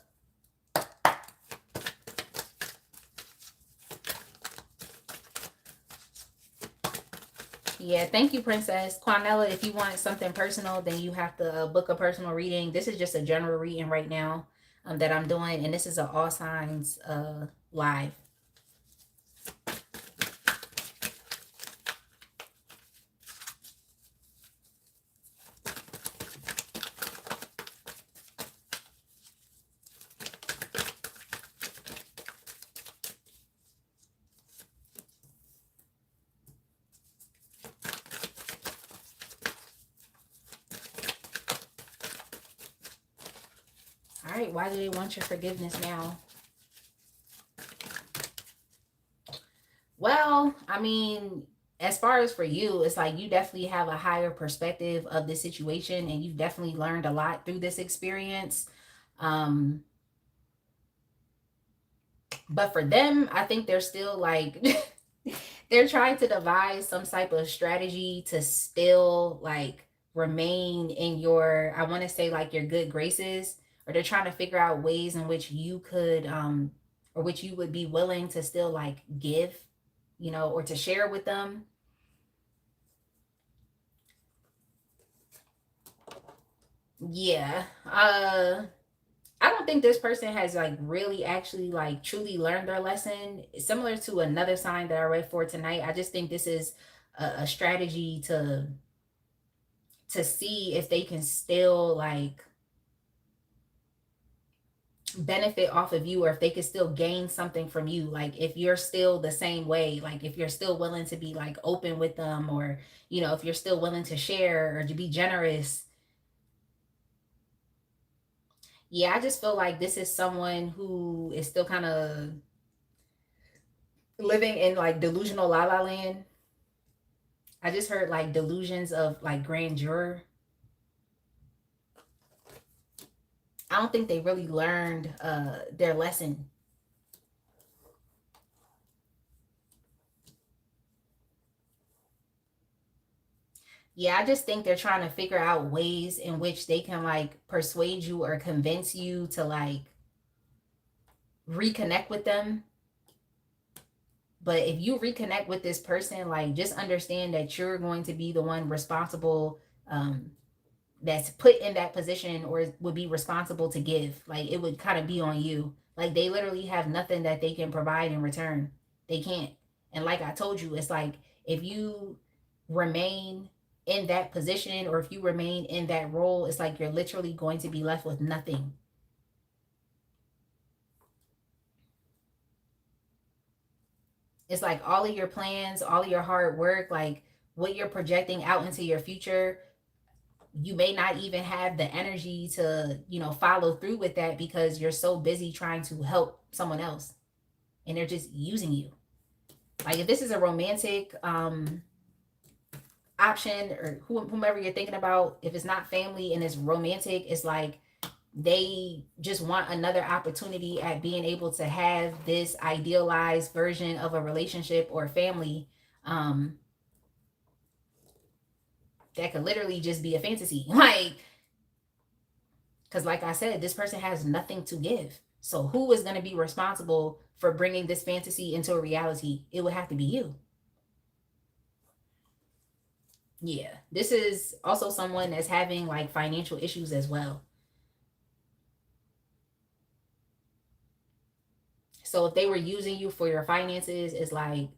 Yeah, thank you, Princess. Quanella, if you want something personal, then you have to book a personal reading. This is just a general reading right now that I'm doing, and this is an all signs live. All right, why do they want your forgiveness now? Well, I mean, as far as for you, it's like you definitely have a higher perspective of the situation and you've definitely learned a lot through this experience. Um, but for them, I think they're still like they're trying to devise some type of strategy to still like remain in your, I want to say like your good graces, or they're trying to figure out ways in which you could or which you would be willing to still like give, or to share with them. Yeah. I don't think this person has like really actually like truly learned their lesson. Similar to another sign that I read for tonight. I just think this is a strategy to see if they can still like benefit off of you, or if they can still gain something from you, like if you're still the same way, like if you're still willing to be like open with them, or if you're still willing to share or to be generous. Yeah, I just feel like this is someone who is still kind of living in like delusional la la land. I just heard like delusions of like grandeur. I don't think they really learned their lesson. Yeah, I just think they're trying to figure out ways in which they can like persuade you or convince you to like reconnect with them. But if you reconnect with this person, like just understand that you're going to be the one responsible, that's put in that position or would be responsible to give. Like it would kind of be on you. Like they literally have nothing that they can provide in return. They can't. And like I told you, it's like if you remain in that position, or if you remain in that role, it's like you're literally going to be left with nothing. It's like all of your plans, all of your hard work, like what you're projecting out into your future, you may not even have the energy to, follow through with that because you're so busy trying to help someone else and they're just using you. Like if this is a romantic option, or whomever you're thinking about, if it's not family and it's romantic, it's like they just want another opportunity at being able to have this idealized version of a relationship or family, um that could literally just be a fantasy. Like, because like I said, this person has nothing to give, so who is going to be responsible for bringing this fantasy into a reality? It would have to be you. Yeah, this is also someone that's having like financial issues as well. So if they were using you for your finances, it's like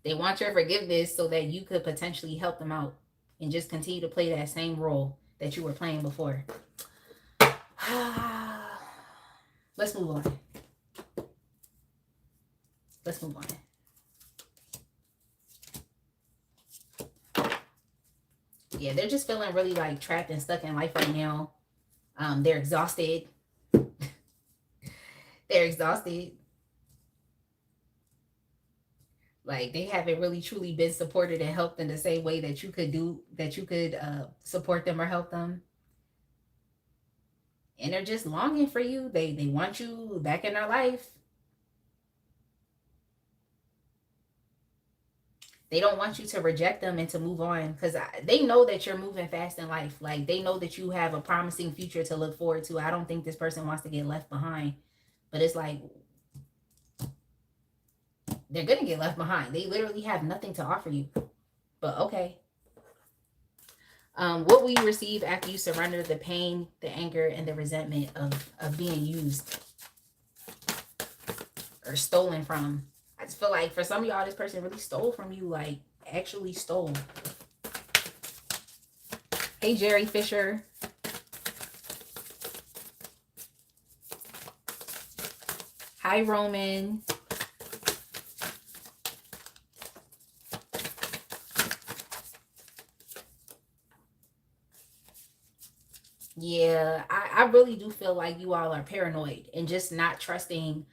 they want your forgiveness so that you could potentially help them out and just continue to play that same role that you were playing before. Let's move on. Let's move on. Yeah, they're just feeling really like trapped and stuck in life right now. They're exhausted. They're exhausted. Like they haven't really truly been supported and helped in the same way that you could support them or help them. And they're just longing for you. They want you back in their life. They don't want you to reject them and to move on because they know that you're moving fast in life. Like they know that you have a promising future to look forward to. I don't think this person wants to get left behind, but it's like they're gonna get left behind. They literally have nothing to offer you. But okay. What will you receive after you surrender the pain, the anger, and the resentment of being used or stolen from? I just feel like for some of y'all, this person really stole from you, like actually stole. Hey, Jerry Fisher. Hi, Roman. Yeah, I really do feel like you all are paranoid and just not trusting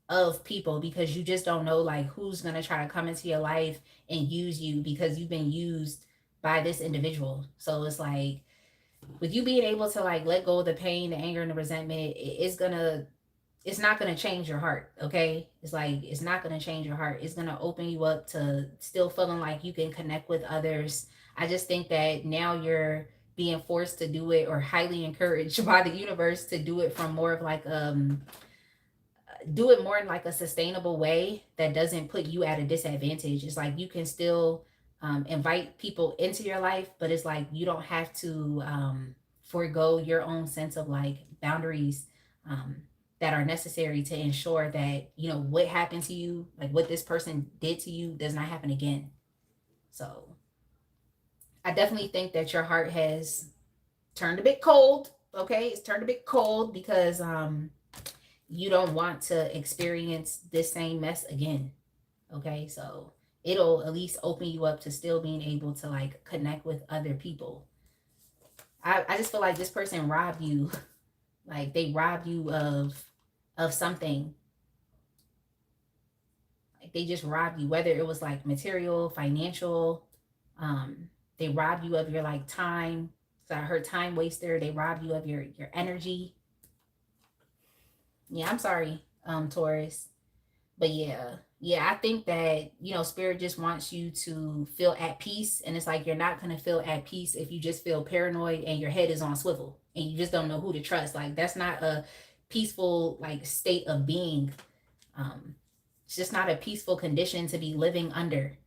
of people because you just don't know like who's gonna try to come into your life and use you because you've been used by this individual. So it's like with you being able to like let go of the pain, the anger, and the resentment, it's not gonna change your heart. Okay, it's like it's not gonna change your heart. It's gonna open you up to still feeling like you can connect with others. I just think that now you're being forced to do it or highly encouraged by the universe to do it from more of like do it more in like a sustainable way that doesn't put you at a disadvantage. It's like you can still invite people into your life, but it's like you don't have to forego your own sense of like boundaries um, that are necessary to ensure that you know what happened to you, like what this person did to you, does not happen again. So I definitely think that your heart has turned a bit cold. Okay, it's turned a bit cold because you don't want to experience this same mess again. Okay, so it'll at least open you up to still being able to like connect with other people. I just feel like this person robbed you, like they robbed you of something. Like they just robbed you, whether it was like material, financial. Um, they robbed you of your like time. So I heard time waster. They robbed you of your energy. Yeah, I'm sorry, Taurus. But yeah, I think that spirit just wants you to feel at peace, and it's like you're not going to feel at peace if you just feel paranoid and your head is on swivel and you just don't know who to trust. Like that's not a peaceful like state of being. um it's just not a peaceful condition to be living under.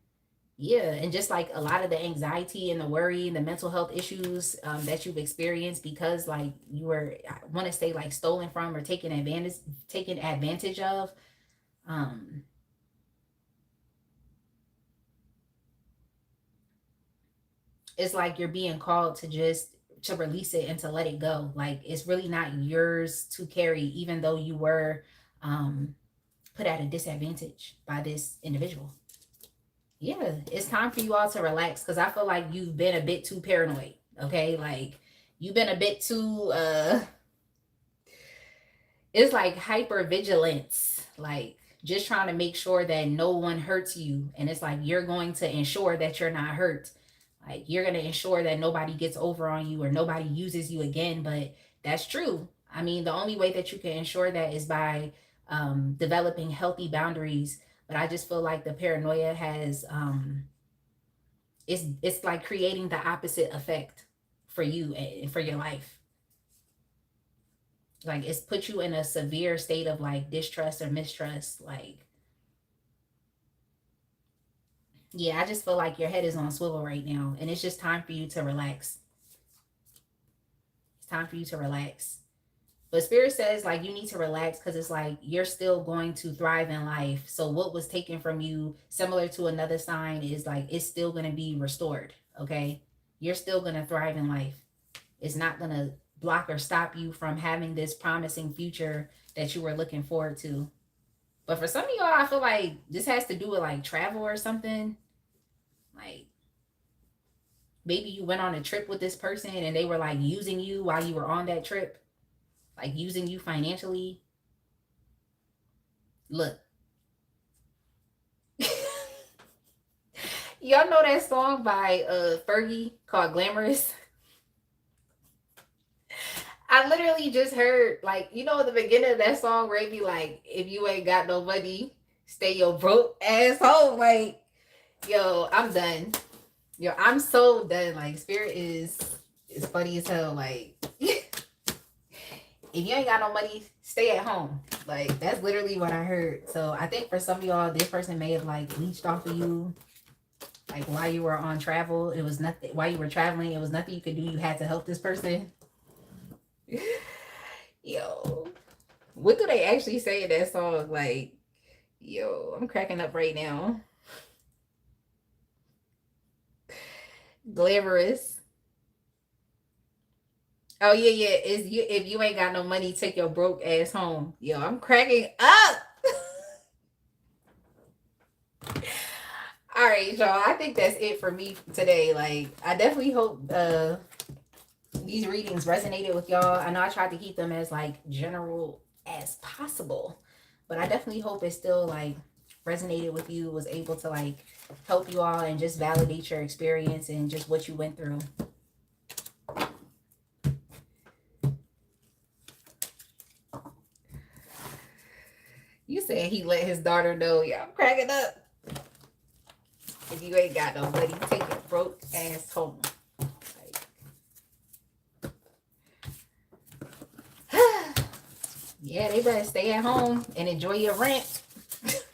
Yeah, and just like a lot of the anxiety and the worry and the mental health issues that you've experienced because like you were, I want to say, like stolen from or taken advantage of. um it's like you're being called to just to release it and to let it go. Like it's really not yours to carry, even though you were um put at a disadvantage by this individual. Yeah, it's time for you all to relax because I feel like you've been a bit too paranoid. Okay, like you've been a bit too it's like hyper vigilance, like just trying to make sure that no one hurts you, and it's like you're going to ensure that you're not hurt. Like you're going to ensure that nobody gets over on you or nobody uses you again. But that's true. I mean, the only way that you can ensure that is by developing healthy boundaries. But I just feel like the paranoia has it's like creating the opposite effect for you and for your life. Like it's put you in a severe state of like distrust or mistrust. Like, yeah, I just feel like your head is on swivel right now, and it's just time for you to relax. It's time for you to relax. But spirit says like you need to relax because it's like you're still going to thrive in life. So what was taken from you, similar to another sign, is like it's still going to be restored. Okay, you're still going to thrive in life. It's not going to block or stop you from having this promising future that you were looking forward to. But for some of y'all, I feel like this has to do with like travel or something. Like maybe you went on a trip with this person and they were like using you while you were on that trip, like using you financially. Look, y'all know that song by Fergie called Glamorous? I literally just heard, like, you know, at the beginning of that song where it be like, if you ain't got no money, stay your broke ass home. Like, yo, I'm done. Yo, I'm so done. Like, Spirit is funny as hell. Like, if you ain't got no money, stay at home. Like, that's literally what I heard. So I think for some of y'all, this person may have like leached off of you. Like while you were on travel, it was nothing. While you were traveling, it was nothing you could do. You had to help this person. Yo, what do they actually say in that song? Like, yo, I'm cracking up right now. Glamorous. Oh yeah, yeah. Is you if you ain't got no money, take your broke ass home. Yo, I'm cracking up. All right, y'all. I think that's it for me today. Like, I definitely hope these readings resonated with y'all. I know I tried to keep them as like general as possible, but I definitely hope it still like resonated with you, was able to like help you all and just validate your experience and just what you went through. You said he let his daughter know. Yeah, I'm cracking up. If you ain't got no money, take your broke ass home. Yeah, they better stay at home and enjoy your rent. If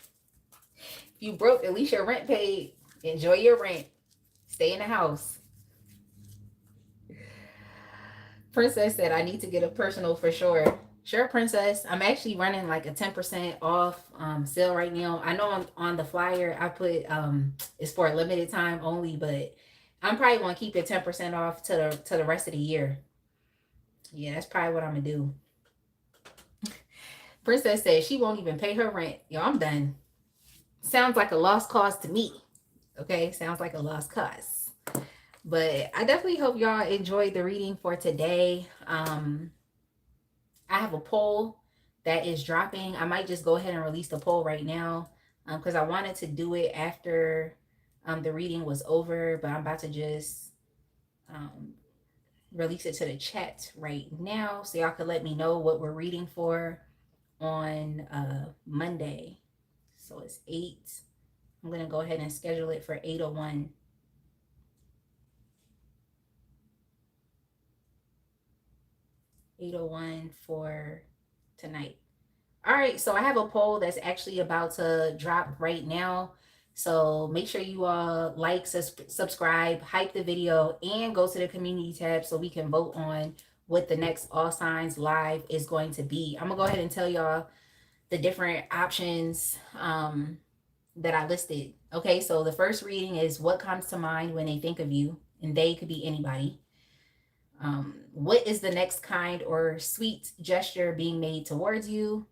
you broke, at least your rent paid. Enjoy your rent. Stay in the house. Princess said, I need to get a personal for sure. Sure, Princess. I'm actually running like a 10% off sale right now. I know on the flyer I put it's for a limited time only, but I'm probably gonna keep it 10% off to the rest of the year. Yeah, that's probably what I'm gonna do. Princess says she won't even pay her rent. Yo, I'm done. Sounds like a lost cause to me. Okay, sounds like a lost cause. But I definitely hope y'all enjoyed the reading for today. I have a poll that is dropping. I might just go ahead and release the poll right now because I wanted to do it after the reading was over, but I'm about to just release it to the chat right now so y'all can let me know what we're reading for on Monday. So it's 8. I'm going to go ahead and schedule it for 8:01. 8:01 for tonight. All right, so I have a poll that's actually about to drop right now. So make sure you all like, subscribe, hype the video, and go to the community tab so we can vote on what the next All Signs Live is going to be. I'm going to go ahead and tell y'all the different options that I listed. Okay, so the first reading is what comes to mind when they think of you, and they could be anybody. What is the next kind or sweet gesture being made towards you?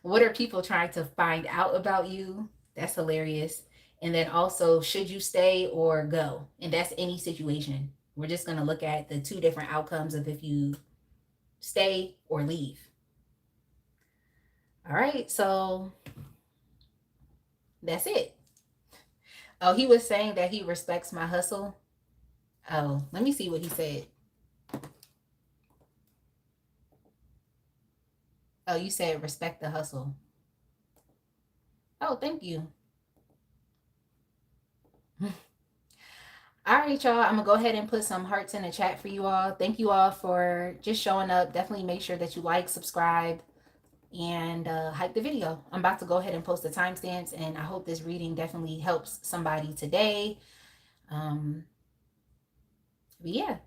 What are people trying to find out about you? That's hilarious. And then also, should you stay or go? And that's any situation. We're just going to look at the 2 different outcomes of if you stay or leave. All right, so that's it. Oh, he was saying that he respects my hustle. Oh, let me see what he said. Oh, you said respect the hustle. Oh, thank you. All right, y'all. I'm going to go ahead and put some hearts in the chat for you all. Thank you all for just showing up. Definitely make sure that you like, subscribe, and hype the video. I'm about to go ahead and post the timestamps, and I hope this reading definitely helps somebody today. But yeah,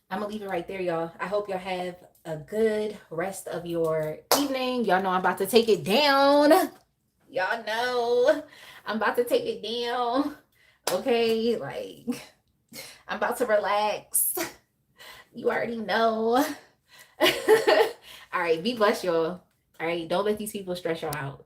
I'm going to leave it right there, y'all. I hope y'all have a good rest of your evening. Y'all know I'm about to take it down. Y'all know I'm about to take it down. Okay, like I'm about to relax. You already know. All right, be blessed, y'all. All right, don't let these people stress y'all out.